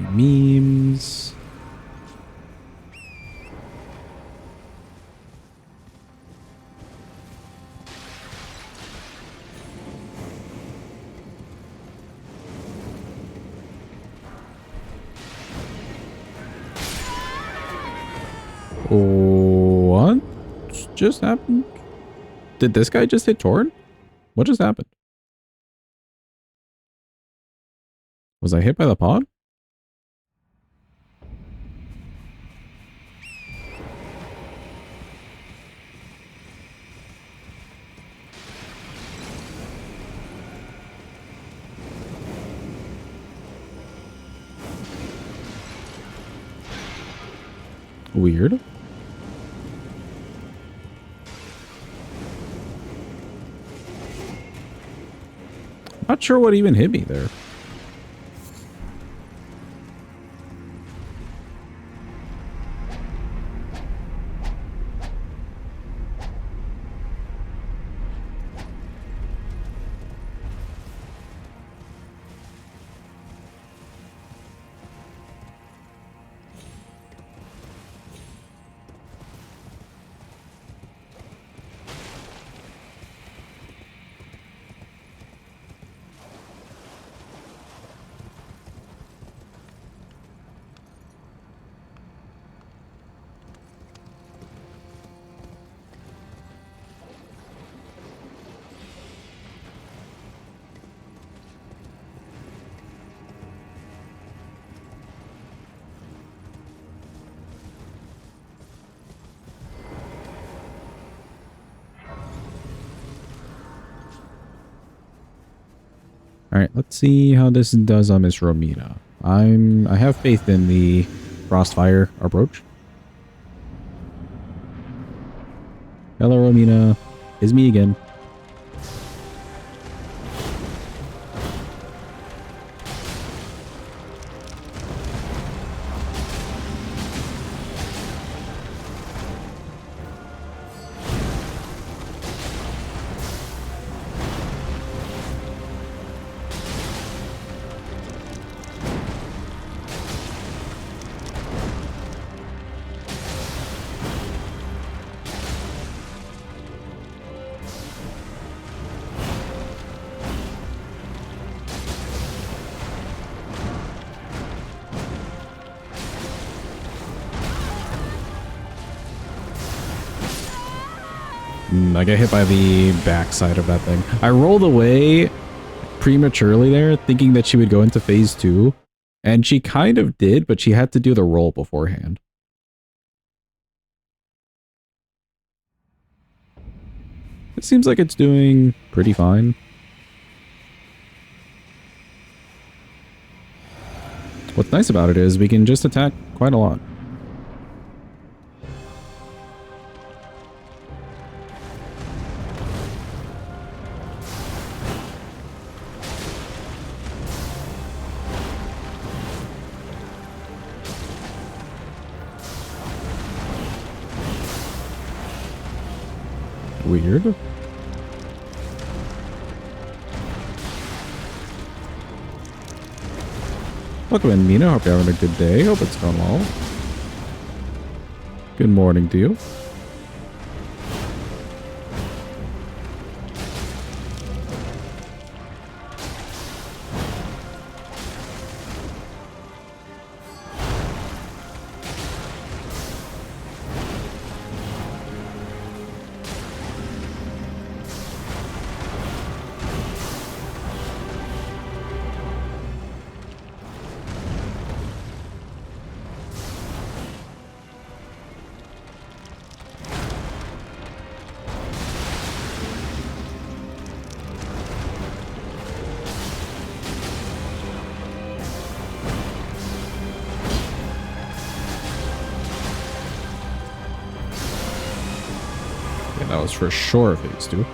memes. What just happened? Did this guy just hit Torn? What just happened? Was I hit by the pod? Weird. Not sure what even hit me there. Alright, let's see how this does on Miss Romina. I have faith in the Frostfire approach. Hello, Romina. It's me again. I get hit by the backside of that thing. I rolled away prematurely there, thinking that she would go into phase 2. And she kind of did, but she had to do the roll beforehand. It seems like it's doing pretty fine. What's nice about it is we can just attack quite a lot. Weird. Welcome in, Mina. Hope you're having a good day. Hope it's going well. Good morning to you. That was for sure phase 2.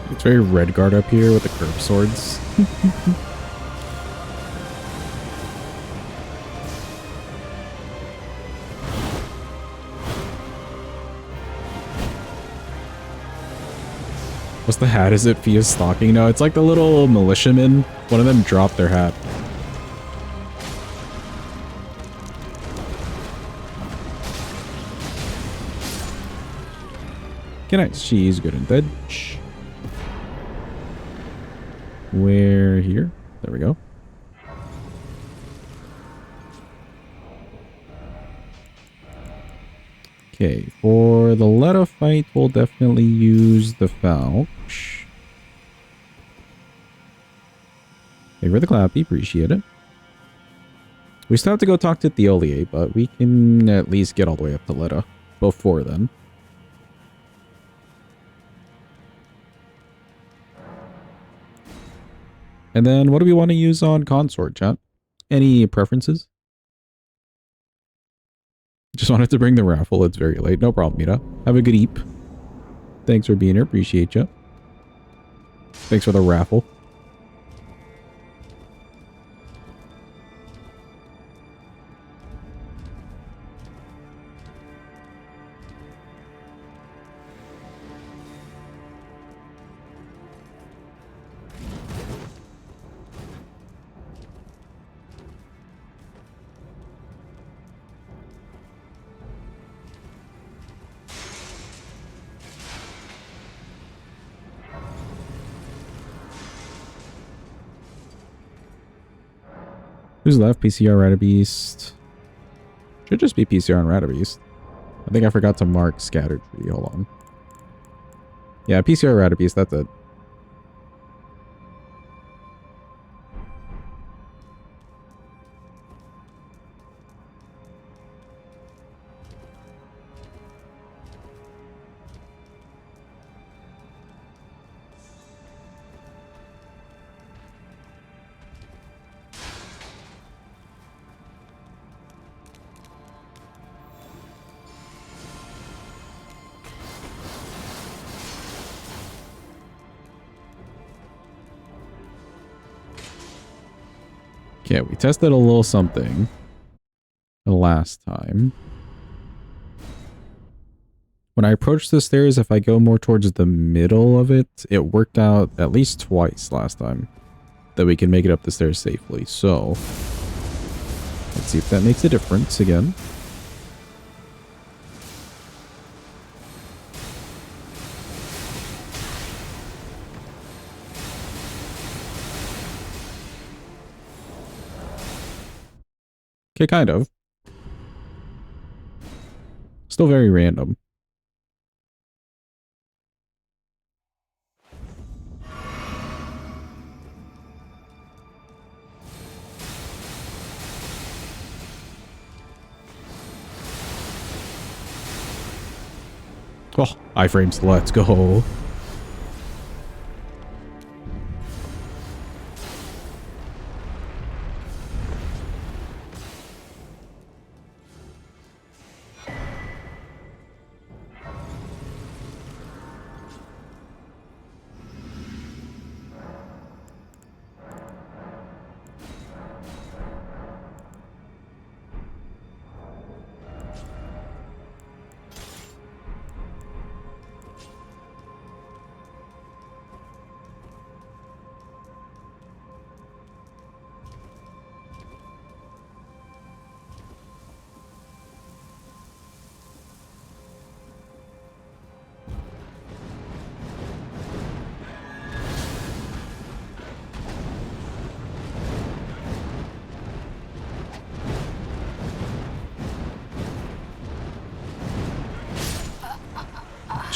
It's very Redguard up here with the curved swords. What's the hat? Is it Fia's stalking? No, it's like the little militiamen. One of them dropped their hat. Good night. She's good and dead. We're here. There we go. Okay, for the Letta fight, we'll definitely use the Falch. Thank you for the clappy. Appreciate it. We still have to go talk to Theolier, but we can at least get all the way up to Letta before then. And then what do we want to use on Consort, chat? Any preferences? Just wanted to bring the raffle. It's very late. No problem, Mira. Have a good eep. Thanks for being here. Appreciate you. Thanks for the raffle. Who's left? PCR Ratabeast. Should just be PCR and Ratabeast. I think I forgot to mark Scattered Tree. Hold on. Yeah, PCR Ratabeast. That's it. Okay, we tested a little something the last time. When I approach the stairs, if I go more towards the middle of it, it worked out at least twice last time that we can make it up the stairs safely. So, let's see if that makes a difference again. Okay, kind of. Still very random. Oh, iframes, let's go.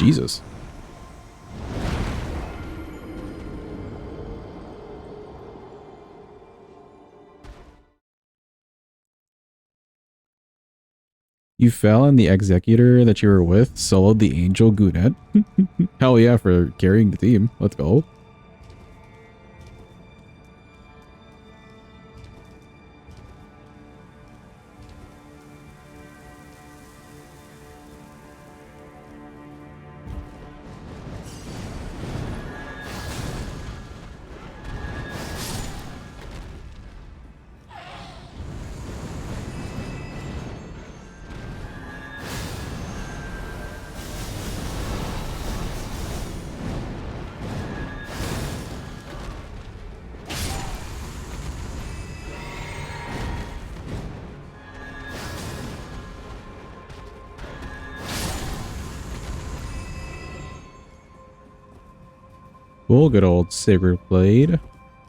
Jesus. You fell and the executor that you were with soloed the angel Goonet. Hell yeah, for carrying the team. Let's go. Cool, good old Sacred Blade.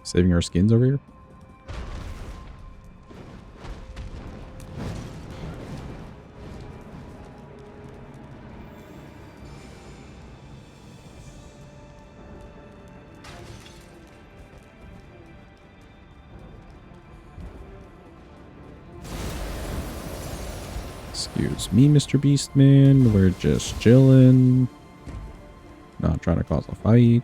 Saving our skins over here. Excuse me, Mr. Beastman. We're just chilling. Not trying to cause a fight.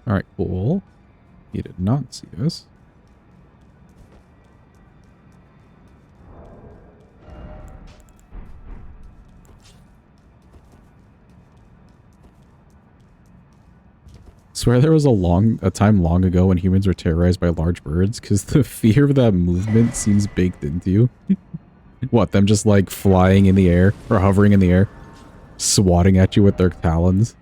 Alright, cool. He did not see us. Swear there was a time long ago when humans were terrorized by large birds because the fear of that movement seems baked into you. What, them just like flying in the air or hovering in the air, swatting at you with their talons?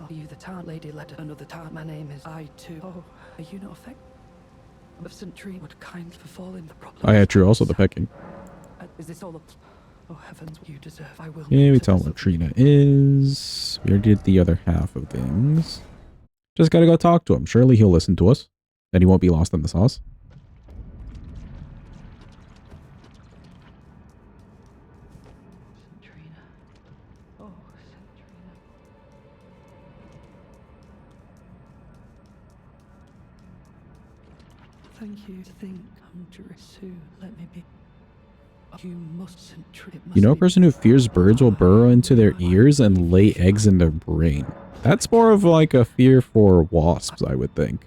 Are you the town lady letter? Another town. My name is I too. Oh, are you not affected? Of St. Tree would kind for falling the problem. Oh yeah, true. Also the pecking. Is this all oh heavens, you deserve. I will. Yeah, we tell him what Trina is. We already did the other half of things. Just gotta go talk to him. Surely he'll listen to us. And he won't be lost in the sauce. Thank you. Think I'm soon. Let me be. You mustn't trip. You know, a person who fears birds will burrow into their ears and lay eggs in their brain. That's more of like a fear for wasps, I would think.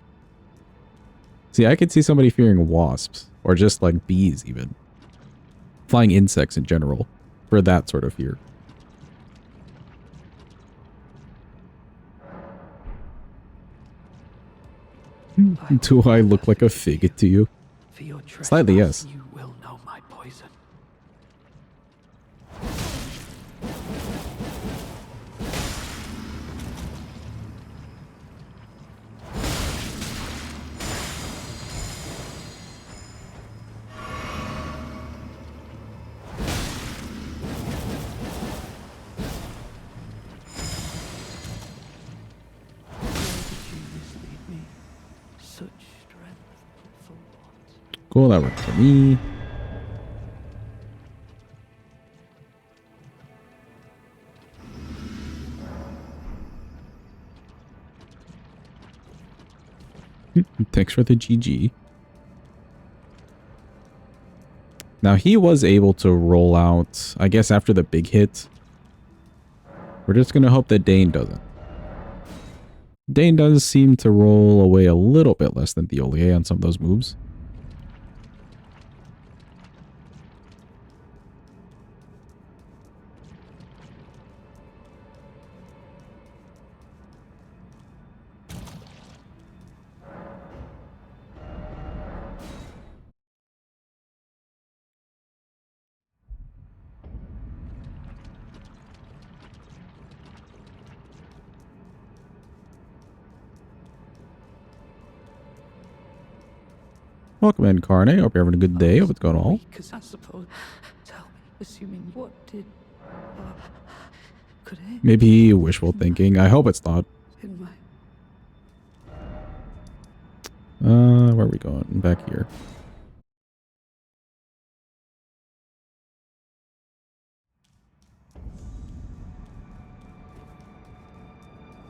See, I could see somebody fearing wasps, or just like bees even. Flying insects in general, for that sort of fear. Do I look like a fig to you? Slightly, yes. You will know my poison. Cool, that worked for me. Thanks for the GG. Now he was able to roll out, I guess after the big hit. We're just going to hope that Dane doesn't. Dane does seem to roll away a little bit less than Theolier on some of those moves. Welcome in, Carne. Hope you're having a good day. Hope it's going all. Because I suppose, tell me, assuming what did, could it? Maybe wishful thinking. I hope it's not. In my where are we going? Back here.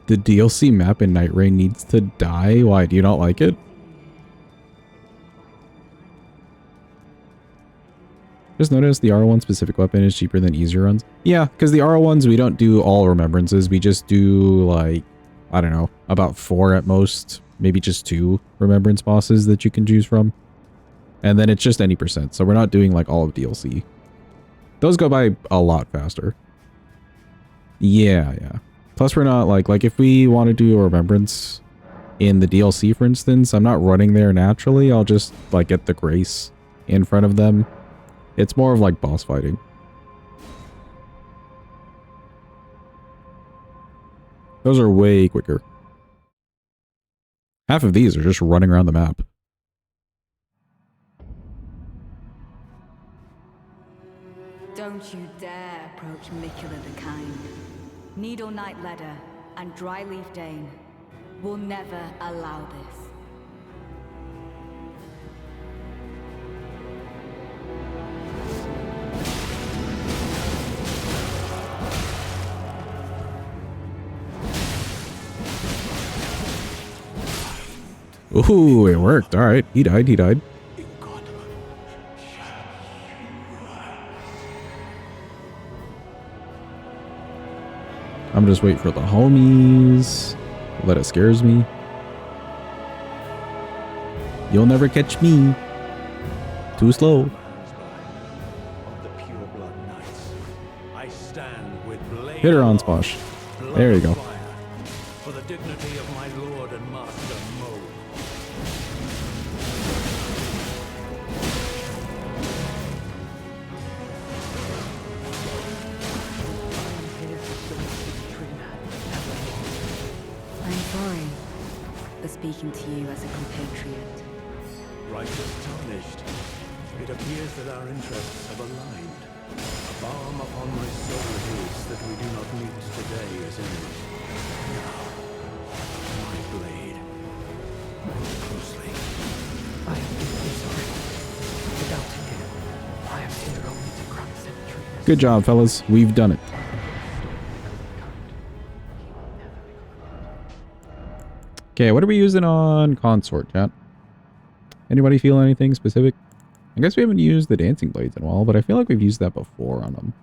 The DLC map in Night Rain needs to die. Why? Do you not like it? Just notice the R1 specific weapon is cheaper than easier runs. Yeah, because the R1s, we don't do all remembrances. We just do, like, I don't know, about 4 at most. Maybe just 2 remembrance bosses that you can choose from. And then it's just any percent. So we're not doing, like, all of DLC. Those go by a lot faster. Yeah, yeah. Plus we're not, like if we want to do a remembrance in the DLC, for instance, I'm not running there naturally. I'll just like get the grace in front of them. It's more of like boss fighting. Those are way quicker. Half of these are just running around the map. Don't you dare approach Mikula the Kind. Needle Knight Ledder and Dryleaf Dane will never allow this. Ooh, it worked. All right. He died. He died. I'm just waiting for the homies. Let it scares me. You'll never catch me. Too slow. Of the pure blood knights, I stand with blade Hit her on aloft, Sposh. blood There you go. fire, for the dignity of my lord and master Mo. I'm sorry for speaking to you as a compatriot. Righteous tarnished. It appears that our interests have aligned. A balm upon my soul it is that we do not meet today as enemies. Now, my blade. More closely. I am deeply sorry. Without you, I am here only to grant sentry. Good job, fellas. We've done it. Okay, what are we using on Consort, chat? Anybody feel anything specific? I guess we haven't used the dancing blades in a while, but I feel like we've used that before on them.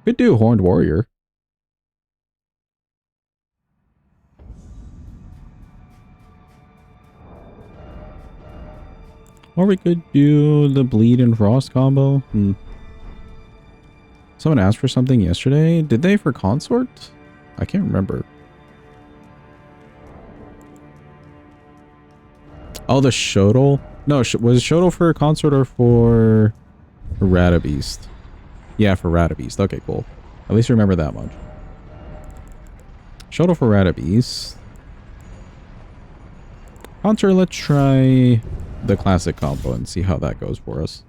Could do Horned Warrior. Or we could do the Bleed and Frost combo. Someone asked for something yesterday. Did they for Consort? I can't remember. Oh, the Shodol? No, was Shodol for Consort or for Radabeast? Yeah, for Radabeast. Okay, cool. At least remember that much. Shodol for Radabeast. Consort, let's try the classic combo and see how that goes for us.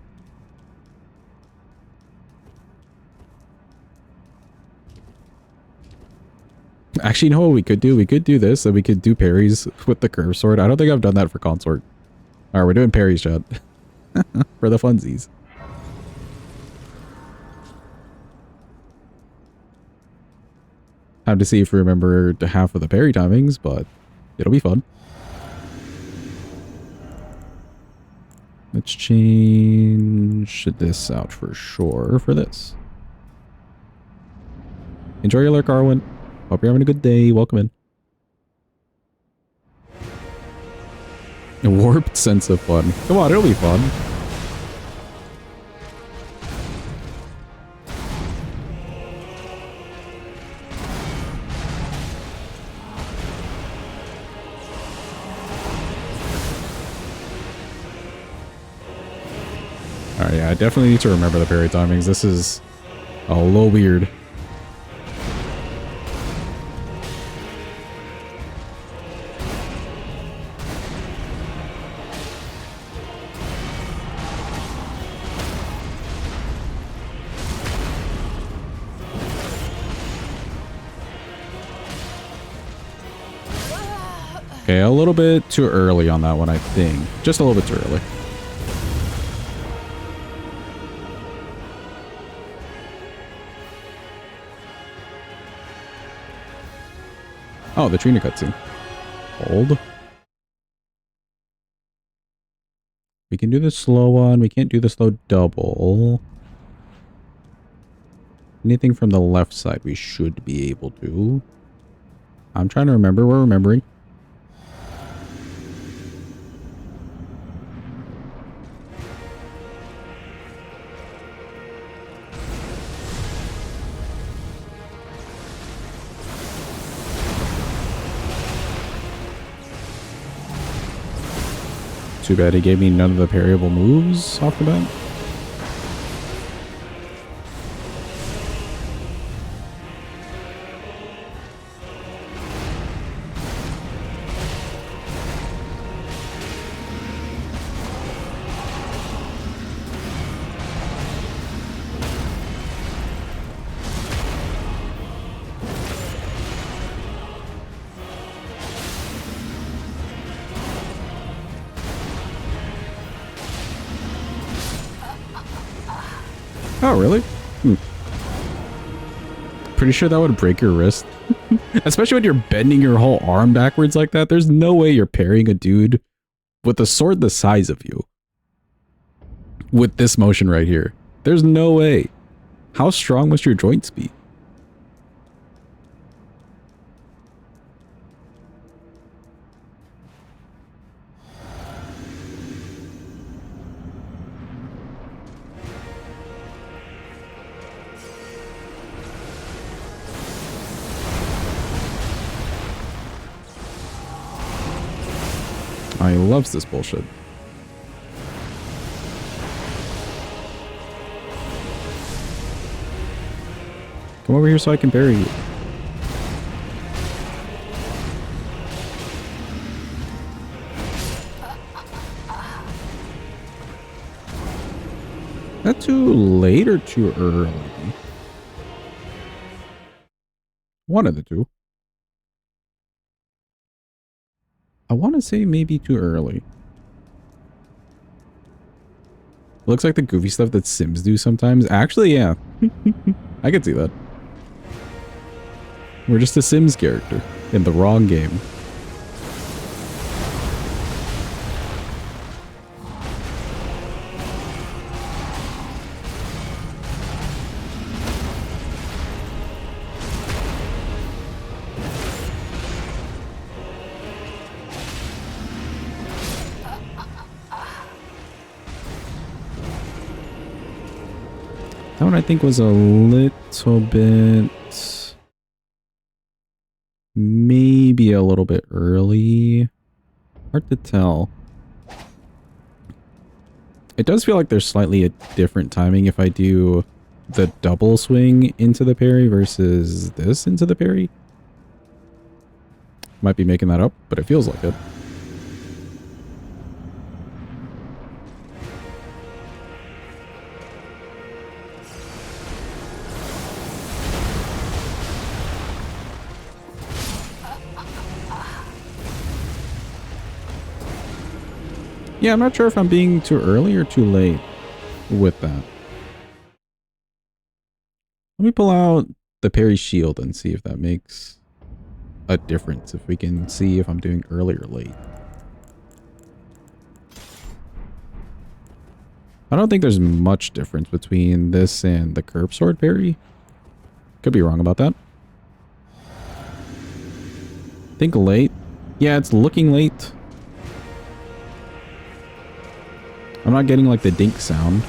Actually, you know what we could do? We could do this, and we could do parries with the curve sword. I don't think I've done that for Consort. Alright, we're doing parries, chat. For the funsies. Have to see if we remember half of the parry timings, but it'll be fun. Let's change this out for sure for this. Enjoy your lurk, Arwen. Hope you're having a good day. Welcome in. A warped sense of fun. Come on, it'll be fun. Alright, yeah, I definitely need to remember the parry timings. This is a little weird. Okay, a little bit too early on that one, I think. Just a little bit too early. Oh, the Trina cutscene. Hold. We can do the slow one. We can't do the slow double. Anything from the left side we should be able to. I'm trying to remember. We're remembering. Too bad he gave me none of the parryable moves off the bat. Oh, really? Pretty sure that would break your wrist. Especially when you're bending your whole arm backwards like that. There's no way you're parrying a dude with a sword the size of you. With this motion right here. There's no way. How strong must your joints be? He loves this bullshit. Come over here so I can bury you. That too late or too early? One of the two. I want to say maybe too early. Looks like the goofy stuff that Sims do sometimes. Actually, yeah. I could see that. We're just a Sims character in the wrong game. That one I think was a little bit... maybe a little bit early. Hard to tell. It does feel like there's slightly a different timing if I do the double swing into the parry versus this into the parry. Might be making that up, but it feels like it. Yeah, I'm not sure if I'm being too early or too late with that. Let me pull out the parry shield and see if that makes a difference. If we can see if I'm doing early or late. I don't think there's much difference between this and the curb sword parry. Could be wrong about that. Think late. Yeah, it's looking late. I'm not getting like the dink sound.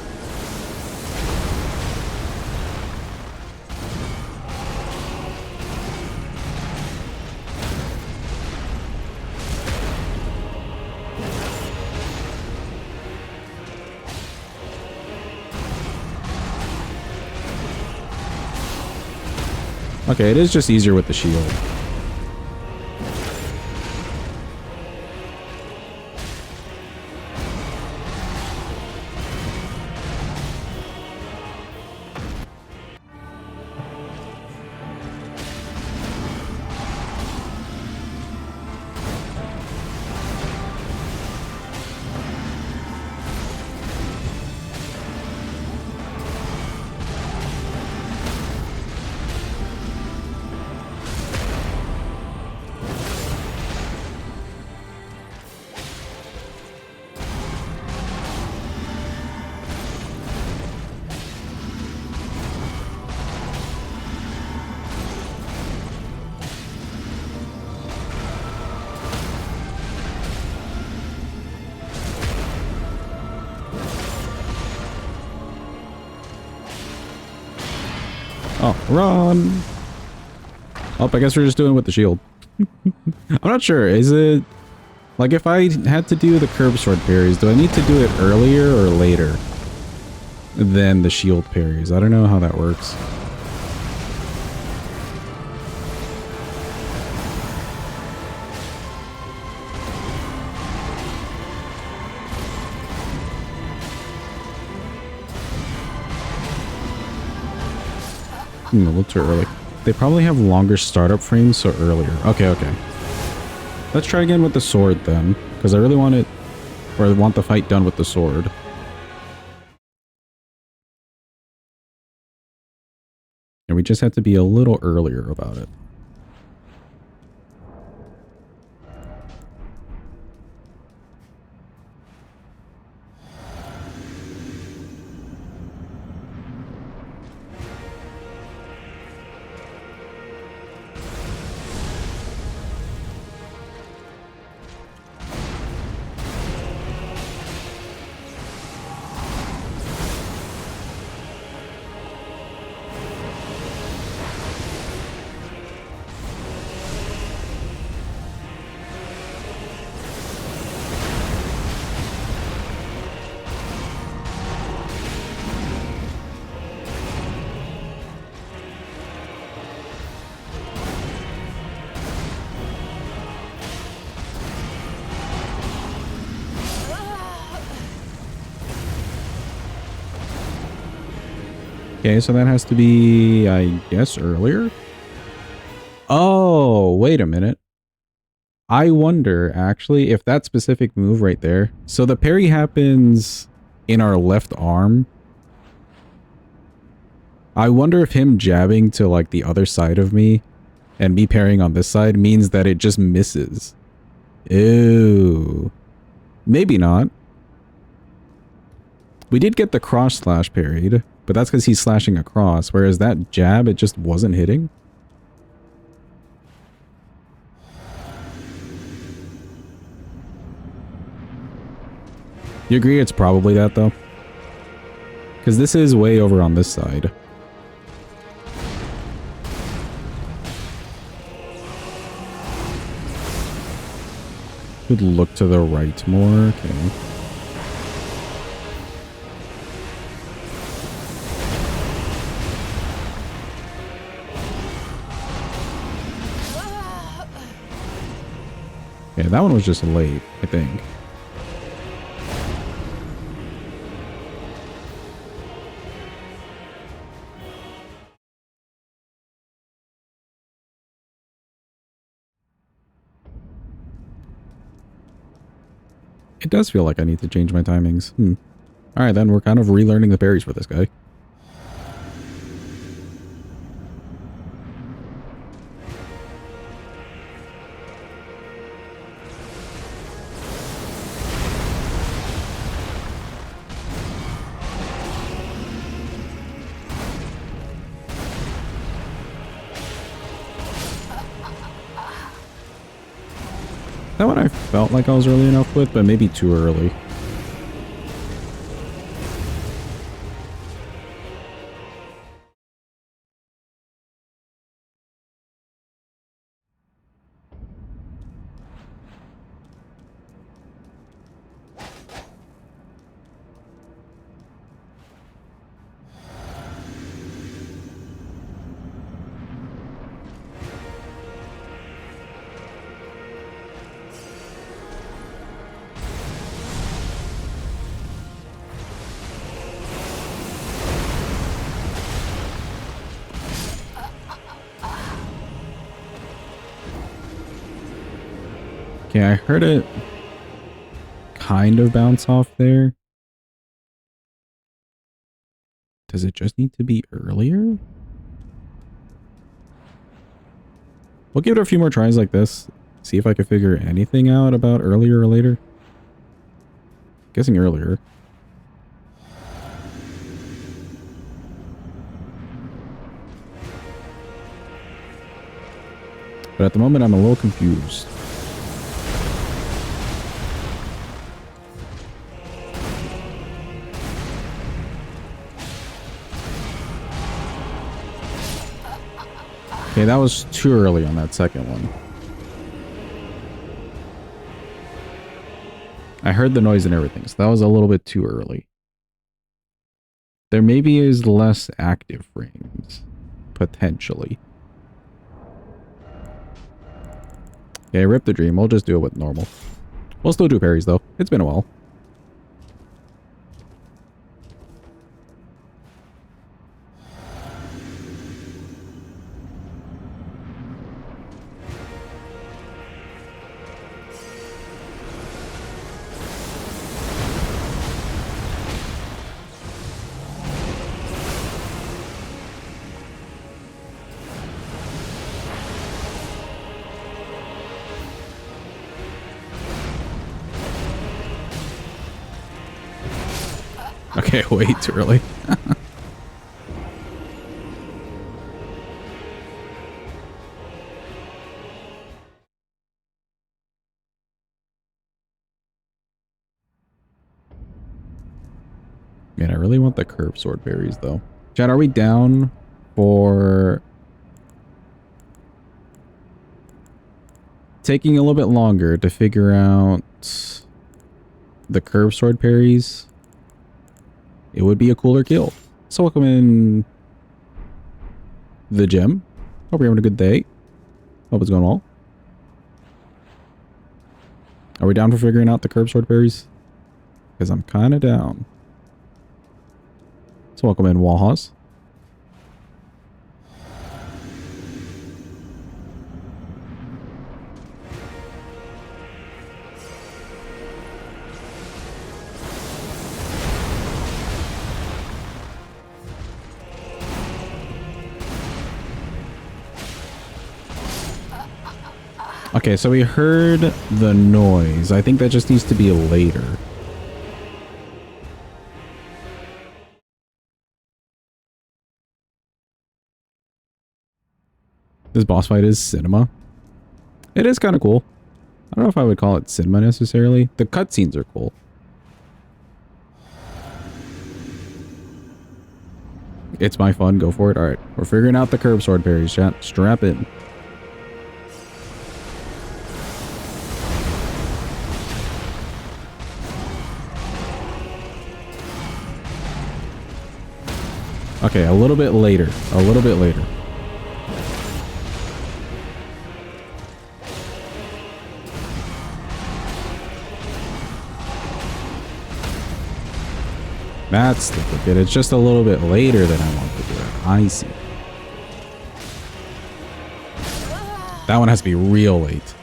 Okay, it is just easier with the shield. Oh, run! Oh, I guess we're just doing it with the shield. I'm not sure. Is it Like, if I had to do the curb sword parries, do I need to do it earlier or later than the shield parries? I don't know how that works. A little too early. They probably have longer startup frames, so earlier. Okay, okay. Let's try again with the sword then, because I really want it, or I want the fight done with the sword. And we just have to be a little earlier about it. Okay, so that has to be, I guess, earlier? Oh, wait a minute. I wonder, actually, if that specific move right there... So the parry happens in our left arm. I wonder if him jabbing to, like, the other side of me and me parrying on this side means that it just misses. Ew. Maybe not. We did get the cross slash parried, but that's because he's slashing across, whereas that jab, it just wasn't hitting. You agree it's probably that, though? Because this is way over on this side. Should look to the right more. Okay. Yeah, that one was just late, I think. It does feel like I need to change my timings. Alright, then we're kind of relearning the parries for this guy. That one I felt like I was early enough with, but maybe too early. Okay, I heard it kind of bounce off there. Does it just need to be earlier? We'll give it a few more tries like this. See if I can figure anything out about earlier or later. Guessing earlier. But at the moment, I'm a little confused. Okay, that was too early on that second one. I heard the noise and everything, so that was a little bit too early. There maybe is less active frames, potentially. Okay, rip the dream. We'll just do it with normal. We'll still do parries, though. It's been a while. Okay, way too early. Man, I really want the curved sword berries, though. Chad, are we down for taking a little bit longer to figure out the curved sword parries? It would be a cooler kill. So welcome in the gym. Hope you're having a good day. Hope it's going well. Are we down for figuring out the curved sword berries? Because I'm kind of down. So welcome in, Wallhaus. Okay, so we heard the noise. I think that just needs to be later. This boss fight is cinema. It is kind of cool. I don't know if I would call it cinema necessarily. The cutscenes are cool. It's my fun. Go for it. All right. We're figuring out the curved sword parries, chat. Strap in. Okay, a little bit later. A little bit later. That's the ticket. It's just a little bit later than I want to do it. I see. That one has to be real late.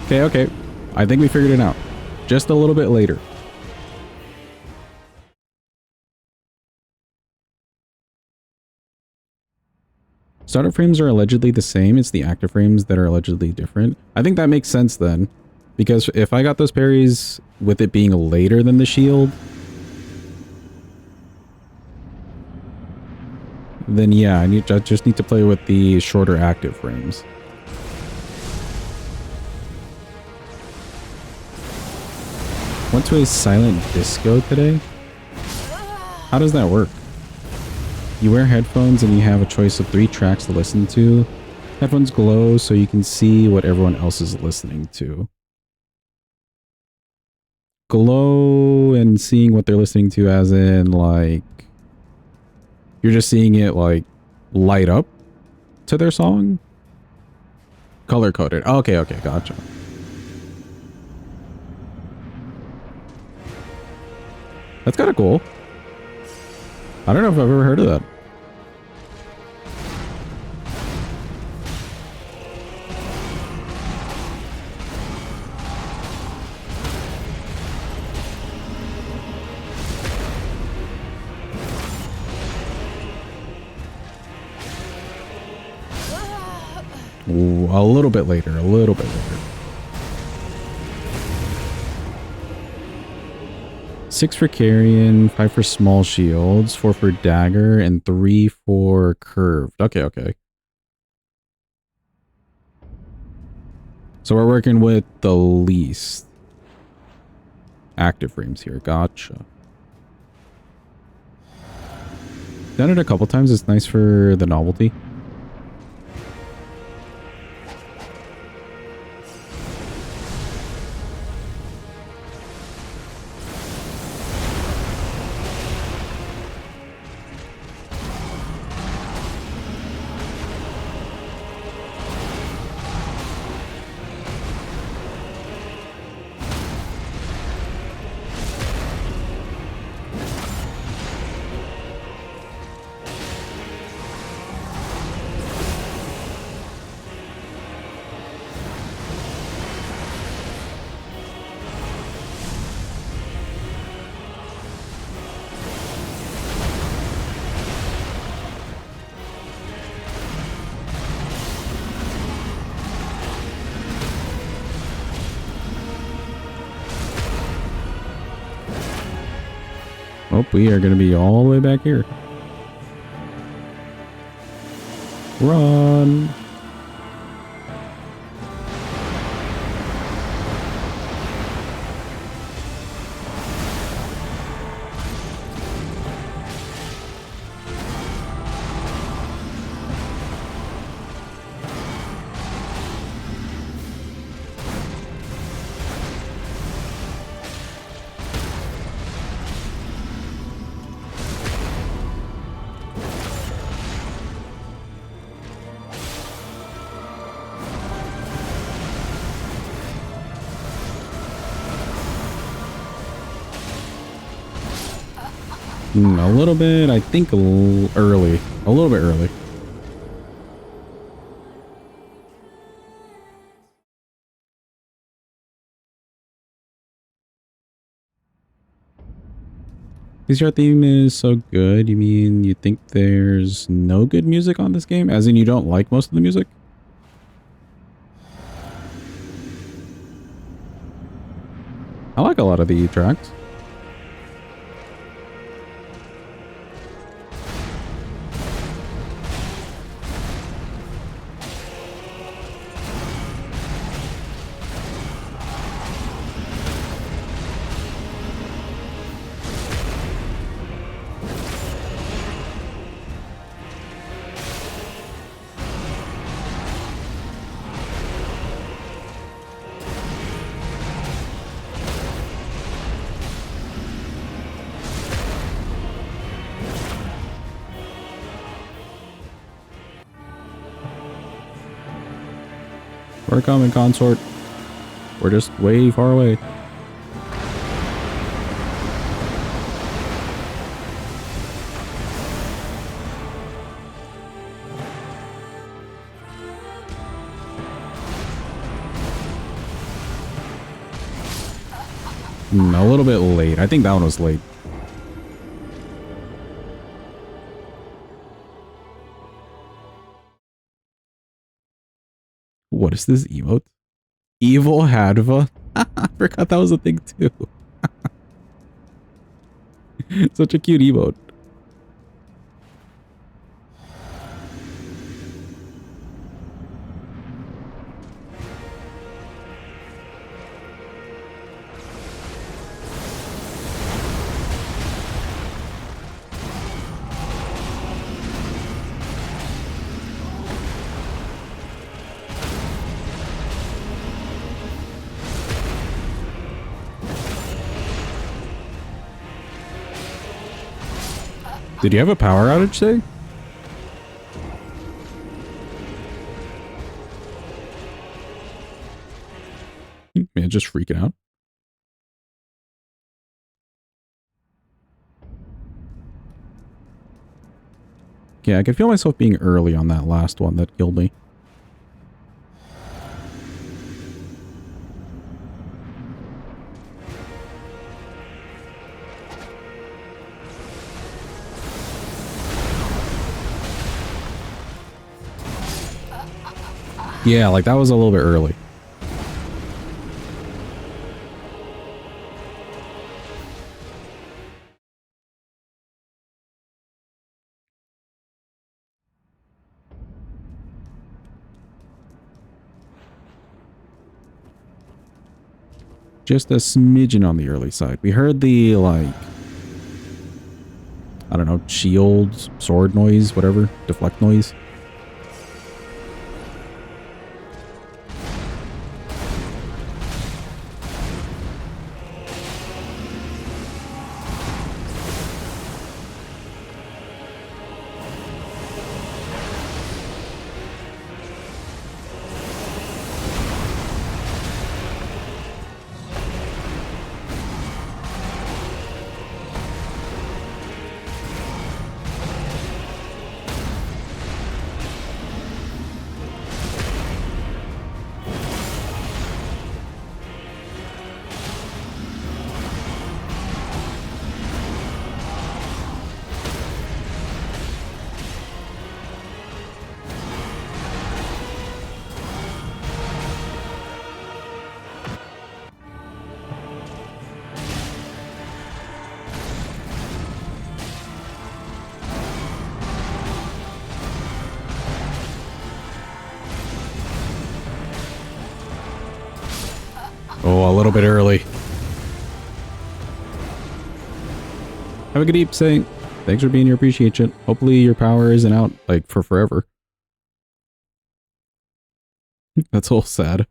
Okay, okay. I think we figured it out. Just a little bit later. Startup frames are allegedly the same. It's the active frames that are allegedly different. I think that makes sense then. Because if I got those parries with it being later than the shield, then yeah, I just need to play with the shorter active frames. Went to a silent disco today? How does that work? You wear headphones and you have a choice of 3 tracks to listen to. Headphones glow so you can see what everyone else is listening to. Glow and seeing what they're listening to as in like... You're just seeing it like light up to their song? Color coded. Okay, okay, gotcha. That's kind of cool. I don't know if I've ever heard of that. Ooh, a little bit later, a little bit later. 6 for carrion, 5 for small shields, 4 for dagger, and 3 for curved. Okay, okay. So we're working with the least active frames here. Gotcha. Done it a couple times. It's nice for the novelty. Nope, we are going to be all the way back here. Run! A little bit, I think, early. A little bit early. Because your theme is so good, you mean you think there's no good music on this game? As in you don't like most of the music? I like a lot of the tracks. We're coming, consort. We're just way far away. A little bit late. I think that one was late. What is this emote? Evil Hadva? I forgot that was a thing too. Such a cute emote. Did you have a power outage today? Man, just freaking out. Yeah, I can feel myself being early on that last one that killed me. Yeah, like that was a little bit early. Just a smidgen on the early side. We heard the, like, I don't know, shield, sword noise, whatever, deflect noise. little bit early. Have a good evening, Saint. Thanks for being here. Appreciate it. Hopefully your power isn't out, like, for forever. That's all sad.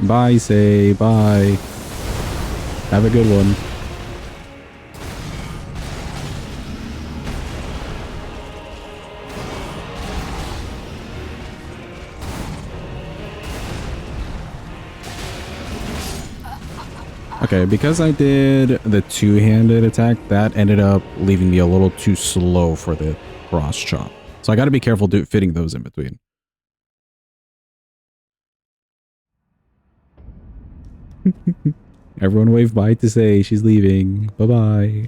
Bye, say. Bye. Have a good one. Okay, because I did the two-handed attack, that ended up leaving me a little too slow for the cross chop. So I got to be careful fitting those in between. Everyone wave bye to say she's leaving. Bye-bye.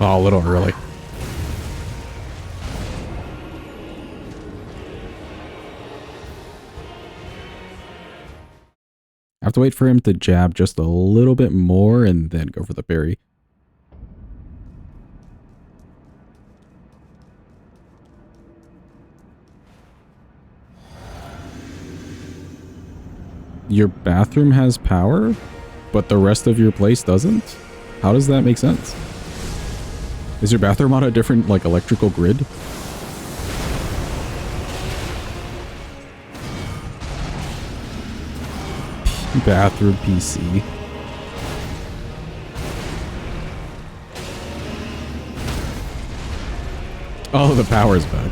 Oh, a little early. I have to wait for him to jab just a little bit more and then go for the parry. Your bathroom has power, but the rest of your place doesn't? How does that make sense? Is your bathroom on a different, like, electrical grid? Bathroom PC. Oh, the power's back.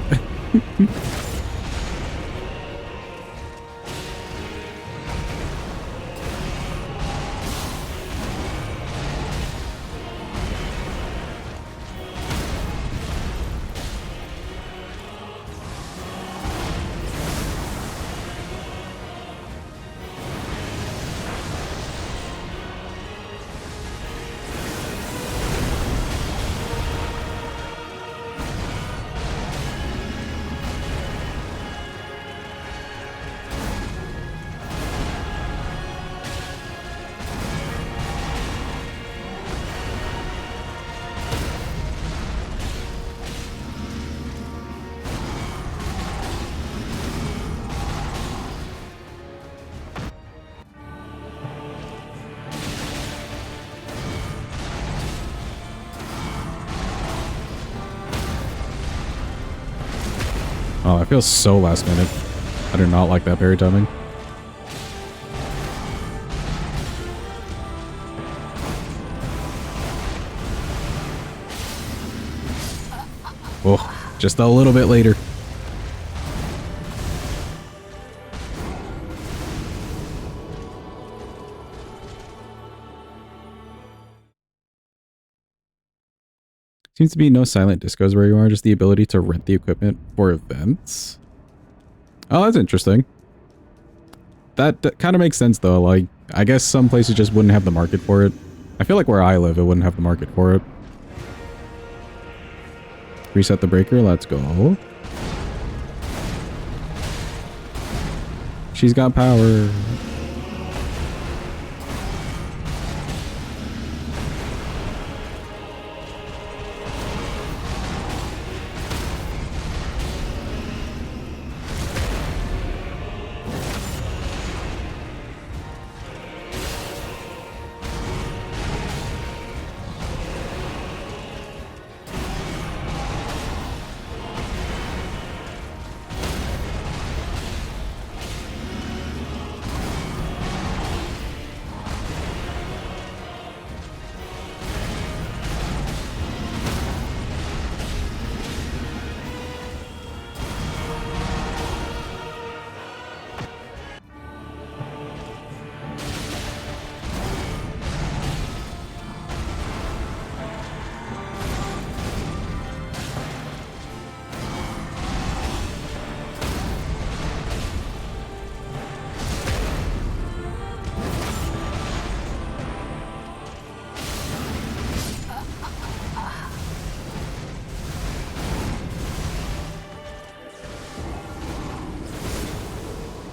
Oh, I feel so last minute. I do not like that parry timing. Oh, just a little bit later. Seems to be no silent discos where you are, just the ability to rent the equipment for events. Oh, that's interesting. That kind of makes sense though. Like, I guess some places just wouldn't have the market for it. I feel like where I live, it wouldn't have the market for it. Reset the breaker. Let's go. She's got power.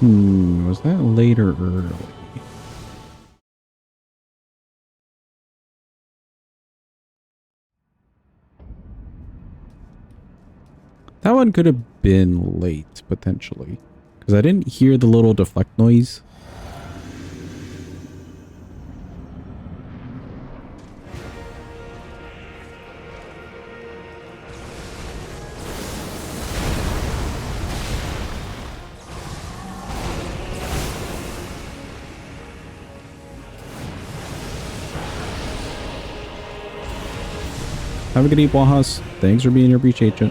Was that late or early? That one could have been late, potentially. Because I didn't hear the little deflect noise. Have a good eat, Wahas. Thanks for being here. Appreciate you.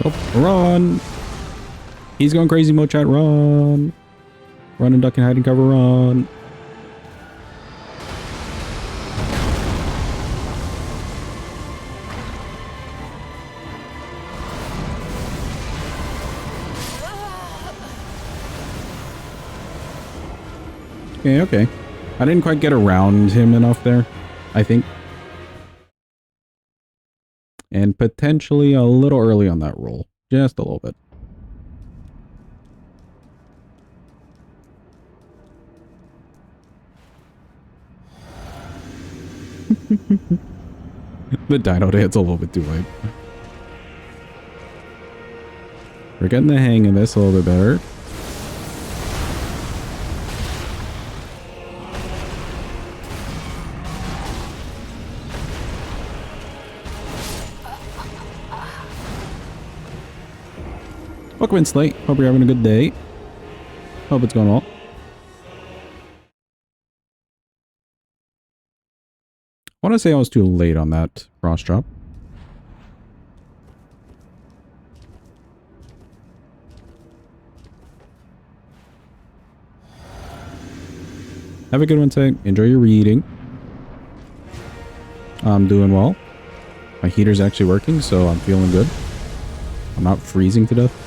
Oh, run! He's going crazy, Mochat, run! Run and duck and hide and cover, run! Okay, okay. I didn't quite get around him enough there, I think. And potentially a little early on that roll. Just a little bit. The dino dance a little bit too late. We're getting the hang of this a little bit better. Welcome in, Slate. Hope you're having a good day. Hope it's going well. I want to say I was too late on that cross drop. Have a good one, Tay. Enjoy your reading. I'm doing well. My heater's actually working, so I'm feeling good. I'm not freezing to death.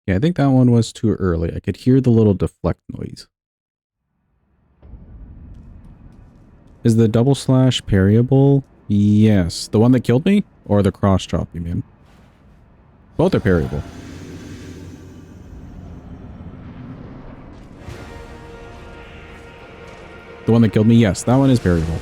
Yeah, I think that one was too early. I could hear the little deflect noise. Is the double slash parryable? Yes. The one that killed me? Or the cross chop, you mean? Both are parryable. The one that killed me? Yes, that one is parryable.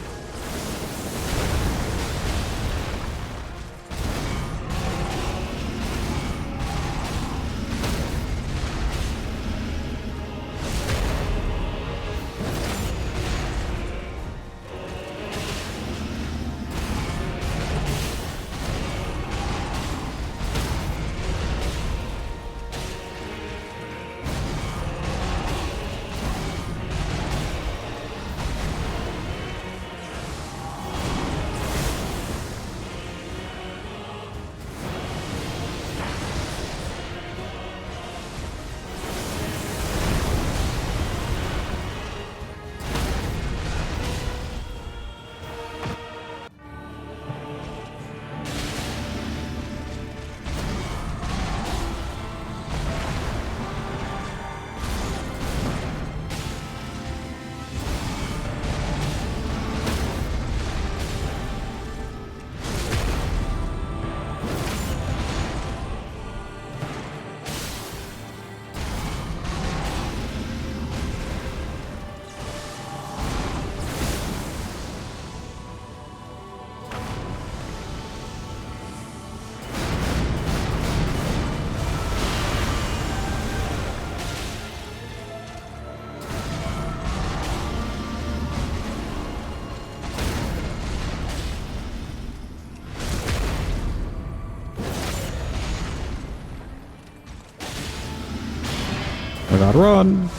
Oh god, run!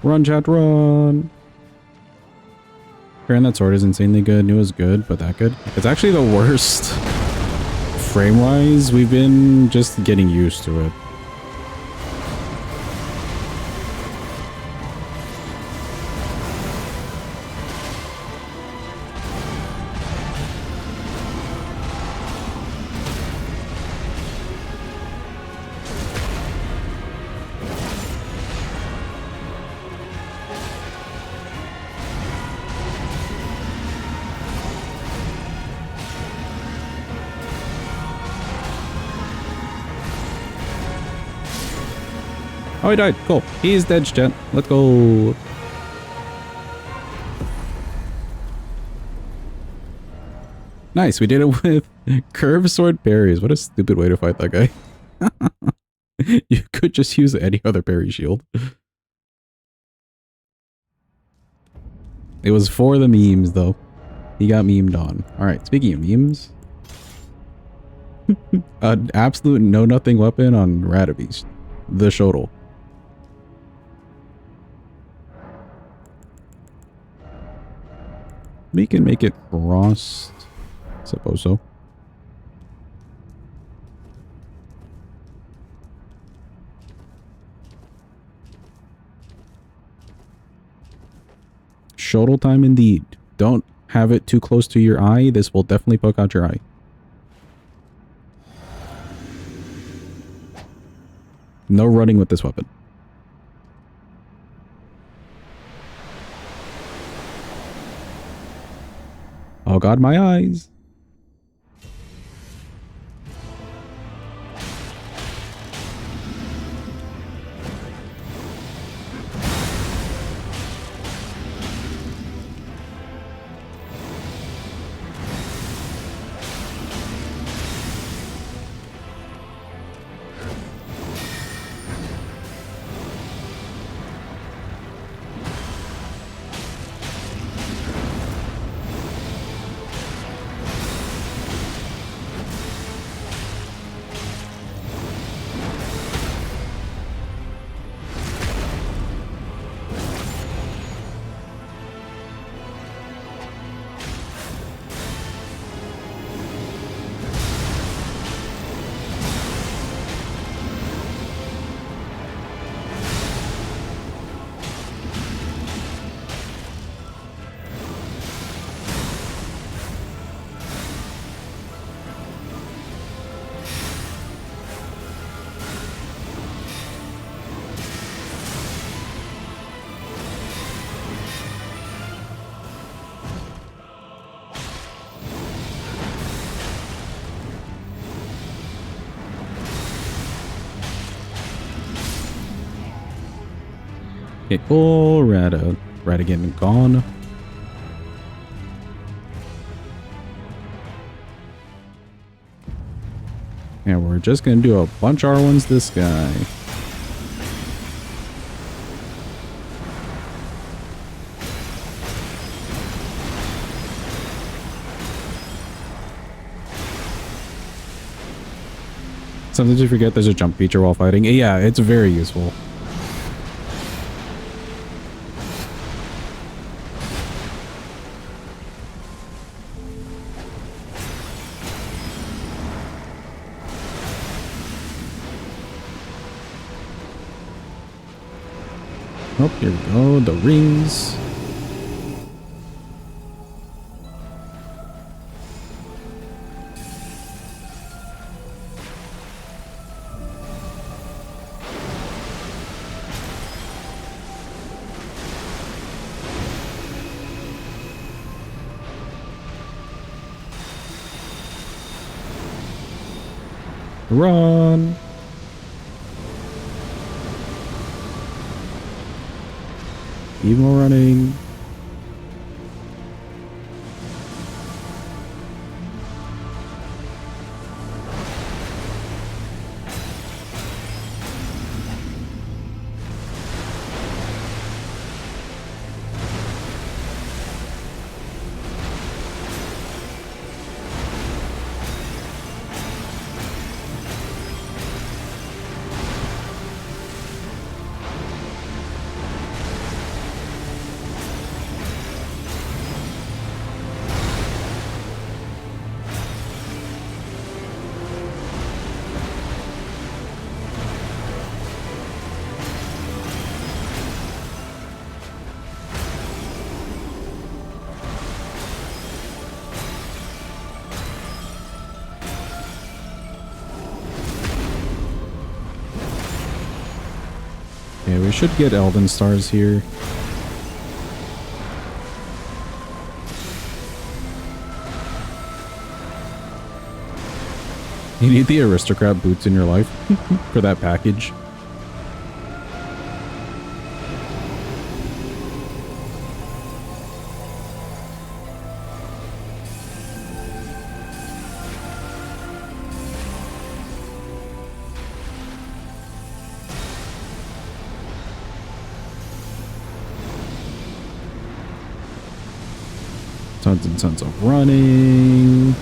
Run, chat, run! Granted, that sword is insanely good. Knew it was good, but that good? It's actually the worst. Frame-wise, we've been just getting used to it. Oh, he died. Cool. He's dead, chat. Let's go. Nice. We did it with curved sword parries. What a stupid way to fight that guy. You could just use any other parry shield. It was for the memes, though. He got memed on. Alright, speaking of memes. An absolute know-nothing weapon on Radabeast. The Shodel. We can make it frost. Suppose so. Shodel time indeed. Don't have it too close to your eye. This will definitely poke out your eye. No running with this weapon. Oh god, my eyes. Okay, cool. Radigan gone. And we're just gonna do a bunch of R1s this guy. Sometimes you forget there's a jump feature while fighting. Yeah, it's very useful. Oh, here we go. The rings. Run. Keep on running. Okay, we should get Elden Stars here. You need the aristocrat boots in your life for that package. Tons and tons of running.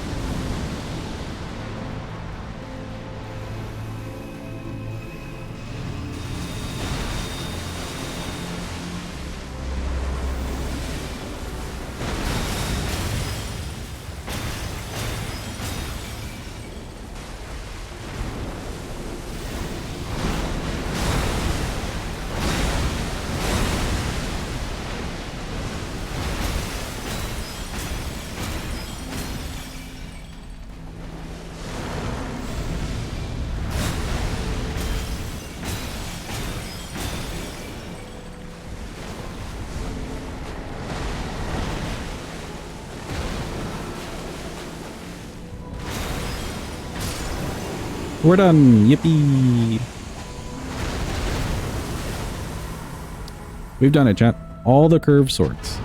We're done. Yippee. We've done it, chat. All the curved swords.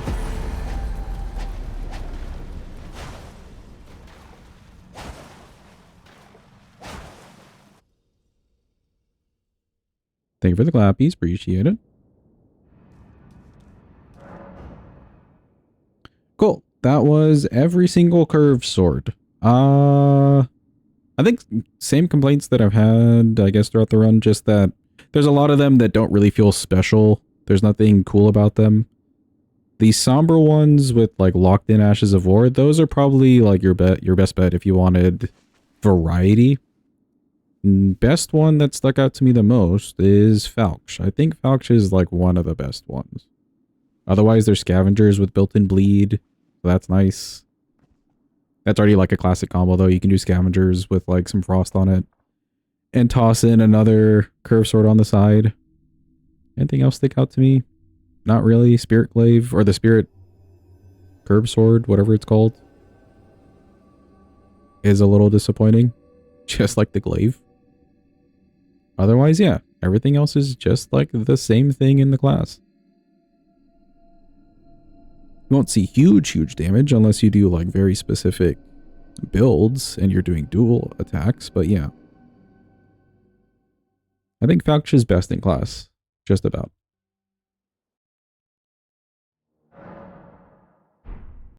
Thank you for the clappies. Appreciate it. Cool. That was every single curved sword. I think same complaints that I've had, I guess, throughout the run, just that there's a lot of them that don't really feel special. There's nothing cool about them. The somber ones with like locked in Ashes of War, those are probably like your best bet if you wanted variety. Best one that stuck out to me the most is Falch. I think Falch is like one of the best ones. Otherwise, there's Scavengers with built-in bleed. So that's nice. That's already like a classic combo though. You can do Scavengers with like some frost on it. And toss in another curved sword on the side. Anything else stick out to me? Not really. Spirit Glaive or the Spirit curved sword, whatever it's called, is a little disappointing. Just like the glaive. Otherwise, yeah. Everything else is just like the same thing in the class. You won't see huge damage unless you do like very specific builds and you're doing dual attacks, but yeah. I think Falch is best in class. Just about.